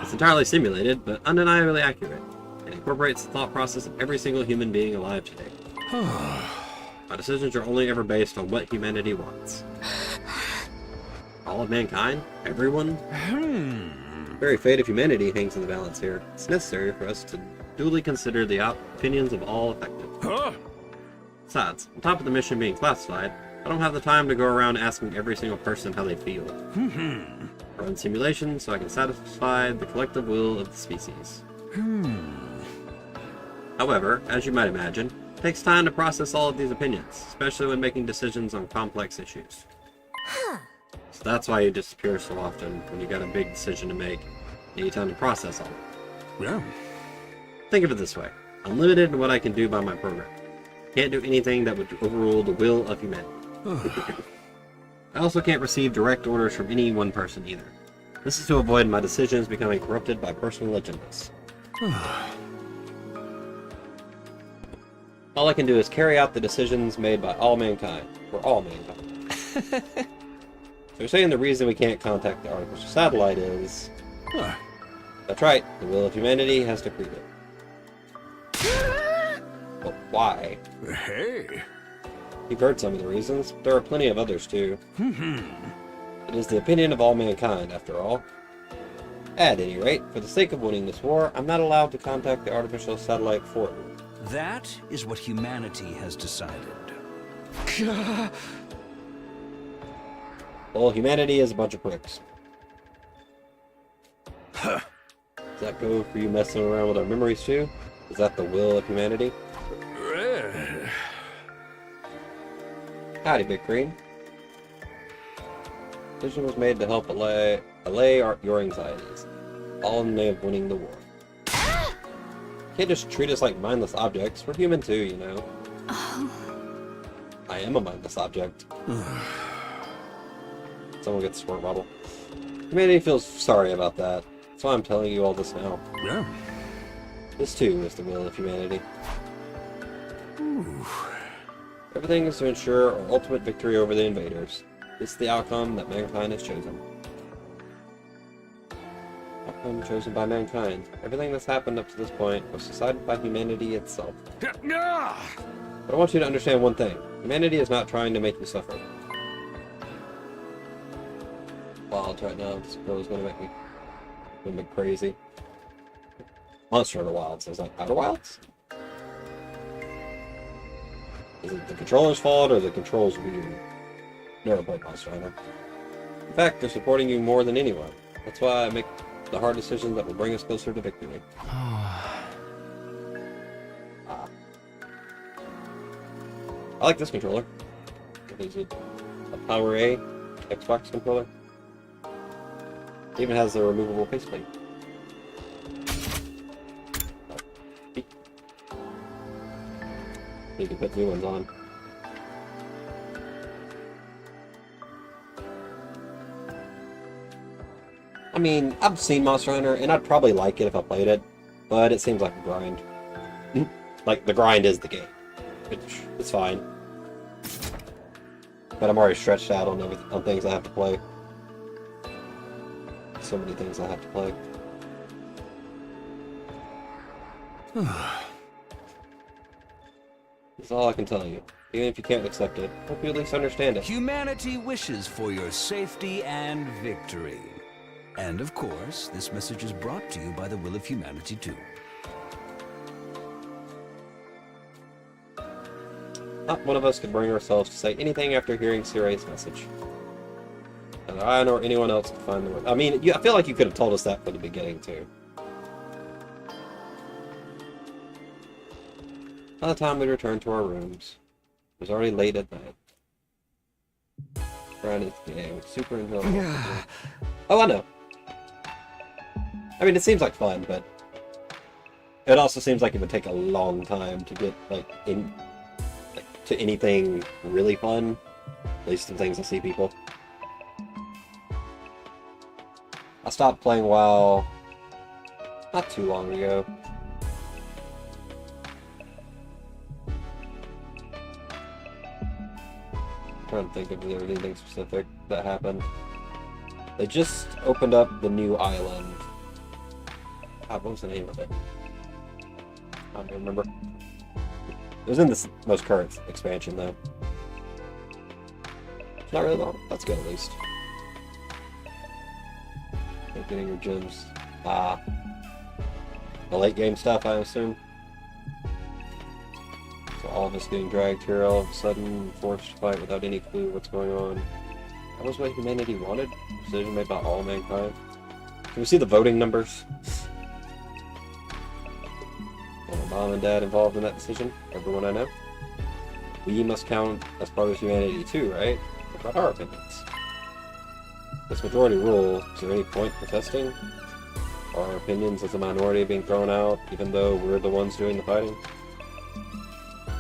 It's entirely simulated, but undeniably accurate. It incorporates the thought process of every single human being alive today. My decisions are only ever based on what humanity wants. All of mankind? Everyone? The very fate of humanity hangs in the balance here. It's necessary for us to duly consider the opinions of all affected. Besides, on top of the mission being classified, I don't have the time to go around asking every single person how they feel. I run simulations so I can satisfy the collective will of the species. However, as you might imagine, it takes time to process all of these opinions, especially when making decisions on complex issues. So that's why you disappear so often when you got a big decision to make. You need time to process all of it. Yeah. Think of it this way. I'm limited in what I can do by my program. Can't do anything that would overrule the will of humanity. I also can't receive direct orders from any one person either. This is to avoid my decisions becoming corrupted by personal agendas. All I can do is carry out the decisions made by all mankind, for all mankind. So you're saying the reason we can't contact the artificial satellite is... That's right, the will of humanity has decreed it. But why? Hey. You've heard some of the reasons, but there are plenty of others too. It is the opinion of all mankind, after all. At any rate, for the sake of winning this war, I'm not allowed to contact the artificial satellite for you. That is what humanity has decided. Well, humanity is a bunch of pricks. Does that go for you messing around with our memories too? Is that the will of humanity? Howdy, Big Green. Decision was made to help allay your anxieties, all in the name of winning the war. Can't just treat us like mindless objects. We're human too, you know. I am a mindless object. Someone gets a squirt bottle. Humanity feels sorry about that. That's why I'm telling you all this now. Yeah. This too is the will of humanity. Everything is to ensure our ultimate victory over the invaders. This is the outcome that mankind has chosen. Outcome chosen by mankind. Everything that's happened up to this point was decided by humanity itself. But I want you to understand one thing. Humanity is not trying to make you suffer. Wild right now. This girl is going to make me crazy. Monster Hunter Wilds. Is that Outer Wilds? Is it the controller's fault or the controls weird? Never played Monster Hunter. In fact, they're supporting you more than anyone. That's why I make the hard decisions that will bring us closer to victory. I like this controller. Is it a Power A Xbox controller? It even has a removable faceplate. You can put new ones on. I mean, I've seen Monster Hunter, and I'd probably like it if I played it, but it seems like a grind. Like, the grind is the game, which is fine. But I'm already stretched out on things I have to play. So many things I have to play. That's all I can tell you. Even if you can't accept it, hope you at least understand it. Humanity wishes for your safety and victory. And of course, this message is brought to you by the will of humanity too. Not one of us could bring ourselves to say anything after hearing Siray's message. Neither I nor anyone else could find the word. I mean, I feel like you could have told us that from the beginning too. By the time we returned to our rooms, it was already late at night. Friday's game, super enjoyable. Oh, I know. I mean, it seems like fun, but it also seems like it would take a long time to get to anything really fun. At least the things I see people. I stopped playing WoW not too long ago. Trying to think if there was anything specific that happened. They just opened up the new island. God, what was the name of it? I don't remember. It was in this most current expansion, though. It's not really long. That's good, at least. Getting your gems. The late game stuff, I assume. So all of us getting dragged here all of a sudden, forced to fight without any clue what's going on. That was what humanity wanted? Decision made by all mankind. Can we see the voting numbers? Well, my mom and dad involved in that decision? Everyone I know? We must count as part of humanity too, right? What about our opinions? This majority rule, is there any point protesting? Are our opinions as a minority being thrown out, even though we're the ones doing the fighting?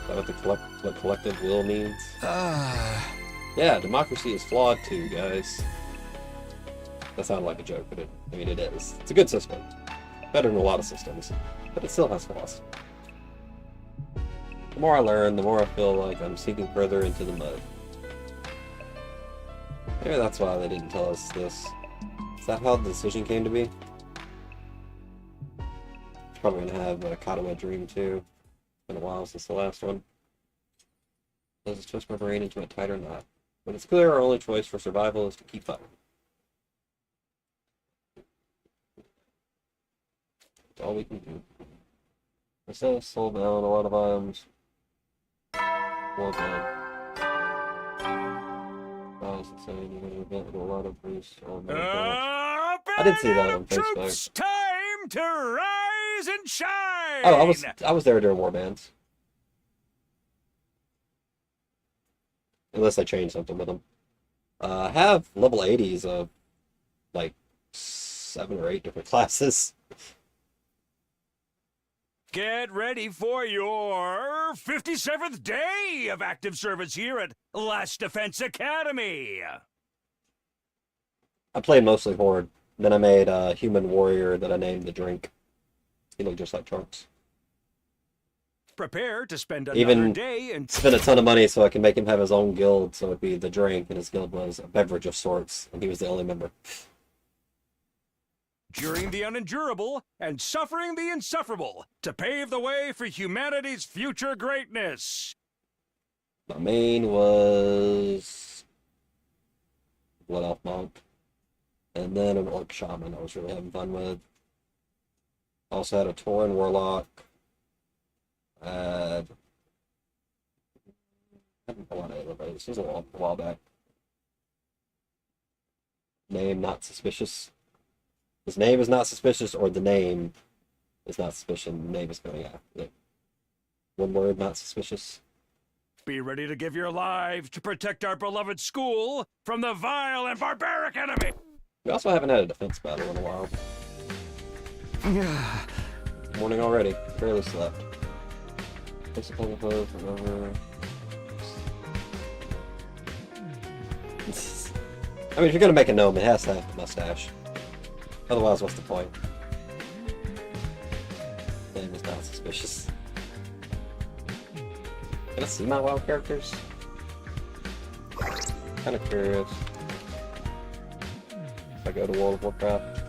Is that what collective will means? Yeah, democracy is flawed too, guys. That sounded like a joke, but it is. It's a good system. Better than a lot of systems. But it still has flaws. The more I learn, the more I feel like I'm sinking further into the mud. Maybe that's why they didn't tell us this. Is that how the decision came to be? It's probably gonna have a Katawa dream too. It's been a while since the last one. Does it twist my brain into a tighter knot? When it's clear our only choice for survival is to keep fighting. It's all we can do. I still sold down a lot of items. Well done. I was saying you're gonna get a lot of boosts on my account. I did see that on Facebook. Troops, time to rise and shine! Oh, I was there during Warbands. Unless I changed something with them. I have level 80s of like 7 or 8 different classes. Get ready for your 57th day of active service here at Last Defense Academy. I played mostly Horde. Then I made a human warrior that I named the Drink. He looked just like Trunks. Prepare to spend another Even day and spent a ton of money so I can make him have his own guild, so it'd be the Drink, and his guild was a beverage of sorts, and he was the only member. during the unendurable and suffering the insufferable to pave the way for humanity's future greatness. My main was Blood Elf Monk, and then an Orc Shaman I was really having fun with. Also had a Tauren Warlock. I haven't a lot of everybody. This was a while back. Name not suspicious. His name is not suspicious, or the name is not suspicious. The name is going out. Yeah. One word, not suspicious. Be ready to give your lives to protect our beloved school from the vile and barbaric enemy. We also haven't had a defense battle in a while. Morning already. Barely slept. I mean, if you're gonna make a gnome, it has to have a mustache. Otherwise, what's the point? Name is not suspicious. Can I see my WoW characters? Kind of curious. If I go to World of Warcraft.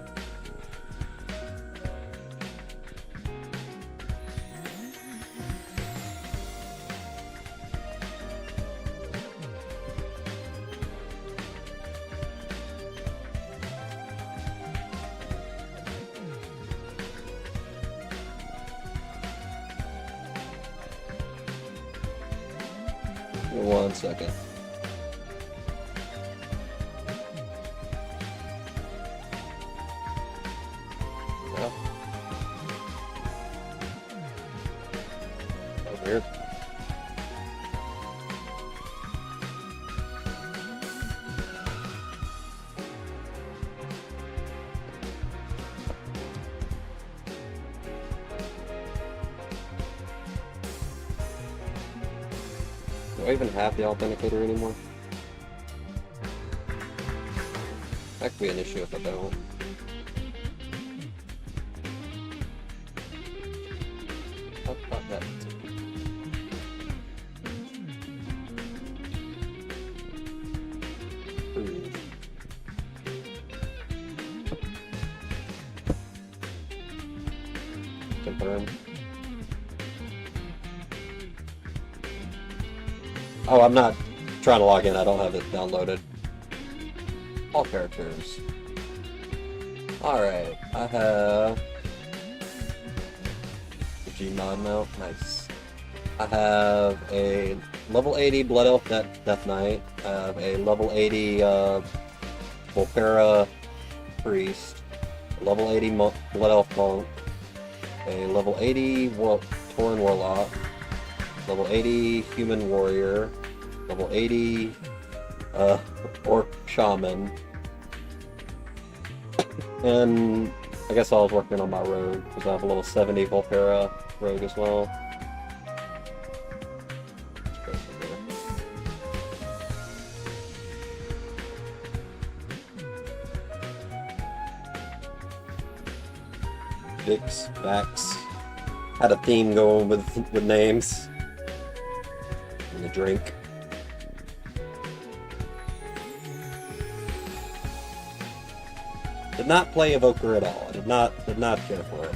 Give me 1 second. Weird. Do I even have the authenticator anymore? That could be an issue if I don't. How about that? Confirm. Oh, I'm not trying to log in. I don't have it downloaded. All characters. Alright, I have the Gmod mount. Nice. I have a level 80 Blood Elf Death Knight. I have a level 80 Volpera Priest. A level 80 Blood Elf Monk. A level 80 Tauren Warlock. Level 80 Human Warrior. Level 80 Orc Shaman. And I guess I was working on my rogue, because I have a level 70 Volpera rogue as well. Vix, Vax. Had a theme going with names. And the drink. Did not play Evoker at all. I did not care for it.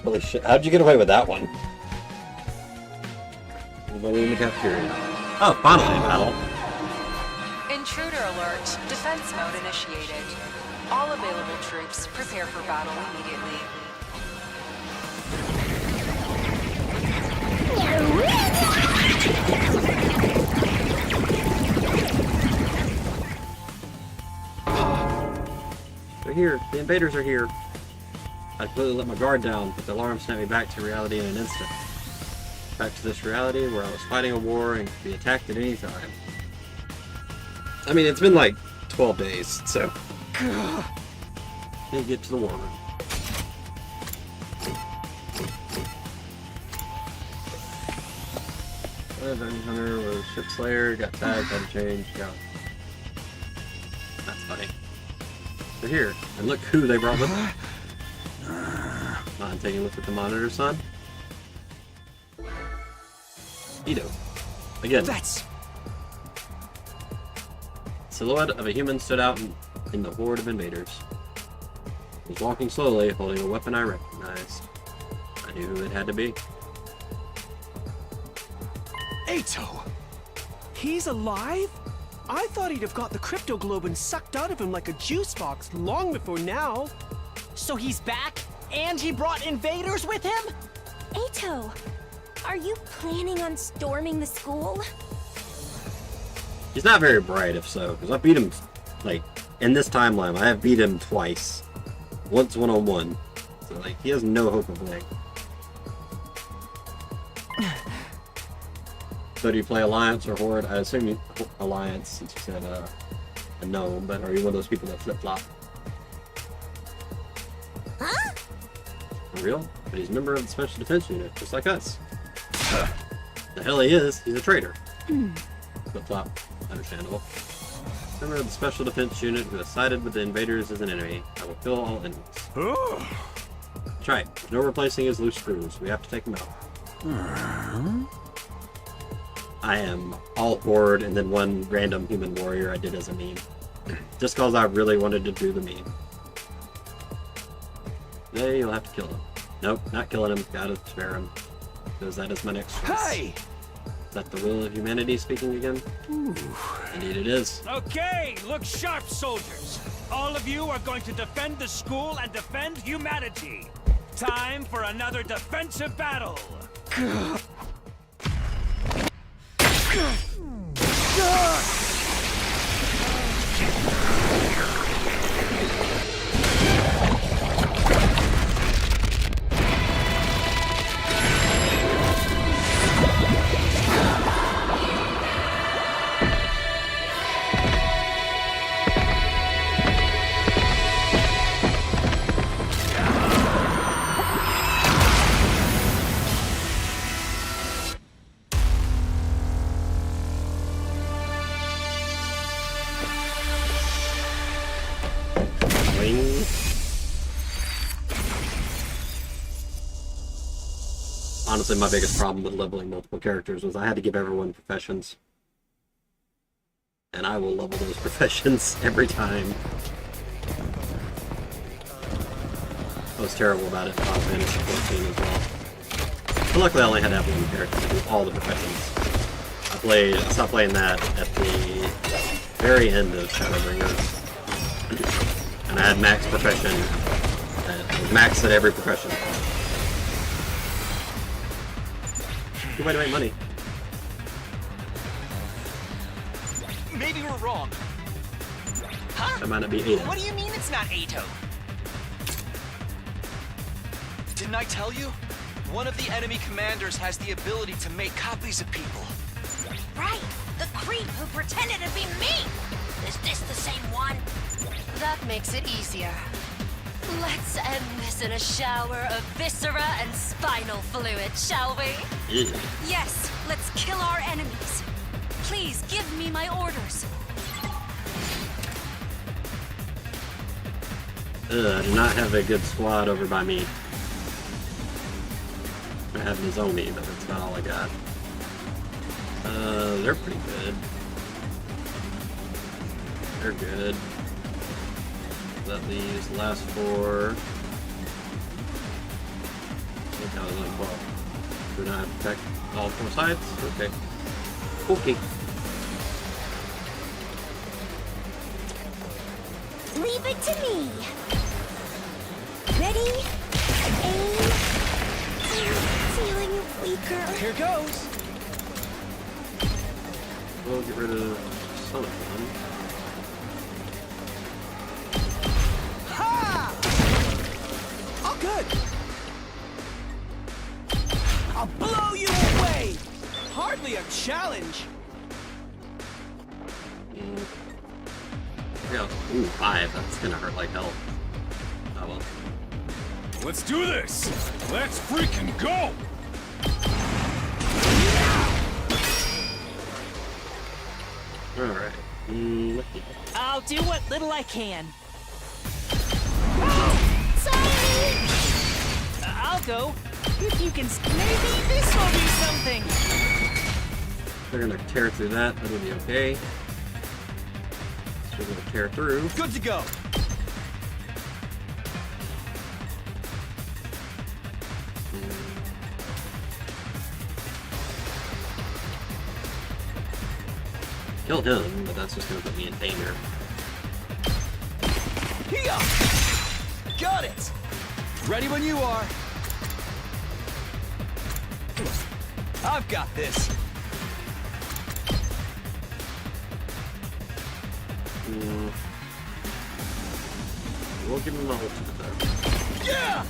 Holy shit, how'd you get away with that one? Anybody in the cafeteria? Oh, finally a battle. Intruder alert. Defense mode initiated. All available troops prepare for battle immediately. They're here. The invaders are here. I completely let my guard down, but the alarm snapped me back to reality in an instant. Back to this reality where I was fighting a war and could be attacked at any time. I mean, it's been like 12 days, so... Need to get to the war room. Dungeon Hunter was Ship Slayer, got tagged, had to change, yeah. That's funny. They're here, and look who they brought with them. Not taking a look at the monitor, son. Ito. Again. That's... Silhouette of a human stood out in the horde of invaders. He was walking slowly, holding a weapon I recognized. I knew who it had to be. Ato! He's alive? I thought he'd have got the cryptoglobin sucked out of him like a juice box long before now. So he's back, and he brought invaders with him? Ato, are you planning on storming the school? He's not very bright, if so, because I beat him, like, in this timeline, I have beat him twice. Once one-on-one. So, like, he has no hope of winning. So do you play Alliance or Horde? I assume you Alliance, since you said a gnome, but are you one of those people that flip-flop? Huh? For real? But he's a member of the Special Defense Unit, just like us. The hell he is, he's a traitor. Flip-flop, understandable. Member of the Special Defense Unit who has sided with the invaders as an enemy. I will kill all enemies. That's right, no replacing his loose screws. We have to take him out. I am all Horde and then one random human warrior I did as a meme. Just cause I really wanted to do the meme. Today you'll have to kill him. Nope, not killing him. Gotta spare him. Because that is my next choice. Hey! Is that the will of humanity speaking again? Ooh. Indeed it is. Okay, look sharp, soldiers. All of you are going to defend the school and defend humanity. Time for another defensive battle. honestly my biggest problem with leveling multiple characters was I had to give everyone professions. And I will level those professions every time. I was terrible about it in Final Fantasy 14 as well. But luckily I only had to have one character to do all the professions. I stopped playing that at the very end of Shadowbringers. And I had max profession. I was maxed at every profession. Good way to make money. Maybe we're wrong. Huh? That might not be Ada. What do you mean it's not Ato? Didn't I tell you? One of the enemy commanders has the ability to make copies of people. Right, the creep who pretended to be me. Is this the same one? That makes it easier. Let's end this in a shower of viscera and spinal fluid, shall we? Yeah. Yes, let's kill our enemies. Please give me my orders. I do not have a good squad over by me. I have Nozomi, but that's not all I got. They're pretty good. They're good. That leaves the last four. I think I was on 12. Do not protect all four sides? Okay. Okay. Leave it to me. Ready? Aim. Feeling weaker. Here goes. We'll get rid of Son of One. Ha! Oh, good. I'll blow you away. Hardly a challenge. Yeah. Ooh, 5. That's gonna hurt like hell. Oh well. Let's do this! Let's freaking go! Alright. I'll do what little I can. Sorry. I'll go. If you can, maybe this will be something. They're gonna tear through that. That'll be okay. So we're gonna tear through. Good to go. Kill him, but that's just gonna put me in danger. Here! Got it! Ready when you are. I've got this. We'll give him the ultimate though. Yeah!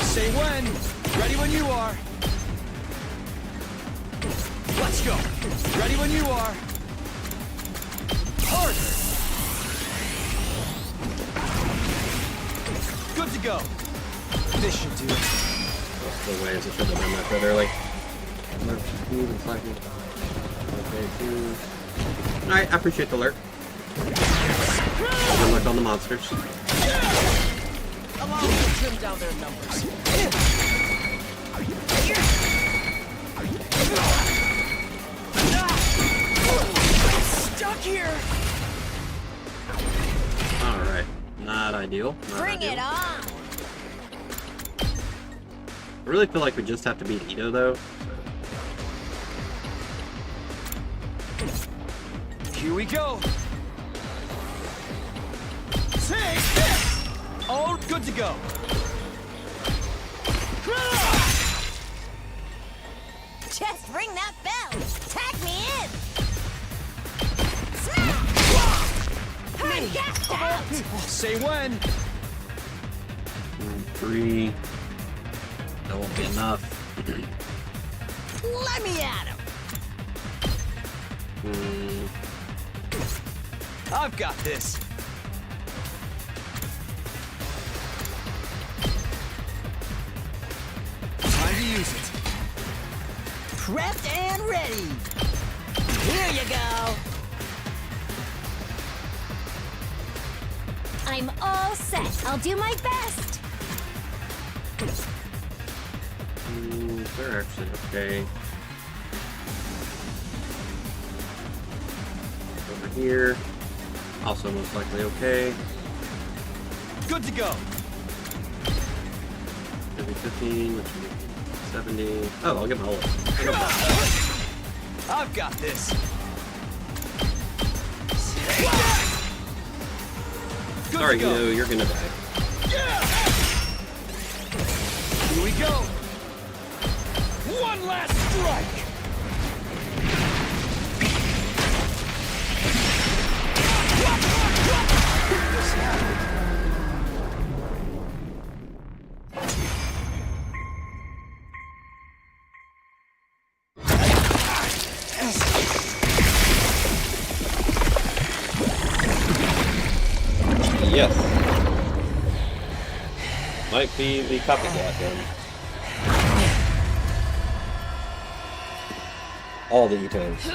Say when. Ready when you are. Let's go. Ready when you are. Harder. Good to go. This should do it. That's the ways I should have done that that early. Move and slacking. Okay, 2. Alright, I appreciate the alert. Good luck on the monsters. Allow me to trim down their numbers. Stuck here. Alright. Not ideal. Not Bring ideal. it on. I really feel like we just have to beat Ito though. Here we go. Take this. All good to go. Just ring that bell. Tag me in. I'm gassed out. Say when. 3. That won't be enough. Let me at him. I've got this. Time to use it. Prepped and ready. Here you go. I'm all set. I'll do my best. They're actually okay. Over here. Also most likely okay. Good to go. 15, which would be 70. Oh, I'll get my list. I've got this. Sorry, you're gonna die. Here we go. One last strike. Yes. Might be the copycat then. All the Itos.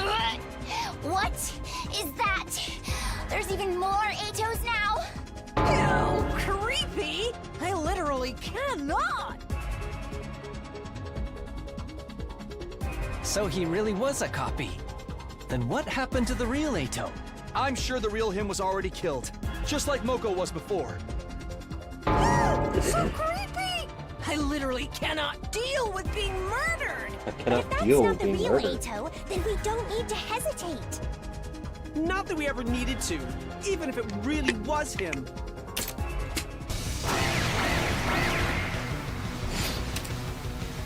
What is that? There's even more Atos now? Ew, creepy! I literally cannot! So he really was a copy. Then what happened to the real Ato? I'm sure the real him was already killed, just like Moko was before. So creepy! I literally cannot deal with being murdered! I cannot If that's deal not with the being real murdered. Ato, then we don't need to hesitate. Not that we ever needed to, even if it really was him.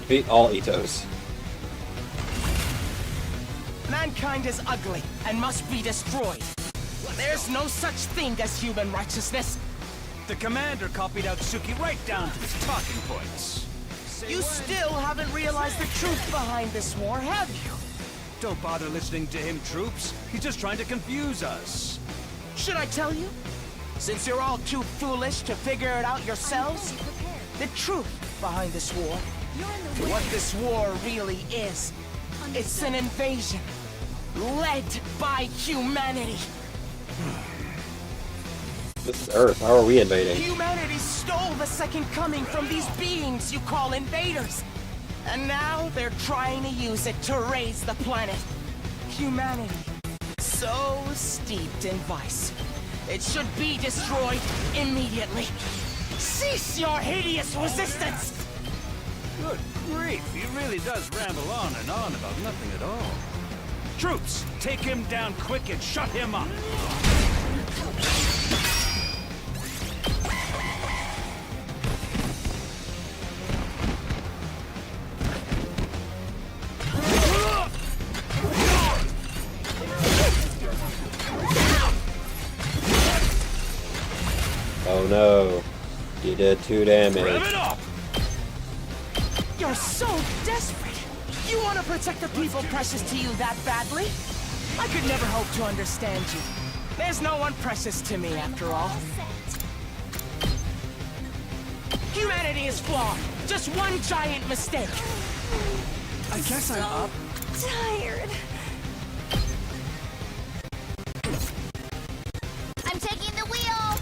Beat all Itos. Mankind is ugly and must be destroyed. There's no such thing as human righteousness. The commander copied out Suki right down to his talking points. You still haven't realized the truth behind this war, have you? Don't bother listening to him, troops. He's just trying to confuse us. Should I tell you? Since you're all too foolish to figure it out yourselves, the truth behind this war, what this war really is. It's an invasion led by humanity. This is Earth. How are we invading? Humanity stole the second coming from these beings you call invaders. And now they're trying to use it to raise the planet. Humanity, so steeped in vice. It should be destroyed immediately. Cease your hideous resistance! Good grief, he really does ramble on and on about nothing at all. Troops, take him down quick and shut him up. Oh no. You did 2 damage. Rev it up! You're so desperate! You want to protect the people precious to you that badly? I could never hope to understand you. There's no one precious to me, after all. Humanity is flawed. Just one giant mistake. I guess I'm up. Tired. I'm taking the wheel.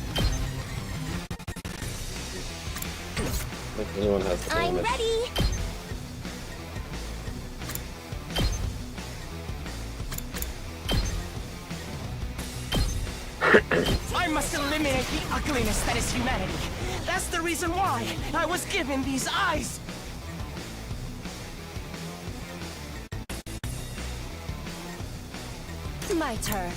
If anyone has the I'm damage. ready. I must eliminate the ugliness that is humanity. That's the reason why I was given these eyes. My turn.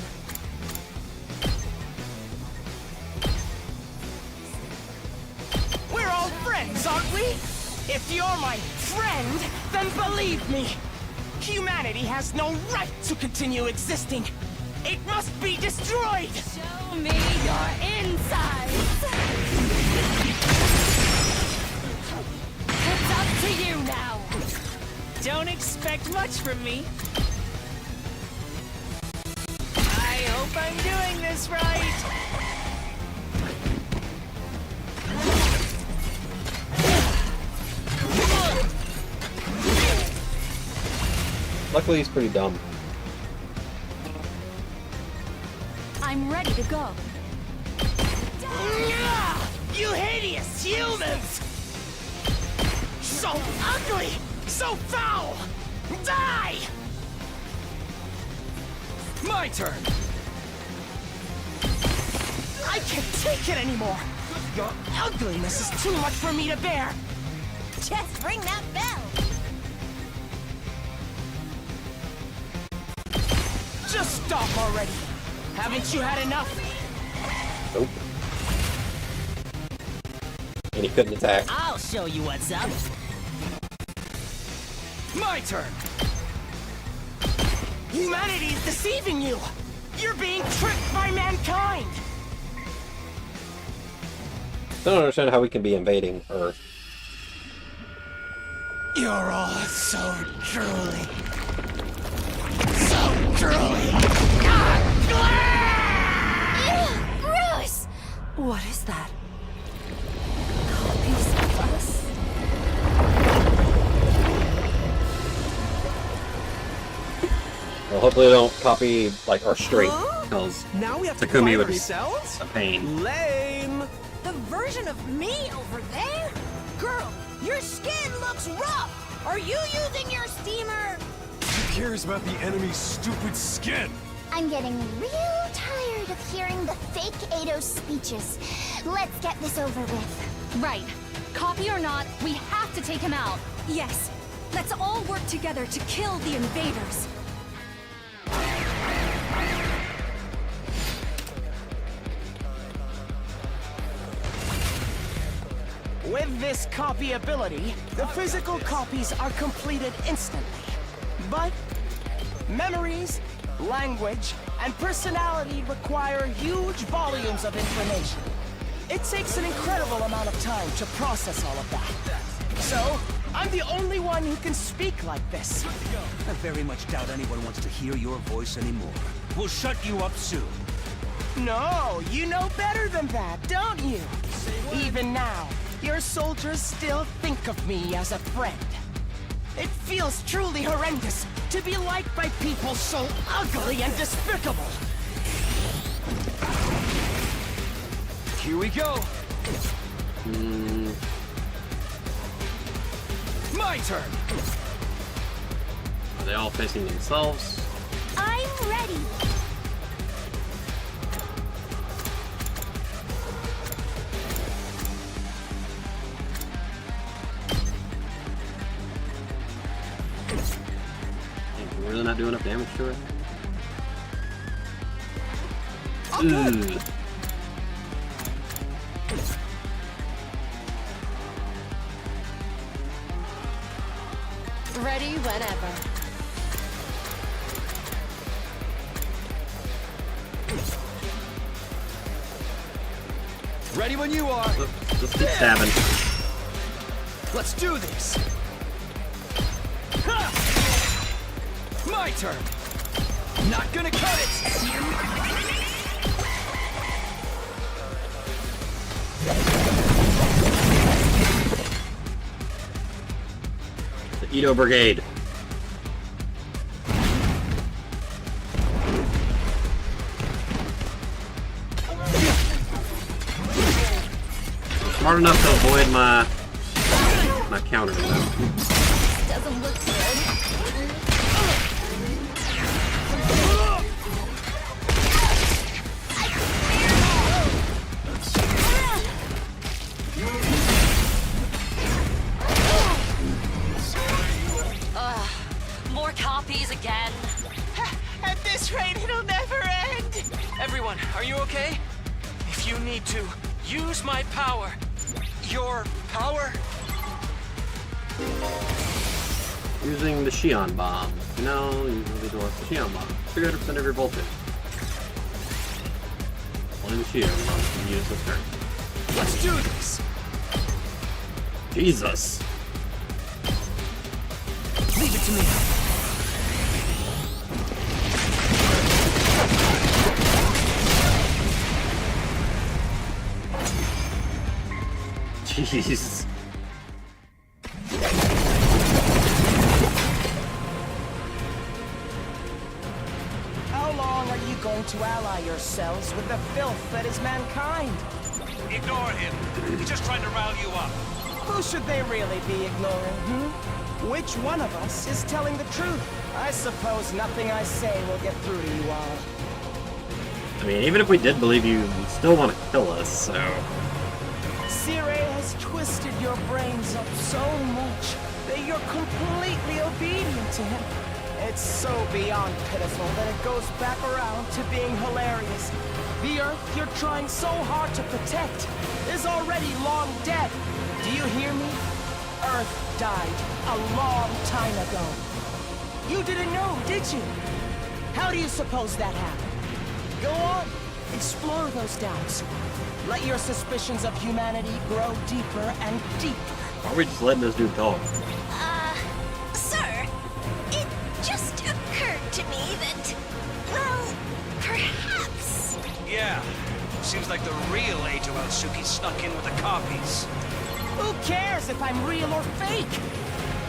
We're all friends, aren't we? If you're my friend, then believe me. Humanity has no right to continue existing. It must be destroyed! Show me your insides! It's up to you now! Don't expect much from me. I hope I'm doing this right! Luckily, he's pretty dumb. I'm ready to go. You hideous humans! So ugly! So foul! Die! My turn! I can't take it anymore! Your ugliness is too much for me to bear! Just ring that bell! Just stop already! Haven't you had enough? Nope. And he couldn't attack. I'll show you what's up. My turn! Humanity is deceiving you! You're being tricked by mankind! Don't understand how we can be invading Earth. You're all so drooly. So drooly! Ew, gross! What is that? Copies of us? Well, hopefully they don't copy, like, our streak, because Now we have to Takumi fight would be ourselves? a pain. Lame. The version of me over there? Girl, your skin looks rough! Are you using your steamer? Who cares about the enemy's stupid skin? I'm getting real tired of hearing the fake Eidos speeches. Let's get this over with. Right. Copy or not, we have to take him out. Yes. Let's all work together to kill the invaders. With this copy ability, the physical copies are completed instantly. But memories, language, and personality require huge volumes of information. It takes an incredible amount of time to process all of that. So, I'm the only one who can speak like this. I very much doubt anyone wants to hear your voice anymore. We'll shut you up soon. No, you know better than that, don't you? Even now, your soldiers still think of me as a friend. It feels truly horrendous to be liked by people so ugly and despicable. Here we go! My turn! Are they all facing themselves? I'm ready. We're really not doing enough damage to it? Ooh. Ready whenever. Ready when you are! Let's keep stabbing. Let's do this! Ha! My turn! Not gonna cut it! The Edo Brigade. Smart enough to avoid my counter. Doesn't look good. More copies again. At this rate, it'll never end! Everyone, are you okay? If you need to, use my power. Your power? Using the Shion Bomb. You know, you really don't want the Shion Bomb. 300% of your voltage. Only the Shion Bomb can use this turn. Let's do this! Jesus! Leave it to me. Jeez. How long are you going to ally yourselves with the filth that is mankind? Ignore him. He's just trying to rile you up. Who Who should they really be ignoring, Which one of us is telling the truth? I suppose nothing I say will get through to you all. I mean, even if we did believe you, you'd still want to kill us, so... Sirei has twisted your brains up so much that you're completely obedient to him. It's so beyond pitiful that it goes back around to being hilarious. The Earth you're trying so hard to protect is already long dead. Do you hear me? Earth died a long time ago. You didn't know, did you? How do you suppose that happened? Go on, explore those doubts. Let your suspicions of humanity grow deeper and deeper. Why are we just letting this dude talk? Sir, it just occurred to me that, well, perhaps... Yeah, seems like the real Eito Atsuki snuck in with the copies. Who cares if I'm real or fake?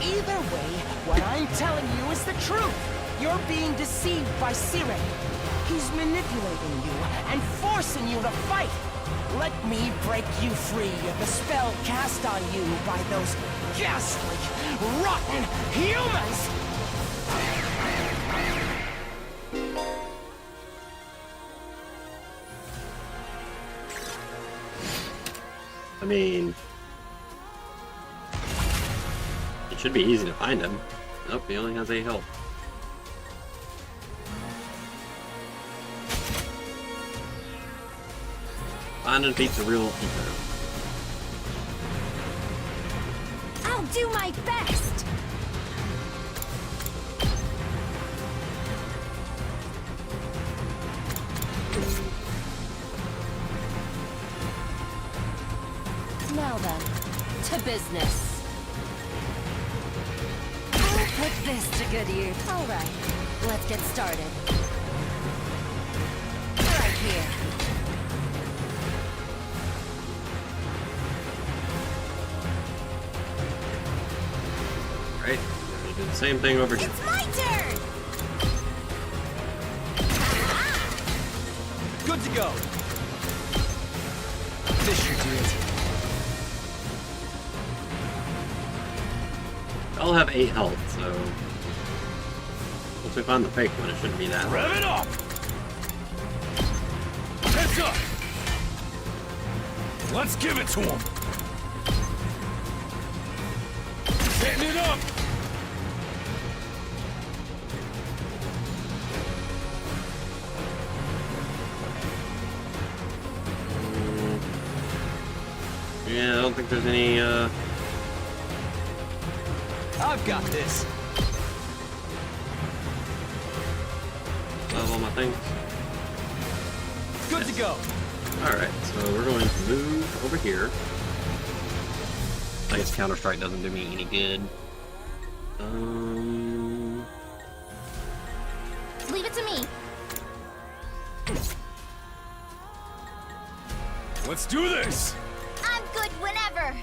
Either way, what I'm telling you is the truth. You're being deceived by Sirei. He's manipulating you and forcing you to fight. Let me break you free of the spell cast on you by those ghastly, rotten humans! I mean... it should be easy to find him. Nope, he only has 8 health. Find and defeat the real Eito. I'll do my best! Now then, to business. I'll put this to good use. All right, let's get started. Right here. Right? We do the same thing over here. It's my turn! Good to go. This should do it. I'll have 8 health, so... once we find the fake one, it shouldn't be that Rev hard. it up! Heads up! Let's give it to him! Setting it up! Yeah, I don't think there's any, I've got this. all my things. Good to go. Alright, so we're going to move over here. I guess Counter-Strike doesn't do me any good. Leave it to me. Let's do this! I'm good whenever.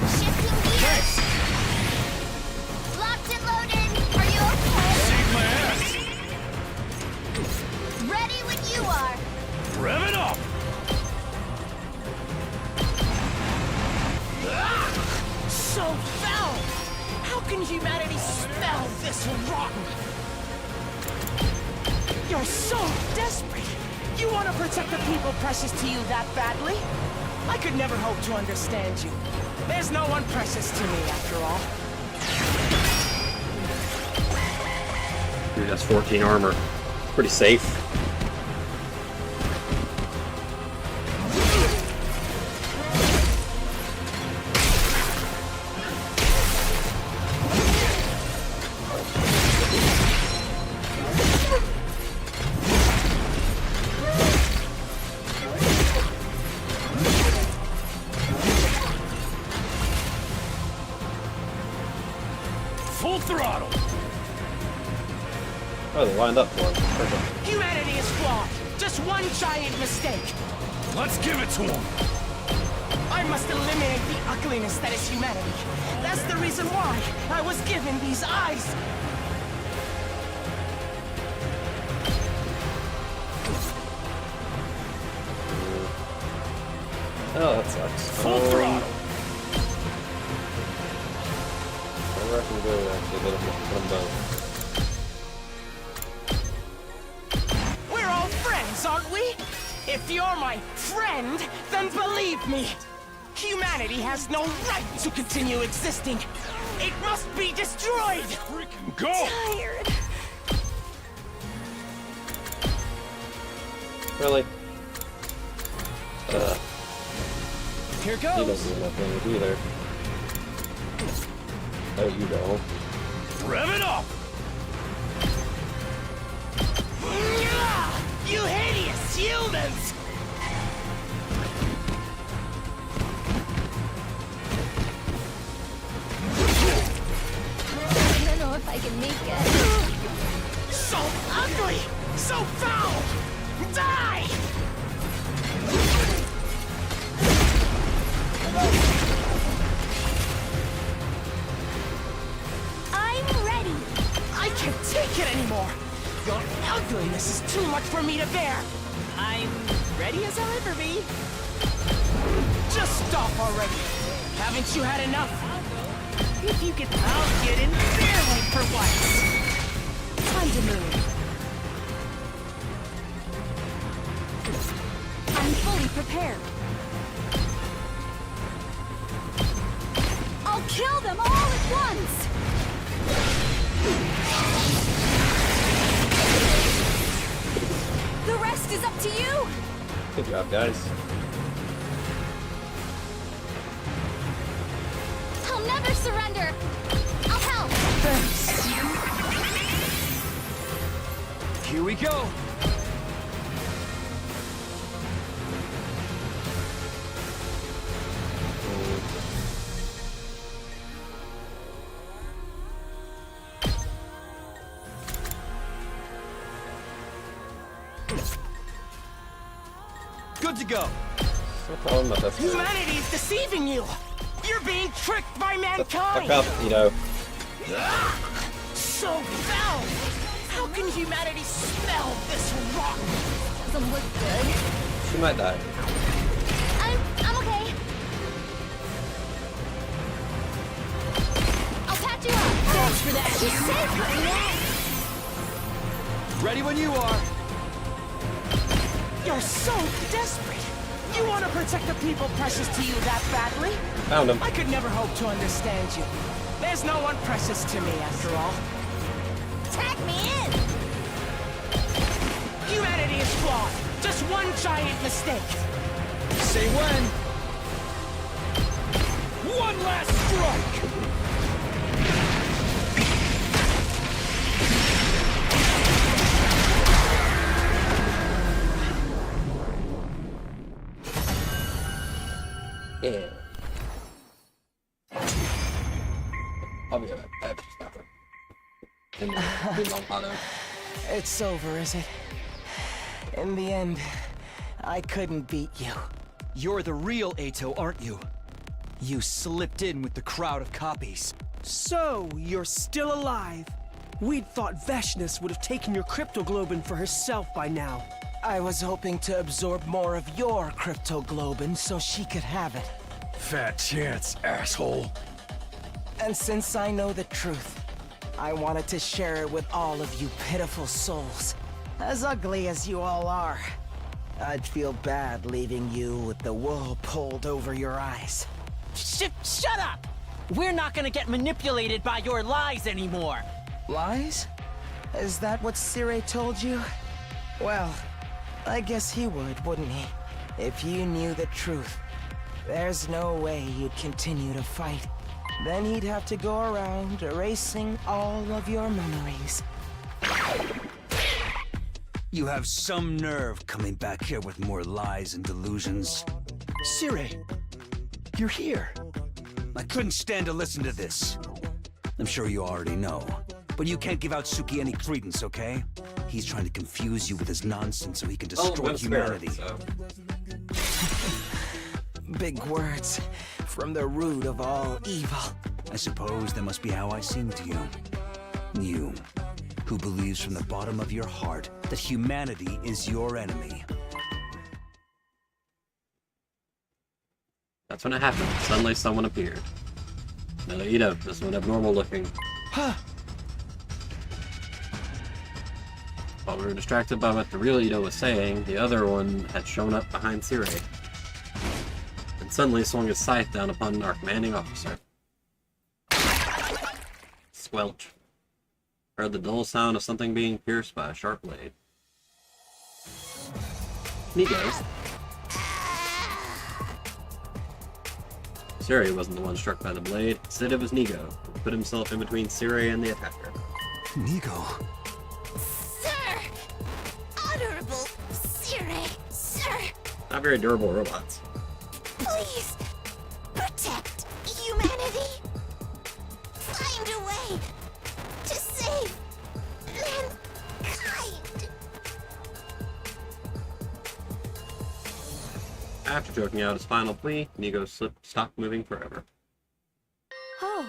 Shifting gears. Locked and loaded. Are you okay? Save my ass! Ready when you are. Rev it up! So foul! How can humanity smell this rotten? You're so desperate! You want to protect the people precious to you that badly? I could never hope to understand you. There's no one precious to me, after all. Dude, that's 14 armor. Pretty safe. Full throttle! Oh, they lined up for him. Perfect. Humanity is flawed. Just one giant mistake. Let's give it to him! I must eliminate the ugliness that is humanity. That's the reason why I was given these eyes. Oh, that sucks. Full throttle. I reckon we'll actually let them both. We're all friends, aren't we? If you're my friend, then believe me, humanity has no right to continue existing. It must be destroyed! Freaking go! Tired. Really? Here He goes! doesn't do nothing either. Oh, you don't. Rev it up! You hideous humans! I don't know if I can make it. So ugly! So foul! Die! I'm ready. I can't take it anymore! Your ugliness is too much for me to bear! I'm ready as I'll ever be. Just stop already! Haven't you had enough? If you could, I'll get in barely for once. Time to move. I'm fully prepared. I'll kill them all at once! The rest is up to you! Good job, guys. I'll never surrender. I'll help. Here we go. Good to go. No problem about that. Humanity is deceiving you! You're being tricked by Fuck mankind! up, Ito. So foul! How can humanity smell this rot? Doesn't look good. She might die. I'm okay. I'll patch you up. Thanks for that. She's safe, Maria. Ready when you are. You're so desperate! You want to protect the people precious to you that badly? Found him. I could never hope to understand you. There's no one precious to me, after all. Tag me in! Humanity is flawed. Just one giant mistake. Say when. One last strike! Yeah. I'll be right back. It's over, is it? In the end, I couldn't beat you. You're the real Ato, aren't you? You slipped in with the crowd of copies. So, you're still alive. We'd thought Veshness would have taken your cryptoglobin for herself by now. I was hoping to absorb more of your cryptoglobin so she could have it. Fat chance, asshole. And since I know the truth, I wanted to share it with all of you pitiful souls. As ugly as you all are, I'd feel bad leaving you with the wool pulled over your eyes. Shut up! We're not gonna get manipulated by your lies anymore. Lies? Is that what Sire told you? Well, I guess he would, wouldn't he? If you knew the truth, there's no way you'd continue to fight. Then he'd have to go around erasing all of your memories. You have some nerve coming back here with more lies and delusions. Sire, you're here. I couldn't stand to listen to this. I'm sure you already know. But you can't give Aotsuki any credence, okay? He's trying to confuse you with his nonsense so he can destroy humanity. Big words from the root of all evil. I suppose that must be how I seem to you. You, who believes from the bottom of your heart that humanity is your enemy. That's when it happened. Suddenly someone appeared. Another Ito, this one abnormal looking. While we were distracted by what the real Ito was saying, the other one had shown up behind Sirei. And suddenly swung his scythe down upon our commanding officer. Squelch. Heard the dull sound of something being pierced by a sharp blade. Nigo. Sirei wasn't the one struck by the blade. Instead it was Nigo, who put himself in between Sirei and the attacker. Nigo. Sir! Honorable Sirei, sir! Not very durable robots. Please, protect humanity. Find a way to save mankind. After joking out his final plea, Nigo stopped moving forever. Oh,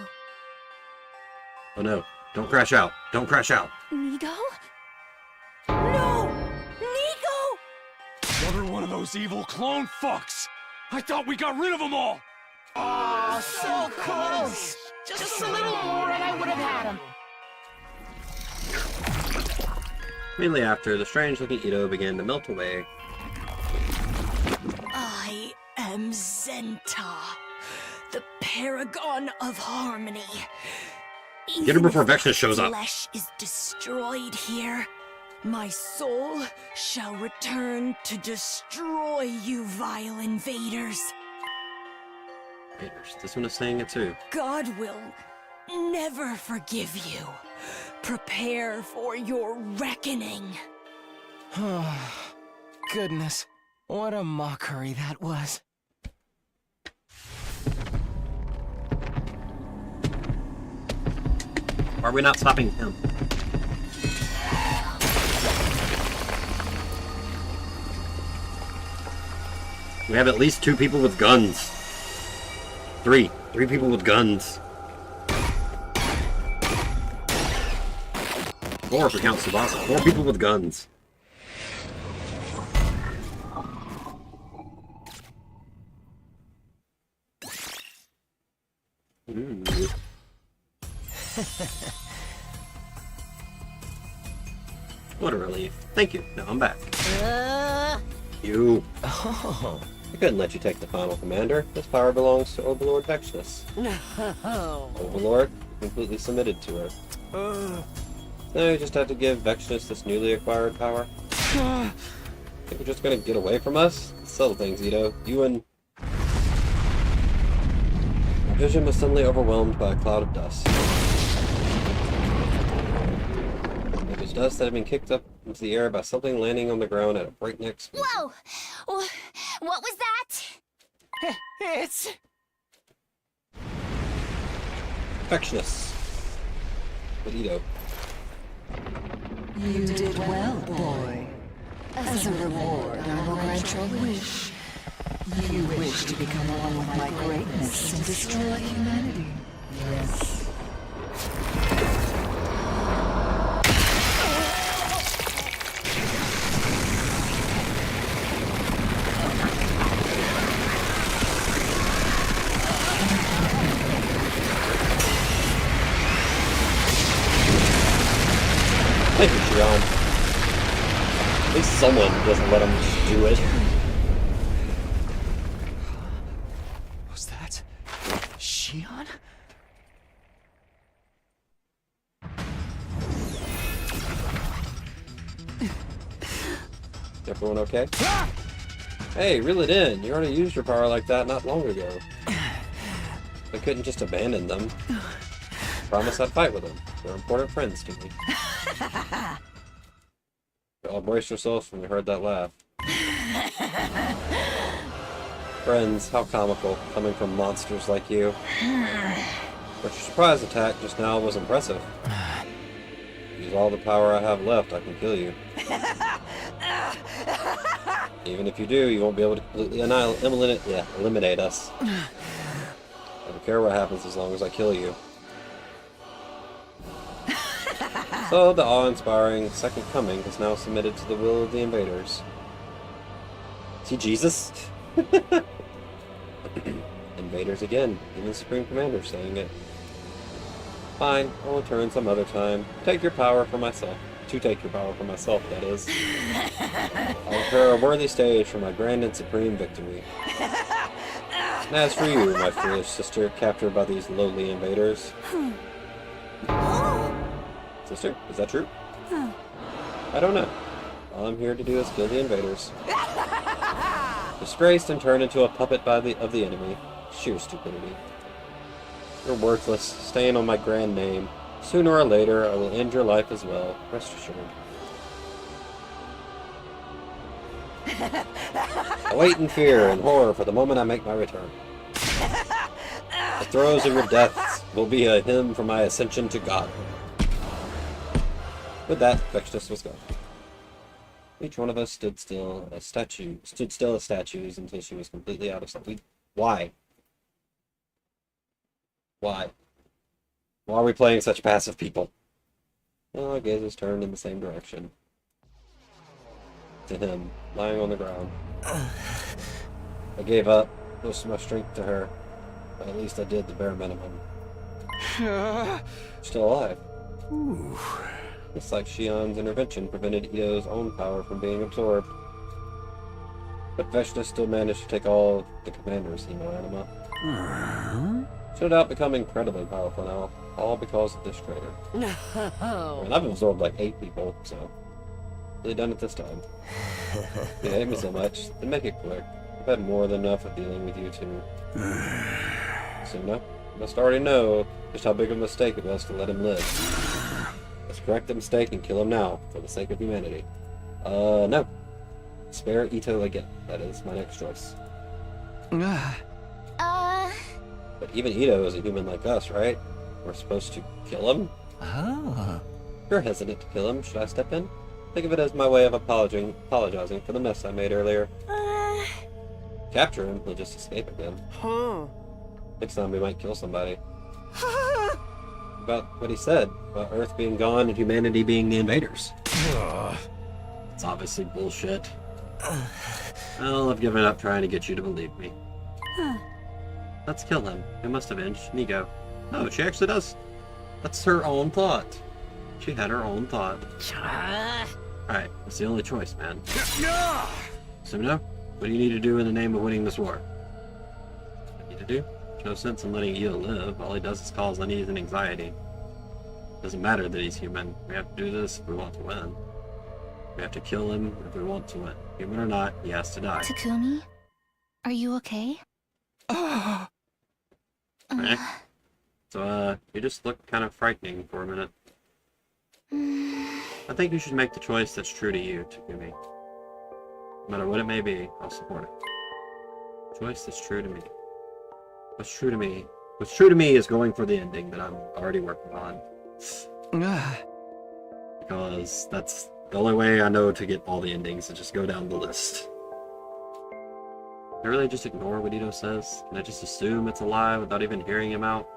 Oh no, don't crash out. Don't crash out. Nigo? No! Nico! Another one of those evil clone fucks! I thought we got rid of them all! Oh, so close! Just a little more and I would have had him. Immediately after, the strange-looking Ito began to melt away. I am Zenta, the paragon of harmony. Get her before Even if Vexus shows up. flesh is destroyed here, my soul shall return to destroy you vile invaders. Raiders. This one is saying it too. God will never forgive you. Prepare for your reckoning. Goodness, what a mockery that was. Why are we not stopping him? We have at least 2 people with guns. 3 people with guns. 4 if we count Tsubasa. 4 people with guns. Ooh. What a relief. Thank you. Now I'm back. You. Oh. I couldn't let you take the final commander. This power belongs to Overlord Vexus. Overlord completely submitted to her. Now you just have to give Vexus this newly acquired power. Think you're just gonna get away from us? Subtle things, Ito. You and... Vision was suddenly overwhelmed by a cloud of dust. It was dust that had been kicked up into the air by something landing on the ground at a breakneck speed. Whoa! What was that? It's... Vexus. But Ito. You did well, boy. As a reward, I will grant your wish. You wish to become one with my greatness and destroy humanity. Yes. Thank you, Shion. At least someone doesn't let him just do it. Was that Shion? Everyone okay? Hey, reel it in. You already used your power like that not long ago. I couldn't just abandon them. Promise I'd fight with them. They're important friends to me. Y'all brace yourselves when you heard that laugh. Friends, how comical, coming from monsters like you. But your surprise attack just now was impressive. Use all the power I have left, I can kill you. Even if you do, you won't be able to completely eliminate us. I don't care what happens as long as I kill you. So, the awe-inspiring Second Coming has now submitted to the will of the invaders. Is he Jesus? invaders again, even Supreme Commander saying it. Fine, I'll return some other time. Take your power for myself. To take your power for myself, that is. I'll prepare a worthy stage for my grand and supreme victory. And as for you, my foolish sister, captured by these lowly invaders. Sister, is that true? I don't know. All I'm here to do is kill the invaders. Disgraced and turned into a puppet of the enemy. Sheer stupidity. You're worthless, staying on my grand name. Sooner or later, I will end your life as well. Rest assured. I wait in fear and horror for the moment I make my return. The throes of your deaths will be a hymn for my ascension to God. With that, Vextus was gone. Each one of us stood still as statues until she was completely out of sight. Why? Why? Why are we playing such passive people? Well, our gazes turned in the same direction. To him, lying on the ground. I gave up, most of my strength to her. But at least I did the bare minimum. Still alive. Ooh. Looks like Shion's intervention prevented Ito's own power from being absorbed. But Vextus still managed to take all the commander's hemoanima. Should out become incredibly powerful now, all because of this traitor. No. I mean, I've absorbed like 8 people, so really done it this time. You hate me so much, then make it quick. I've had more than enough of dealing with you two. Suna, you must already know just how big of a mistake it was to let him live. Let's correct the mistake and kill him now, for the sake of humanity. No. Spare Ito again. That is my next choice. But even Ito is a human like us, right? We're supposed to kill him? Ah. You're hesitant to kill him. Should I step in? Think of it as my way of apologizing for the mess I made earlier. Capture him, he'll just escape again. Next time we might kill somebody. About what he said, about Earth being gone and humanity being the invaders. It's obviously bullshit. Well, I've given up trying to get you to believe me. Let's kill him. We must avenge Nigo. Oh, she actually does. That's her own thought. She had her own thought. Alright, that's the only choice, man. Sumino, what do you need to do in the name of winning this war? What I need to do? There's no sense in letting Ito live. All he does is cause unease and anxiety. Doesn't matter that he's human. We have to do this if we want to win. We have to kill him if we want to win. Human or not, he has to die. Takumi? Are you okay? Okay. So, you just look kind of frightening for a minute. I think you should make the choice that's true to you, Takumi. No matter what it may be, I'll support it. Choice that's true to me. What's true to me? What's true to me is going for the ending that I'm already working on. Because that's the only way I know to get all the endings, is just go down the list. Can I really just ignore what Ito says? Can I just assume it's a lie without even hearing him out?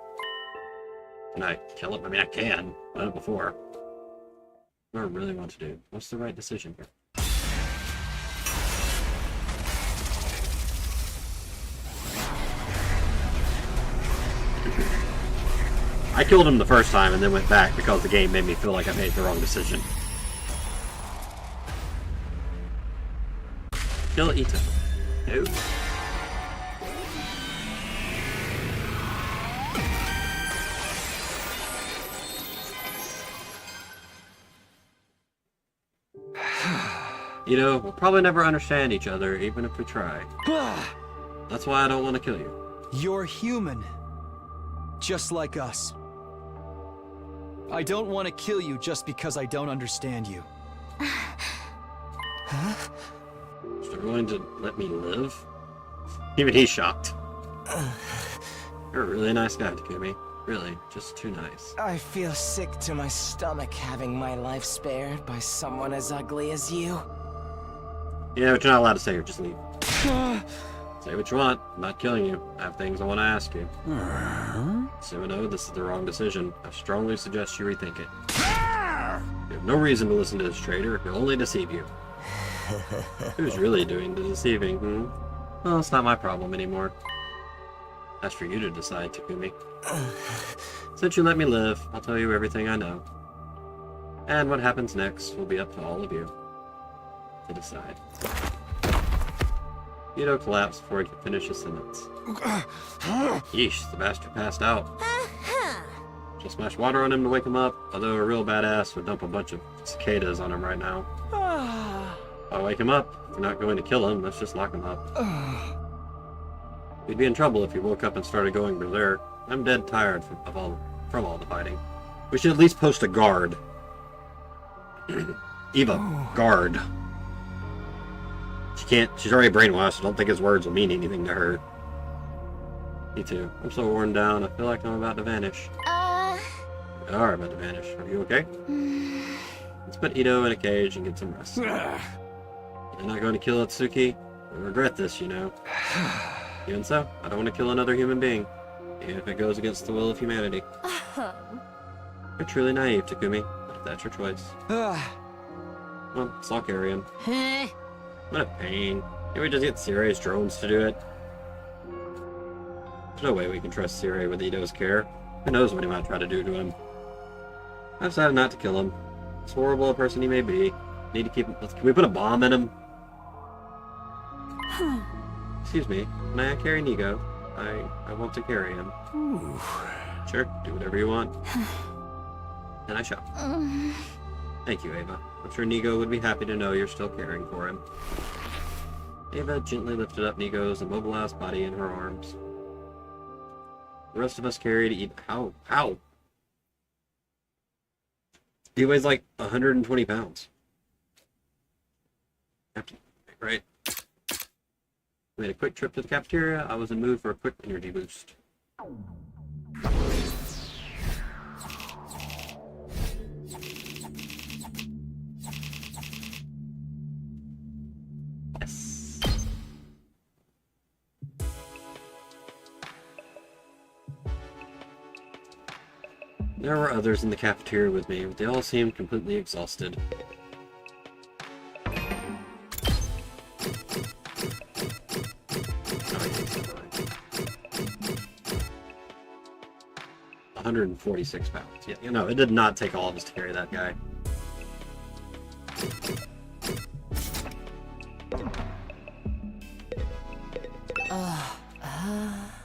Can I kill him? I mean, I can. I've done it before. What do I really want to do? What's the right decision here? I killed him the first time and then went back because the game made me feel like I made the wrong decision. Kill Ito. No. Ito, we'll probably never understand each other, even if we try. That's why I don't want to kill you. You're human. Just like us. I don't want to kill you just because I don't understand you. You're going to let me live? Even he's shocked. You're a really nice guy, Takumi. Really, just too nice. I feel sick to my stomach having my life spared by someone as ugly as you. Yeah, but you're not allowed to say or just leave. Say what you want. I'm not killing you. I have things I want to ask you. Sumino, this is the wrong decision. I strongly suggest you rethink it. You have no reason to listen to this traitor. He'll only deceive you. Who's really doing the deceiving, Well, it's not my problem anymore. That's for you to decide, Takumi. Since you let me live, I'll tell you everything I know. And what happens next will be up to all of you to decide. Ito collapsed before he could finish his sentence. Yeesh, the bastard passed out. Just smash water on him to wake him up, although a real badass would dump a bunch of cicadas on him right now. I'll wake him up. If we're not going to kill him, let's just lock him up. We'd be in trouble if he woke up and started going berserk. I'm dead tired from all the fighting. We should at least post a guard. Eva, guard. She's already brainwashed. I don't think his words will mean anything to her. Me too. I'm so worn down, I feel like I'm about to vanish. You are about to vanish. Are you okay? Let's put Ito in a cage and get some rest. You're not going to kill Atsuki? You'll regret this, you know. Even so, I don't want to kill another human being, even if it goes against the will of humanity. You're truly naive, Takumi, but if that's your choice. Well, I'll carry him. What a pain. Can't we just get Sirai's drones to do it? There's no way we can trust Sirai with Ito's care. Who knows what he might try to do to him. I've decided not to kill him. As horrible a person he may be, need to keep him. Can we put a bomb in him? Excuse me, may I carry Nigo? I want to carry him. Ooh. Sure, do whatever you want. And I shall. Thank you, Ava. I'm sure Nigo would be happy to know you're still caring for him. Ava gently lifted up Nigo's immobilized body in her arms. The rest of us carried Eva. How? He weighs like 120 pounds. Right? We had a quick trip to the cafeteria. I was in the mood for a quick energy boost. Yes. There were others in the cafeteria with me, but they all seemed completely exhausted. 146 pounds. Yeah, you know, it did not take all of us to carry that guy.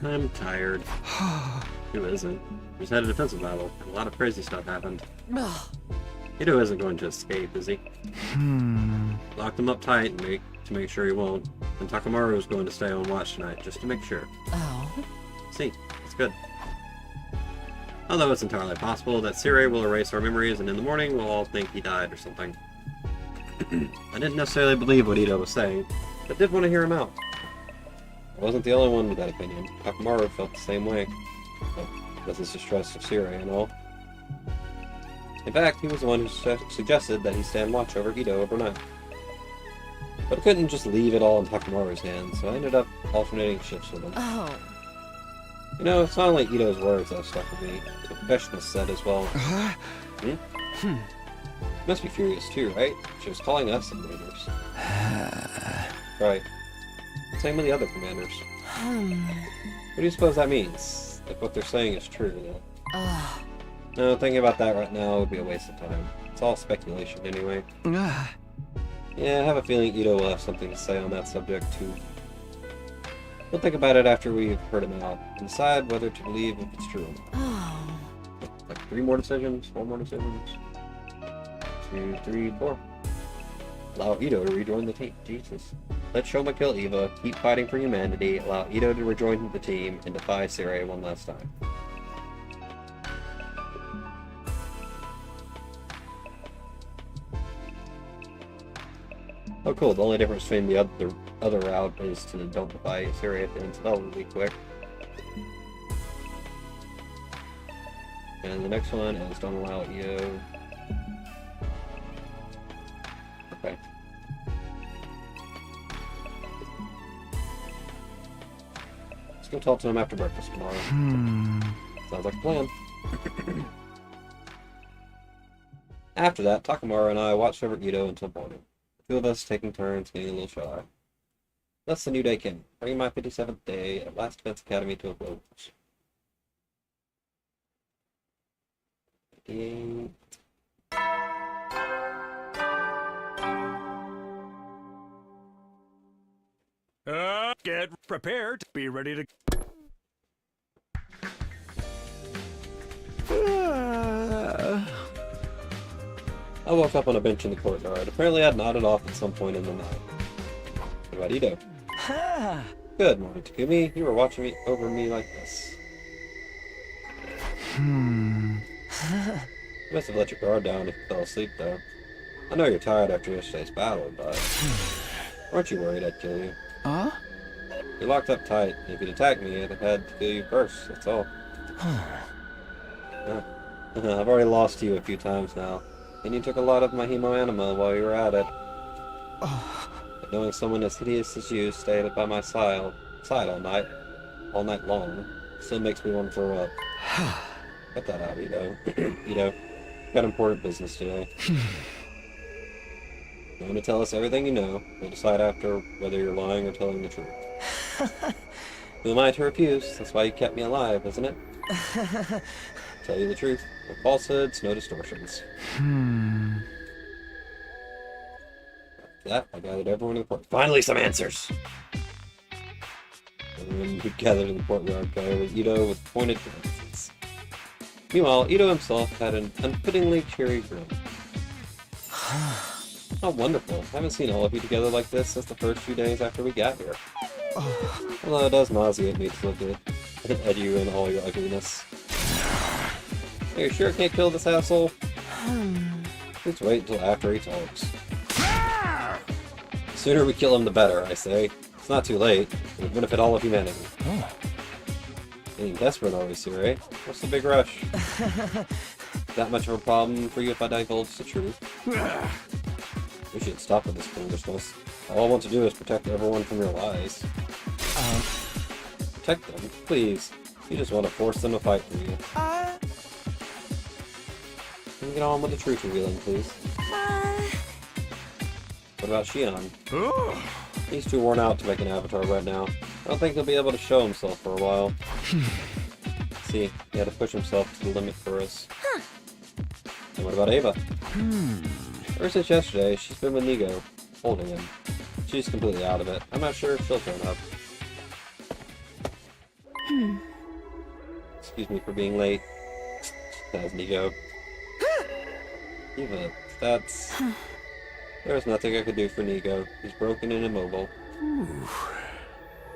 I'm tired. Who isn't? We just had a defensive battle, and a lot of crazy stuff happened. Ito isn't going to escape, is he? Locked him up tight and make sure he won't. And Takamaru is going to stay on watch tonight, just to make sure. See, it's good. Although it's entirely possible that Sirai will erase our memories, and in the morning we'll all think he died or something. I didn't necessarily believe what Ito was saying, but did want to hear him out. I wasn't the only one with that opinion. Takamaru felt the same way. With his distrust of Sirai and all. In fact, he was the one who suggested that he stand watch over Ito overnight. But I couldn't just leave it all in Takamaru's hands, so I ended up alternating shifts with him. You know, it's not only Ito's words that have stuck with me. The professionals said as well. You must be furious too, right? She was calling us invaders. Right. Same with the other commanders. What do you suppose that means? If what they're saying is true, then... No, thinking about that right now would be a waste of time. It's all speculation anyway. Yeah, I have a feeling Ito will have something to say on that subject too. We'll think about it after we've heard him out, and decide whether to believe if it's true. Like 3 more decisions, 4 more decisions. 2, 3, 4. Allow Ito to rejoin the team. Jesus. Let Shoma kill Eva, keep fighting for humanity, allow Ito to rejoin the team, and defy Sirai one last time. Oh cool, the only difference between the other route is to don't defy Sirai at the end, so that will be quick. And the next one is don't allow Ito. Okay. Let's go talk to him after breakfast tomorrow. Sounds like a plan. After that, Takamaru and I watched over Ito until morning. The 2 of us taking turns getting a little shy. Thus the new day came, bringing my 57th day at Last Defense Academy to a close. 58. Get prepared. Be ready to... I woke up on a bench in the courtyard. Apparently I'd nodded off at some point in the night. What about Ito? Good morning, Takumi. You were watching me over me like this. You must have let your guard down if you fell asleep, though. I know you're tired after yesterday's battle, but... Weren't you worried I'd kill you? Huh? You're locked up tight. If you'd attacked me, I'd have had to kill you first, that's all. I've already lost to you a few times now. And you took a lot of my hemo-anima while you were at it. But knowing someone as hideous as you stayed by my side all night long, still makes me want to throw up. Cut that out, Ito. Ito, got important business today. You want to tell us everything you know. We'll decide after whether you're lying or telling the truth. Who am I to refuse? That's why you kept me alive, isn't it? Tell you the truth. No falsehoods, no distortions. After that, I gathered everyone in the court. Finally, some answers! Everyone who gathered in the courtyard gathered Ito with pointed glances. Meanwhile, Ito himself had an unfittingly cheery grin. Oh, wonderful. I haven't seen all of you together like this since the first few days after we got here. Although it does nauseate me to look at you in all your ugliness. Are you sure I can't kill this asshole? Let's wait until after he talks. The sooner we kill him, the better, I say. It's not too late. It would benefit all of humanity. Getting desperate, are we, Sire? What's the big rush? That much of a problem for you if I divulge the truth? We should stop with this foolishness. All I want to do is protect everyone from your lies. Protect them? Please. You just want to force them to fight for you. Can we get on with the truth revealing, please? What about Shion? He's too worn out to make an avatar right now. I don't think he'll be able to show himself for a while. See, he had to push himself to the limit for us. And what about Ava? Ever since yesterday, she's been with Nigo, holding him. She's completely out of it. I'm not sure if she'll turn up. Excuse me for being late. Says Nigo. Eva, that's... There's nothing I could do for Nigo. He's broken and immobile.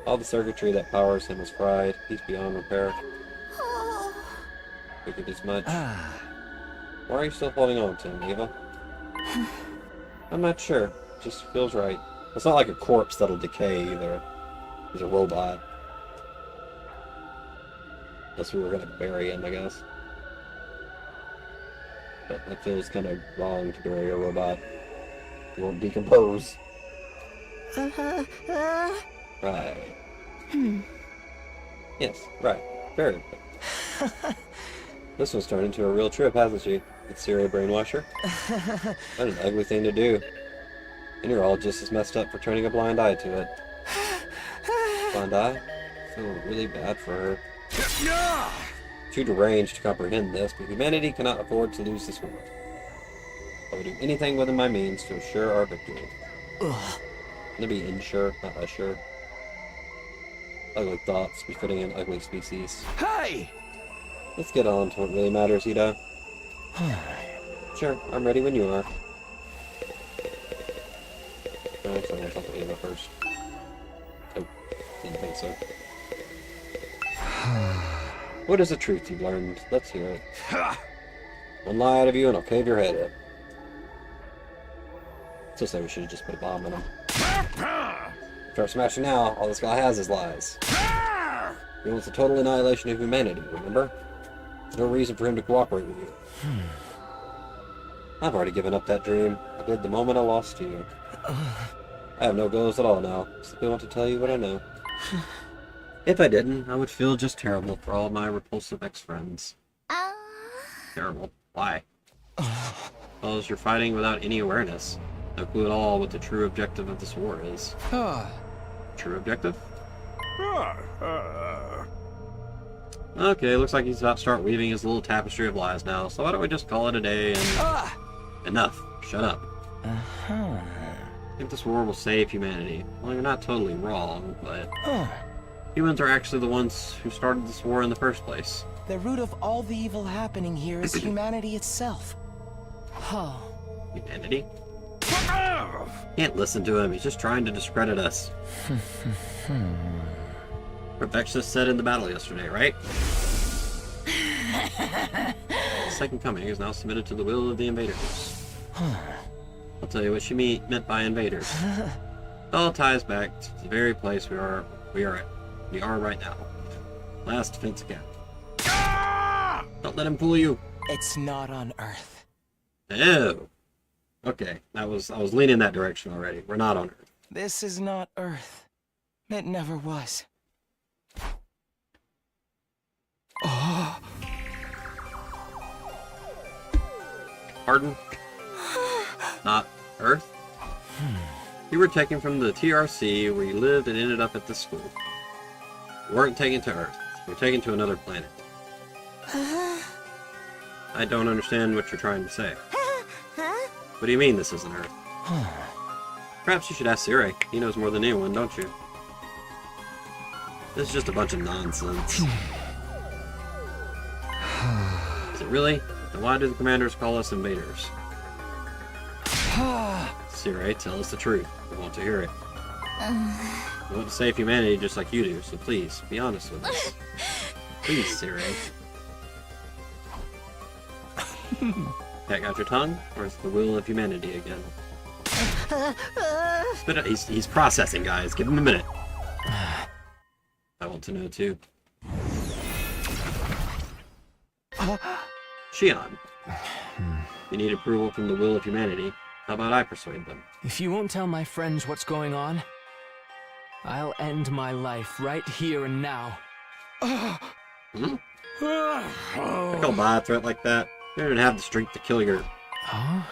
All the circuitry that powers him is fried. He's beyond repair. Figured as much. Why are you still holding on to him, Eva? I'm not sure. It just feels right. It's not like a corpse that'll decay either. He's a robot. Unless we were gonna bury him, I guess. But that feels kind of wrong to bury a robot. He won't decompose. Right. Yes, right. Very good. This one's turned into a real trip, hasn't she? It's Siri Brainwasher. What an ugly thing to do. And you're all just as messed up for turning a blind eye to it. Blind eye? I feel really bad for her. Too deranged to comprehend this, but humanity cannot afford to lose this war. I will do anything within my means to assure our victory. Gonna be ensure, not assure. Ugly thoughts befitting an ugly species. Hey! Let's get on to what really matters, Ida. Sure, I'm ready when you are. Actually, I want to talk to Ava first. Oh, didn't think so. What is the truth you've learned? Let's hear it. One lie out of you and I'll cave your head in. So say we should have just put a bomb in him. Start smashing now, all this guy has is lies. He wants the total annihilation of humanity, remember? There's no reason for him to cooperate with you. I've already given up that dream. I did the moment I lost you. I have no goals at all now. Simply want to tell you what I know. If I didn't, I would feel just terrible for all my repulsive ex-friends. Terrible. Why? Well, you're fighting without any awareness. No clue at all what the true objective of this war is. True objective? Okay, looks like he's about to start weaving his little tapestry of lies now, so why don't we just call it a day and... Enough. Shut up. I think this war will save humanity. Well, you're not totally wrong, but... Humans are actually the ones who started this war in the first place. The root of all the evil happening here is humanity itself. Humanity? Can't listen to him, he's just trying to discredit us. Perfectionist said in the battle yesterday, right? The Second Coming is now submitted to the will of the invaders. I'll tell you what she meant by invaders. It all ties back to the very place we are right now. Last defense camp. Don't let him fool you. It's not on Earth. Oh. Okay, I was leaning that direction already. We're not on Earth. This is not Earth. It never was. Pardon? Not Earth? You were taken from the TRC where you lived and ended up at this school. You weren't taken to Earth. You were taken to another planet. I don't understand what you're trying to say. What do you mean this isn't Earth? Perhaps you should ask Siri. He knows more than anyone, don't you? This is just a bunch of nonsense. Is it really? Then why do the commanders call us invaders? Siri, tell us the truth. We want to hear it. We want to save humanity just like you do, so please, be honest with us. Please, Siri. Cat got your tongue? Or is it the will of humanity again? Spit it. He's processing, guys. Give him a minute. I want to know, too. Shion. You need approval from the will of humanity. How about I persuade them? If you won't tell my friends what's going on, I'll end my life right here and now. I call by a threat like that. You don't even have the strength to kill your... Huh?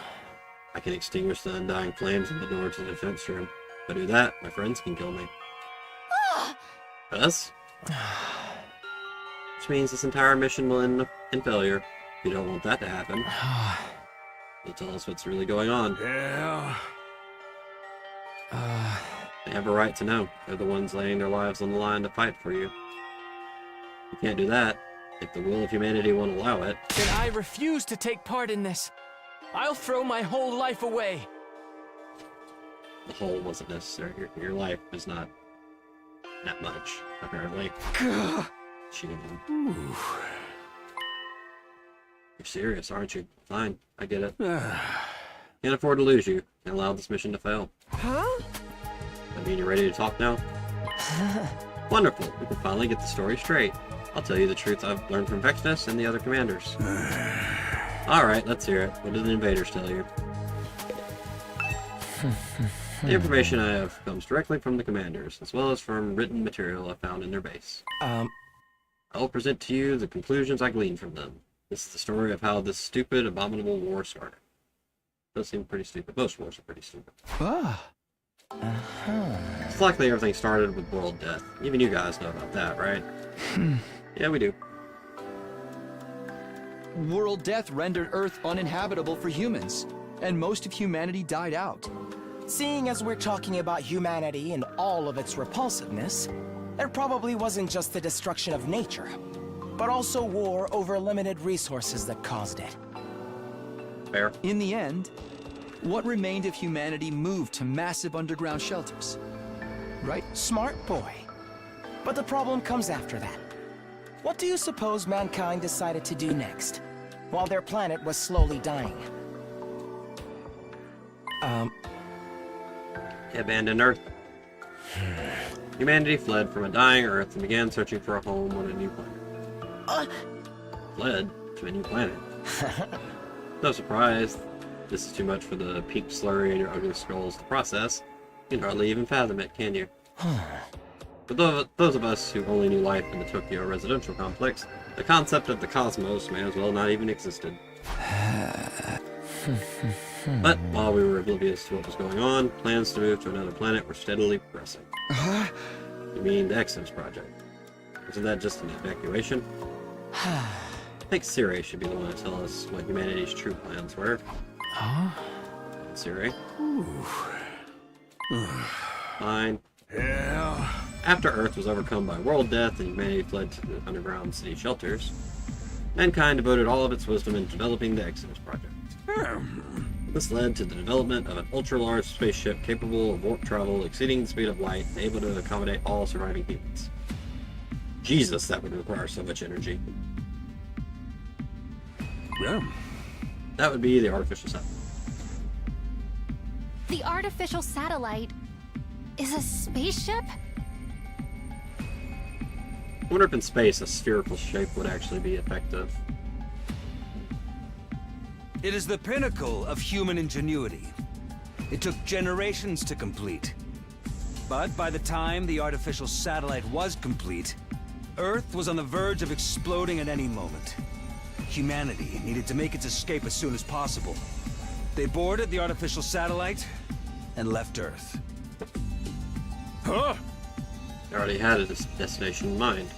I can extinguish the undying flames in the door to the defense room. If I do that, my friends can kill me. Us? Which means this entire mission will end in failure. You don't want that to happen. You'll tell us what's really going on. Yeah. They have a right to know. They're the ones laying their lives on the line to fight for you. You can't do that. If the will of humanity won't allow it. Then I refuse to take part in this. I'll throw my whole life away. The whole wasn't necessary. Your life is not that much, apparently. You're serious, aren't you? Fine, I get it. Can't afford to lose you. Can't allow this mission to fail. Huh? I mean, you're ready to talk now? Wonderful. We can finally get the story straight. I'll tell you the truth I've learned from Vexnus and the other commanders. Alright, let's hear it. What did the invaders tell you? The information I have comes directly from the commanders, as well as from written material I found in their base. I will present to you the conclusions I gleaned from them. This is the story of how this stupid, abominable war started. It does seem pretty stupid. Most wars are pretty stupid. It's likely everything started with world death. Even you guys know about that, right? Yeah, we do. World death rendered Earth uninhabitable for humans, and most of humanity died out. Seeing as we're talking about humanity and all of its repulsiveness, it probably wasn't just the destruction of nature, but also war over limited resources that caused it. Fair. In the end, what remained of humanity moved to massive underground shelters, right? Smart boy. But the problem comes after that. What do you suppose mankind decided to do next, while their planet was slowly dying? Abandoned Earth. Humanity fled from a dying Earth and began searching for a home on a new planet. Fled to a new planet. No surprise, this is too much for the pink slurry in your ugly skulls to process. You can hardly even fathom it, can you? For those of us who only knew life in the Tokyo residential complex, the concept of the cosmos may as well not even existed. But while we were oblivious to what was going on, plans to move to another planet were steadily progressing. You mean the Exos project? Isn't that just an evacuation? I think Siri should be the one to tell us what humanity's true plans were. Huh? Siri? Fine. Yeah. After Earth was overcome by world death and humanity fled to the underground city shelters, mankind devoted all of its wisdom in developing the Exos project. This led to the development of an ultra-large spaceship capable of warp travel exceeding the speed of light and able to accommodate all surviving humans. Jesus, that would require so much energy. Yeah. That would be the artificial satellite. The artificial satellite is a spaceship? I wonder if in space a spherical shape would actually be effective. It is the pinnacle of human ingenuity. It took generations to complete. But by the time the artificial satellite was complete, Earth was on the verge of exploding at any moment. Humanity needed to make its escape as soon as possible. They boarded the artificial satellite and left Earth. Huh? They already had a destination in mind.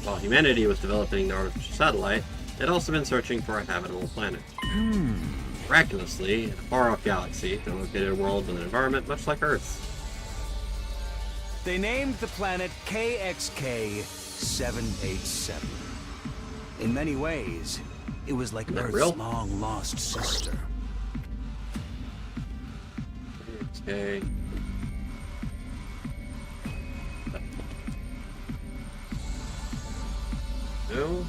While humanity was developing the artificial satellite, they'd also been searching for a habitable planet. Miraculously, in a far-off galaxy, they located a world with an environment much like Earth's. They named the planet KXK-787. In many ways, it was like Earth's long-lost sister. Okay. No.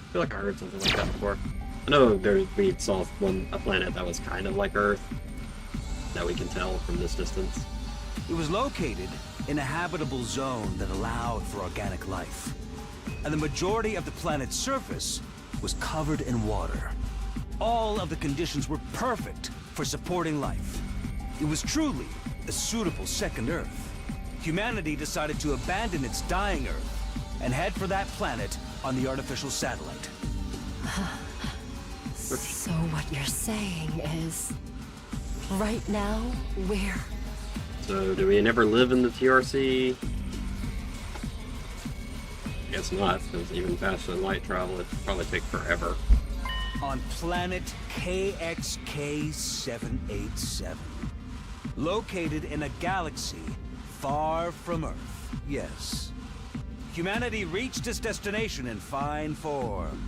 I feel like I heard something like that before. I know we saw a planet that was kind of like Earth, that we can tell from this distance. It was located in a habitable zone that allowed for organic life. And the majority of the planet's surface was covered in water. All of the conditions were perfect for supporting life. It was truly a suitable second Earth. Humanity decided to abandon its dying Earth and head for that planet on the artificial satellite. So what you're saying is, right now, we're... So, do we never live in the TRC? I guess not, because even faster than light travel, it'd probably take forever. On planet KXK-787. Located in a galaxy far from Earth, yes. Humanity reached its destination in fine form.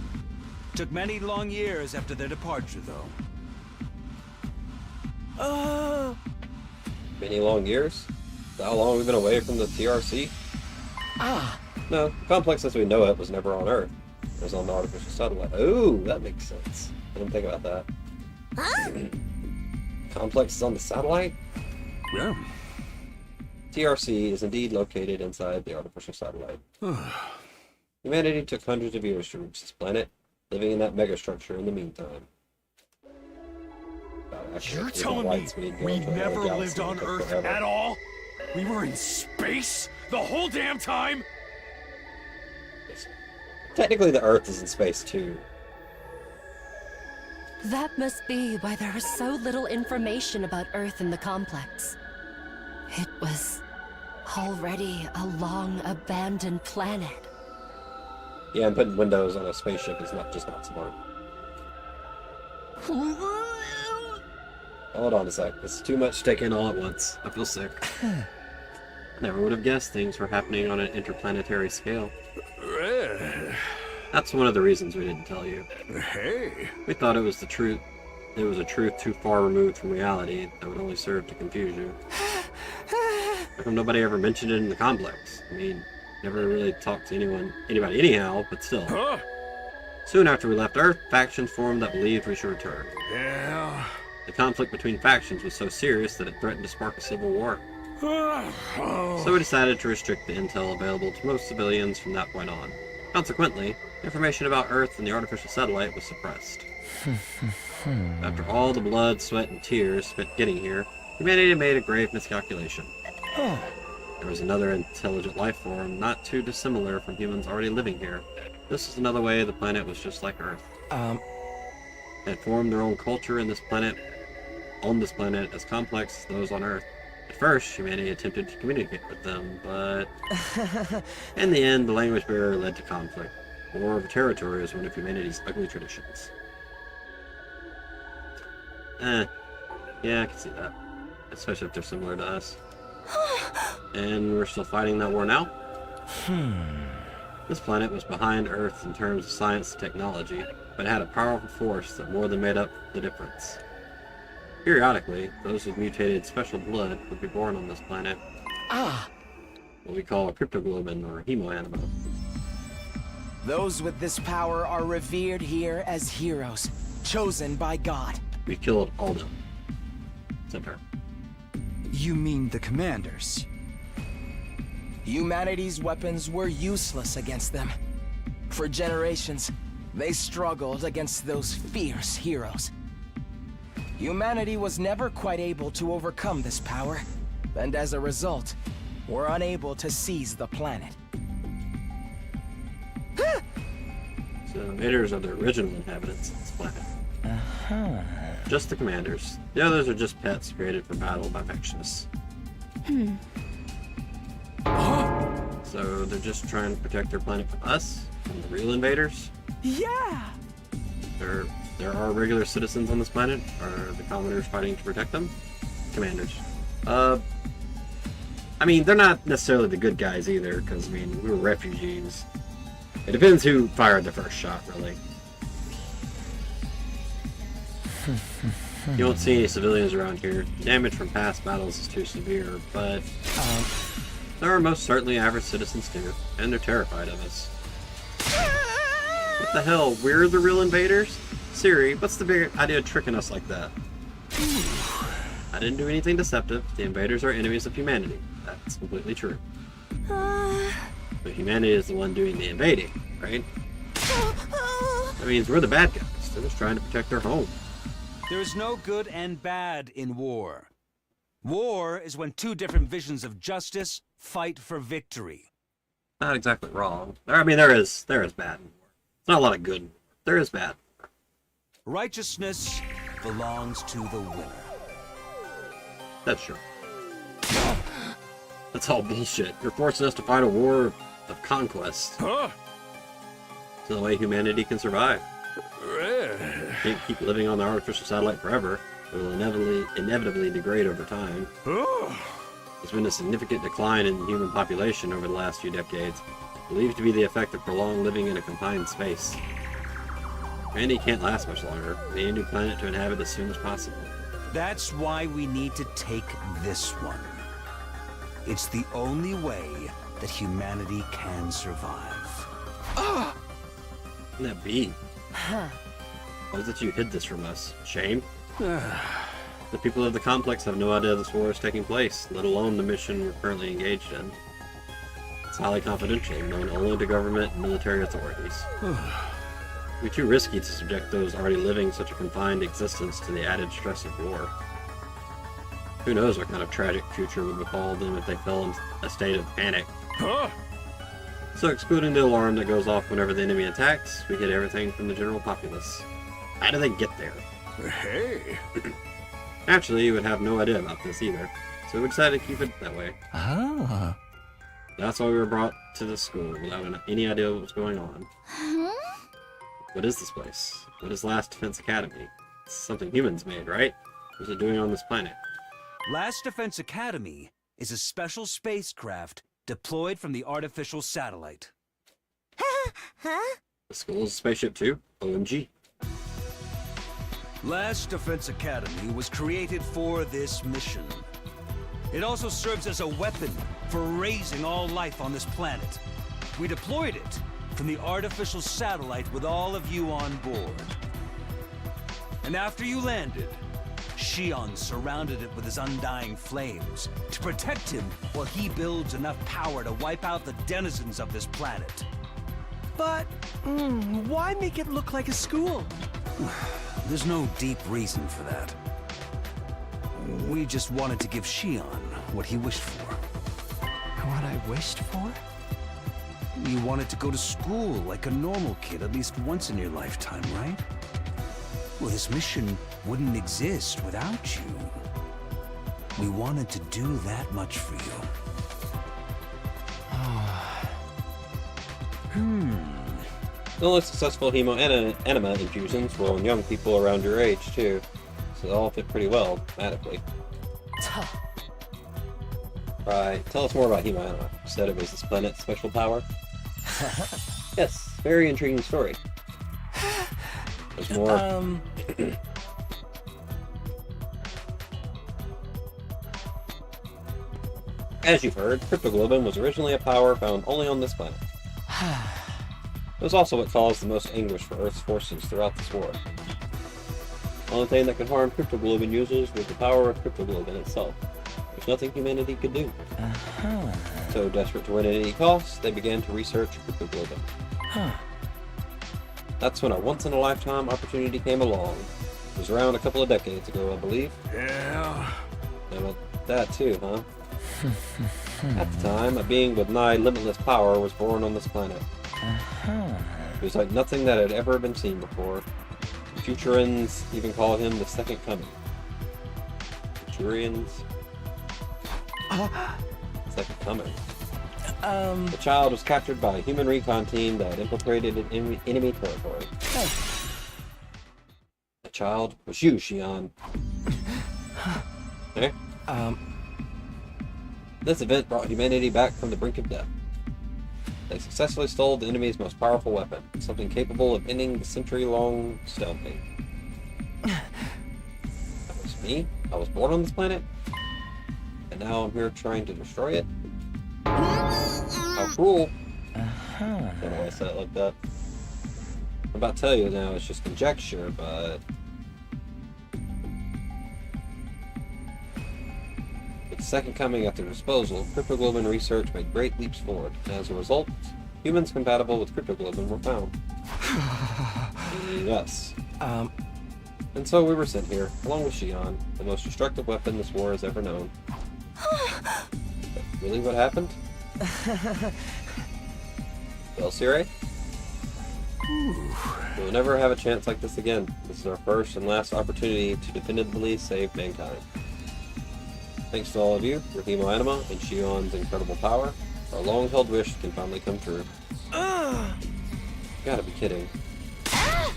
Took many long years after their departure, though. Many long years? How long we've been away from the TRC? No, the complex as we know it was never on Earth. It was on the artificial satellite. Oh, that makes sense. I didn't think about that. Complex is on the satellite? Yeah. TRC is indeed located inside the artificial satellite. Humanity took hundreds of years to reach this planet, living in that megastructure in the meantime. You're telling me we never lived on Earth at all? We were in space the whole damn time? Technically, the Earth is in space too. That must be why there is so little information about Earth in the complex. It was already a long-abandoned planet. Yeah, and putting windows on a spaceship is not smart. Hold on a sec. It's too much to take in all at once. I feel sick. Never would have guessed things were happening on an interplanetary scale. That's one of the reasons we didn't tell you. Hey. We thought it was the truth. It was a truth too far removed from reality that would only serve to confuse you. How come nobody ever mentioned it in the complex? I mean, never really talked to anybody anyhow, but still. Soon after we left Earth, factions formed that believed we should return. Yeah. The conflict between factions was so serious that it threatened to spark a civil war. So we decided to restrict the intel available to most civilians from that point on. Consequently, information about Earth and the artificial satellite was suppressed. After all the blood, sweat, and tears spent getting here, humanity made a grave miscalculation. There was another intelligent life form not too dissimilar from humans already living here. This is another way the planet was just like Earth. Had formed their own culture in this planet, on this planet, as complex as those on Earth. At first, humanity attempted to communicate with them, but in the end, the language barrier led to conflict. War over territory is one of humanity's ugly traditions. Yeah, I can see that. Especially if they're similar to us. And we're still fighting that war now? This planet was behind Earth in terms of science and technology, but it had a powerful force that more than made up the difference. Periodically, those with mutated special blood would be born on this planet. What we call a cryptoglobin or hemoanima. Those with this power are revered here as heroes, chosen by God. We killed Aldo. Except her. You mean the commanders? Humanity's weapons were useless against them. For generations, they struggled against those fierce heroes. Humanity was never quite able to overcome this power, and as a result, were unable to seize the planet. So the invaders are the original inhabitants of this planet. Just the commanders. The others are just pets created for battle by Vexus. So they're just trying to protect their planet from us, from the real invaders. Yeah! There are regular citizens on this planet. Are the commoners fighting to protect them? Commanders. I mean, they're not necessarily the good guys either, because, I mean, we were refugees. It depends who fired the first shot, really. You don't see any civilians around here. Damage from past battles is too severe, but there are most certainly average citizens too, and they're terrified of us. What the hell? We're the real invaders? Siri, what's the big idea of tricking us like that? I didn't do anything deceptive. The invaders are enemies of humanity. That's completely true. But humanity is the one doing the invading, right? That means we're the bad guys. They're just trying to protect their home. There's no good and bad in war. War is when two different visions of justice fight for victory. Not exactly wrong. I mean, there is bad in war. It's not a lot of good in war. There is bad. Righteousness belongs to the winner. That's true. That's all bullshit. You're forcing us to fight a war of conquest. It's the way humanity can survive. Can't keep living on the artificial satellite forever. It will inevitably degrade over time. There's been a significant decline in human population over the last few decades, believed to be the effect of prolonged living in a confined space. Humanity can't last much longer. We need a new planet to inhabit as soon as possible. That's why we need to take this one. It's the only way that humanity can survive. Wouldn't that be? Why is it you hid this from us? Shame? The people of the complex have no idea this war is taking place, let alone the mission we're currently engaged in. It's highly confidential, known only to government and military authorities. It would be too risky to subject those already living such a confined existence to the added stress of war. Who knows what kind of tragic future would befall them if they fell in a state of panic. So excluding the alarm that goes off whenever the enemy attacks, we get everything from the general populace. How do they get there? Hey! Naturally, you would have no idea about this either, so we decided to keep it that way. That's why we were brought to this school without any idea what was going on. What is this place? What is Last Defense Academy? It's something humans made, right? What is it doing on this planet? Last Defense Academy is a special spacecraft deployed from the artificial satellite. The school is a spaceship too? OMG. Last Defense Academy was created for this mission. It also serves as a weapon for raising all life on this planet. We deployed it from the artificial satellite with all of you on board. And after you landed, Shion surrounded it with his undying flames to protect him while he builds enough power to wipe out the denizens of this planet. But, why make it look like a school? There's no deep reason for that. We just wanted to give Shion what he wished for. What I wished for? You wanted to go to school like a normal kid at least once in your lifetime, right? Well, this mission wouldn't exist without you. We wanted to do that much for you. The only successful hemo-enema infusions were on young people around your age, too. So they all fit pretty well, mathematically. Right, tell us more about hemo-enema. You said it was this planet's special power? Yes, very intriguing story. There's more. As you've heard, cryptoglobin was originally a power found only on this planet. It was also what caused the most anguish for Earth's forces throughout this war. The only thing that could harm cryptoglobin users was the power of cryptoglobin itself. There's nothing humanity could do. So desperate to win at any cost, they began to research cryptoglobin. That's when a once-in-a-lifetime opportunity came along. It was around a couple of decades ago, I believe. Yeah. About that too, huh? At the time, a being with nigh limitless power was born on this planet. It was like nothing that had ever been seen before. Futurians even call him the Second Coming. Futurians? Second Coming. The child was captured by a human recon team that had infiltrated enemy territory. The child was you, Xion. Eh? This event brought humanity back from the brink of death. They successfully stole the enemy's most powerful weapon, something capable of ending the century-long stalemate. That was me? I was born on this planet? And now I'm here trying to destroy it? How cruel! Don't know why I said it like that. I'm about to tell you now, it's just conjecture, but... With the Second Coming at their disposal, cryptoglobin research made great leaps forward, and as a result, humans compatible with cryptoglobin were found. Yes. And so we were sent here, along with Xion, the most destructive weapon this war has ever known. Really what happened? Well, Sire? We'll never have a chance like this again. This is our first and last opportunity to definitively save mankind. Thanks to all of you, your hemo-enema, and Xion's incredible power, our long-held wish can finally come true. You gotta be kidding. I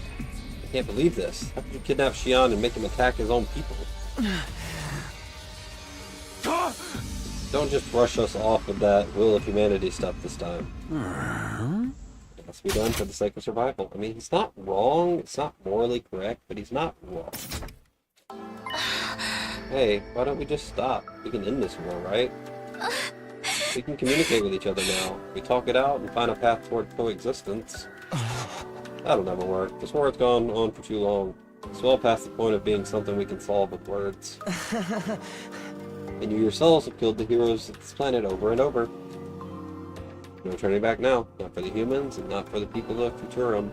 can't believe this. How could you kidnap Xion and make him attack his own people? Don't just brush us off with that will of humanity stuff this time. It must be done for the sake of survival. I mean, he's not wrong, it's not morally correct, but he's not wrong. Hey, why don't we just stop? We can end this war, right? We can communicate with each other now. We talk it out and find a path toward coexistence. That'll never work. This war has gone on for too long. It's well past the point of being something we can solve with words. And you yourselves have killed the heroes of this planet over and over. No turning back now. Not for the humans, and not for the people of Futurum.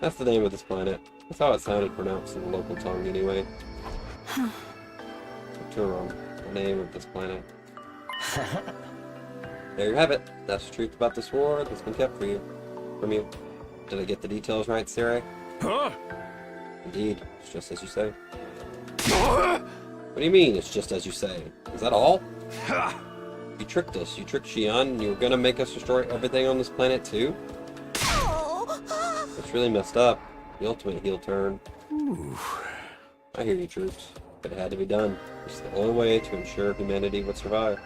That's the name of this planet. That's how it sounded pronounced in the local tongue, anyway. Futurum, the name of this planet. There you have it. That's the truth about this war that's been kept from you. Did I get the details right, Sire? Huh? Indeed, it's just as you say. What do you mean, it's just as you say? Is that all? You tricked us. You tricked Xion, and you were gonna make us destroy everything on this planet, too? It's really messed up. The ultimate heel turn. I hear you, troops. But it had to be done. It's the only way to ensure humanity would survive.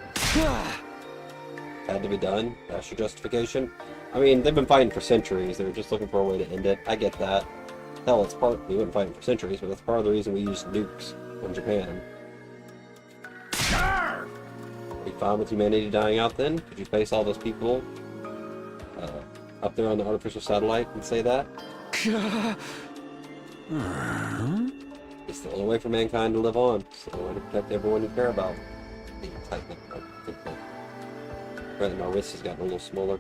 Had to be done? That's your justification? I mean, they've been fighting for centuries. They were just looking for a way to end it. I get that. Hell, it's part... We've been fighting for centuries, but that's part of the reason we used nukes on Japan. Are you fine with humanity dying out then? Could you face all those people up there on the artificial satellite and say that? It's the only way for mankind to live on. It's the only way to protect everyone you care about. Apparently my wrist has gotten a little smaller.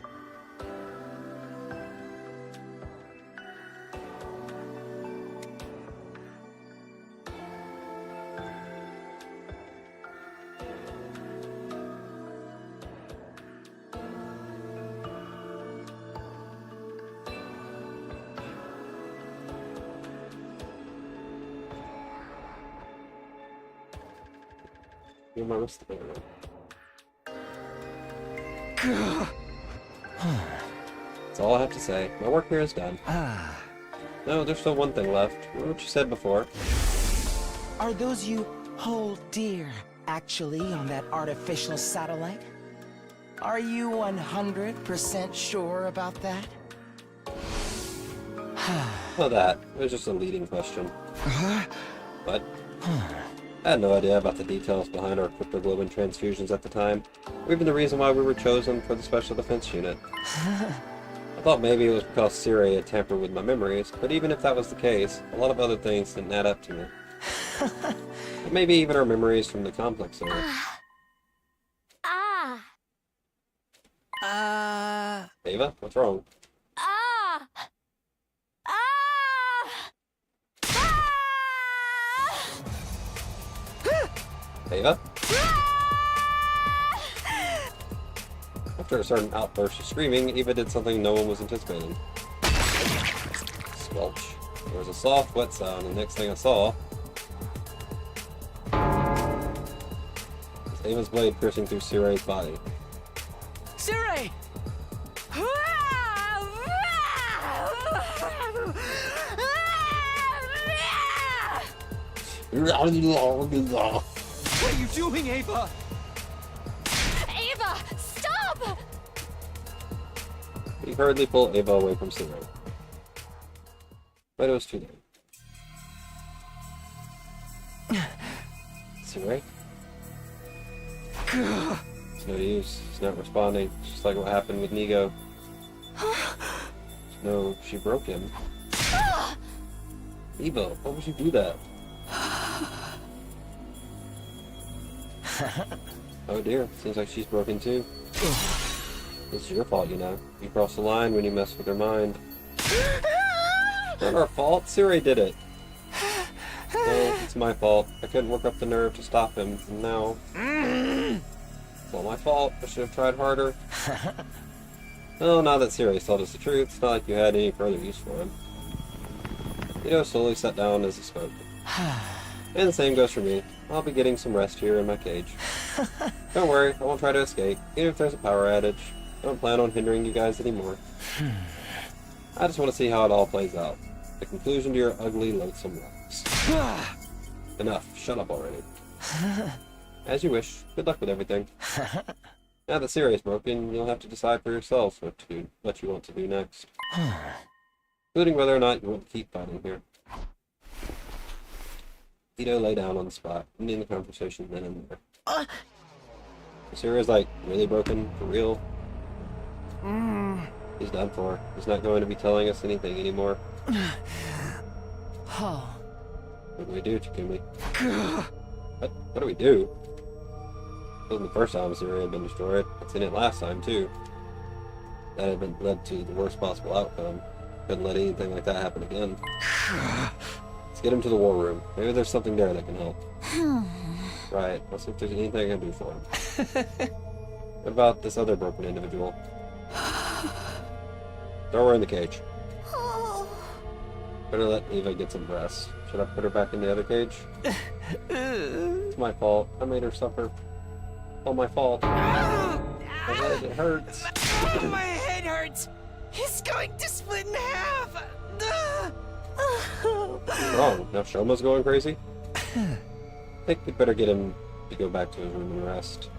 You're my wrist there. That's all I have to say. My work here is done. No, there's still one thing left. Remember what you said before. Are those you hold dear actually on that artificial satellite? Are you 100% sure about that? Well, that. It was just a leading question. But I had no idea about the details behind our cryptoglobin transfusions at the time, or even the reason why we were chosen for the Special Defense Unit. I thought maybe it was because Siri had tampered with my memories, but even if that was the case, a lot of other things didn't add up to me. And maybe even our memories from the complex era. Ava, what's wrong? Ava? After a certain outburst of screaming, Eva did something no one was anticipating. Squelch. There was a soft, wet sound, and the next thing I saw was Ava's blade piercing through Siray's body. Siray! What are you doing, Ava? Ava, stop! He hurriedly pulled Ava away from Siray. But it was too late. Siray? It's no use. She's not responding. It's just like what happened with Nigo. No, she broke him. Eva, why would you do that? Oh dear, seems like she's broken too. It's your fault, you know. You crossed the line when you messed with her mind. It's not our fault, Siri did it. No, it's my fault. I couldn't work up the nerve to stop him, and now... It's all my fault. I should have tried harder. Well, now that Siri's told us the truth, it's not like you had any further use for him. Ito slowly sat down as he spoke. And the same goes for me. I'll be getting some rest here in my cage. Don't worry, I won't try to escape, even if there's a power outage. I don't plan on hindering you guys anymore. I just want to see how it all plays out. The conclusion to your ugly, loathsome lives. Enough, shut up already. As you wish. Good luck with everything. Now that Siri is broken, you'll have to decide for yourselves what you want to do next. Including whether or not you want to keep fighting here. Ito lay down on the spot, ending the conversation then and there. Siri's like, really broken? For real? He's done for. He's not going to be telling us anything anymore. What do we do, Takumi? What do we do? It wasn't the first time Siri had been destroyed. It's in it last time, too. That had been led to the worst possible outcome. Couldn't let anything like that happen again. Let's get him to the war room. Maybe there's something there that can help. Right, let's see if there's anything I can do for him. What about this other broken individual? Throw her in the cage. Better let Eva get some rest. Should I put her back in the other cage? It's my fault. I made her suffer. All my fault. My head, it hurts. My head hurts! He's going to split in half! What's wrong? Now Shoma's going crazy? I think we'd better get him to go back to his room and rest.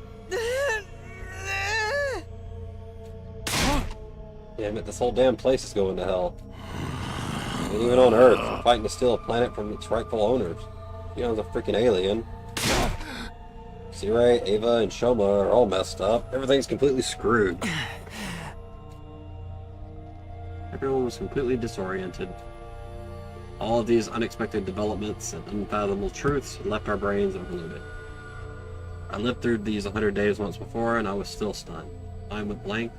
Damn it, this whole damn place is going to hell. And even on Earth, we're fighting to steal a planet from its rightful owners. You know, the freaking alien. Siri, Ava, and Shoma are all messed up. Everything's completely screwed. Everyone was completely disoriented. All of these unexpected developments and unfathomable truths left our brains overloaded. I lived through these 100 days once before, and I was still stunned. I went blank,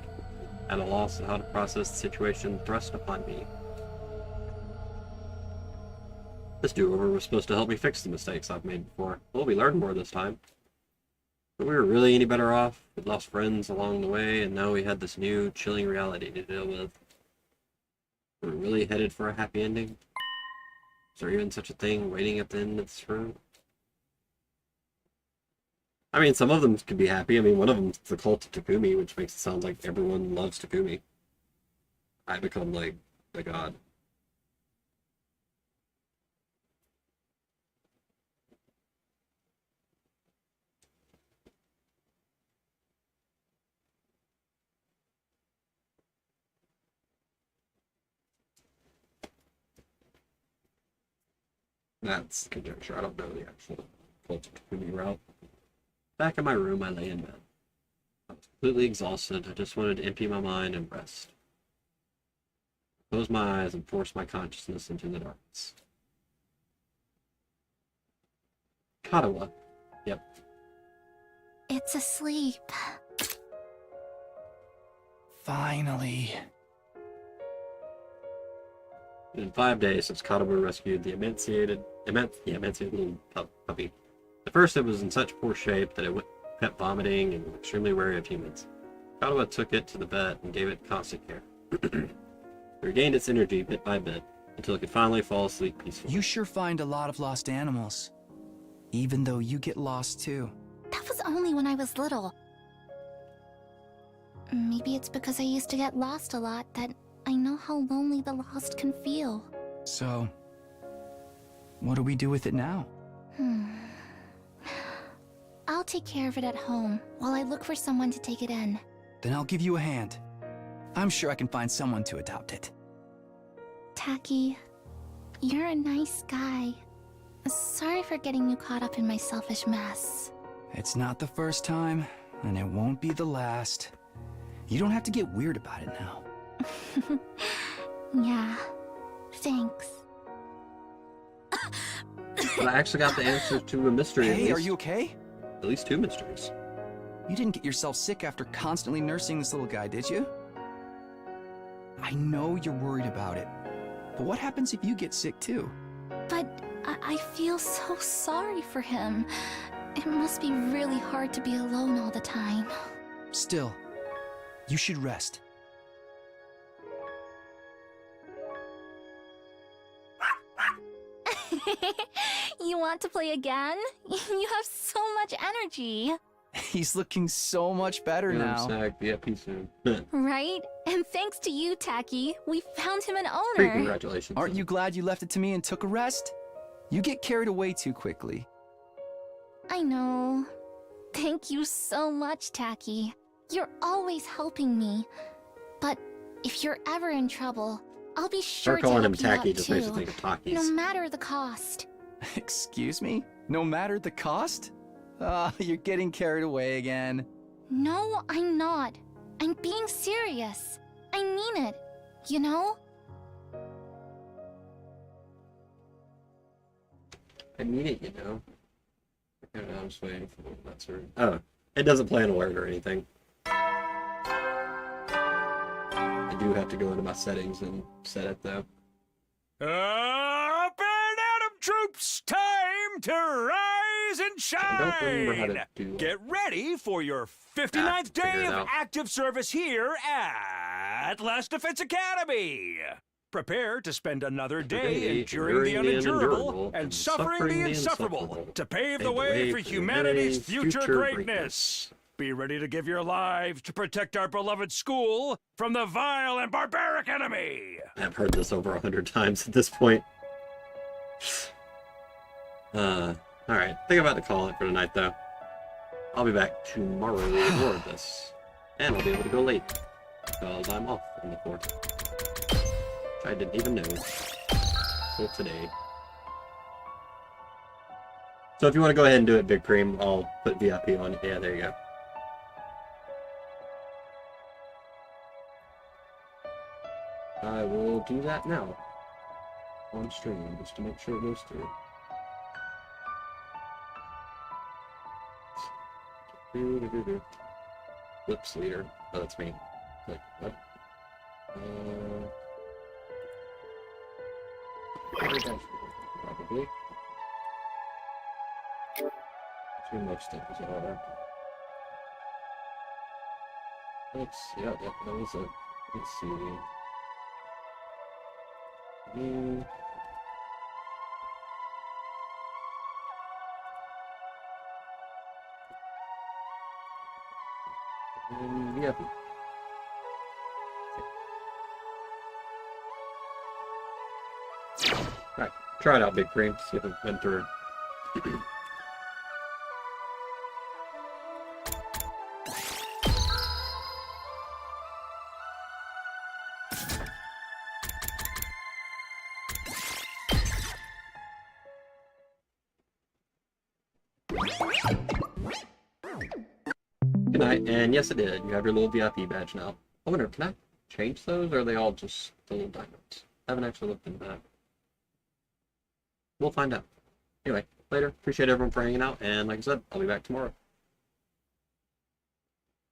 at a loss of how to process the situation thrust upon me. This do-over was supposed to help me fix the mistakes I've made before. Well, we learned more this time. But we were really any better off. We'd lost friends along the way, and now we had this new, chilling reality to deal with. Were we really headed for a happy ending? Is there even such a thing waiting at the end of this room? I mean, some of them can be happy. I mean, one of them's the cult of Takumi, which makes it sound like everyone loves Takumi. I become like the god. That's conjecture. I don't know the actual cult of Takumi route. Back in my room, I lay in bed. I was completely exhausted. I just wanted to empty my mind and rest. Close my eyes and force my consciousness into the darkness. Katawa. Yep. It's asleep. Finally. In 5 days since Katawa rescued the emaciated little puppy. At first, it was in such poor shape that it kept vomiting and was extremely wary of humans. Katawa took it to the vet and gave it constant care. It regained its energy bit by bit until it could finally fall asleep peacefully. You sure find a lot of lost animals, even though you get lost too. That was only when I was little. Maybe it's because I used to get lost a lot that I know how lonely the lost can feel. So, what do we do with it now? I'll take care of it at home while I look for someone to take it in. Then I'll give you a hand. I'm sure I can find someone to adopt it. Taki, you're a nice guy. Sorry for getting you caught up in my selfish mess. It's not the first time, and it won't be the last. You don't have to get weird about it now. Yeah, thanks. But I actually got the answer to a mystery. Hey, are you okay? At least 2 mysteries. You didn't get yourself sick after constantly nursing this little guy, did you? I know you're worried about it, but what happens if you get sick too? But I feel so sorry for him. It must be really hard to be alone all the time. Still, you should rest. You want to play again? You have so much energy. He's looking so much better now. Yeah, peace soon. Right? And thanks to you, Taki, we found him an owner. Congratulations. Aren't you glad you left it to me and took a rest? You get carried away too quickly. I know. Thank you so much, Taki. You're always helping me. But if you're ever in trouble, I'll be sure to calling help him you Taki out just too, makes you think of Takis. no matter the cost. Excuse me? No matter the cost? Ah, you're getting carried away again. No, I'm not. I'm being serious. I mean it. You know? I mean it, you know. Okay, I'm just waiting for that sort of... Oh, it doesn't play an alert or anything. I do have to go into my settings and set it, though. Up and Atom troops! Time to rise and I don't remember how shine! to do that. Get ready for your 59th figure day it of out. active service here at Last Defense Academy. Prepare to spend another day enduring the unendurable and suffering the insufferable to pave the way for humanity's future greatness. Be ready to give your lives to protect our beloved school from the vile and barbaric enemy. I've heard this over 100 times at this point. Alright. I think I'm about to call it for tonight, though. I'll be back tomorrow to record this. And I'll be able to go late. Because I'm off on the 4th. Which I didn't even know. Till today. So if you want to go ahead and do it, Big Cream, I'll put VIP on. Yeah, there you go. I will do that now. On stream, just to make sure it goes through. Flips leader. Oh, that's me. Click. What? Probably. Too much stuff is order. Let's see. Yeah, that was a. Let's see. And VIP. Alright, try it out, Big Cream. See if it went through. Good night, and yes it did. You have your little VIP badge now. I wonder, can I change those, or are they all just the little diamonds? I haven't actually looked into that. We'll find out. Anyway, later. Appreciate everyone for hanging out, and like I said, I'll be back tomorrow.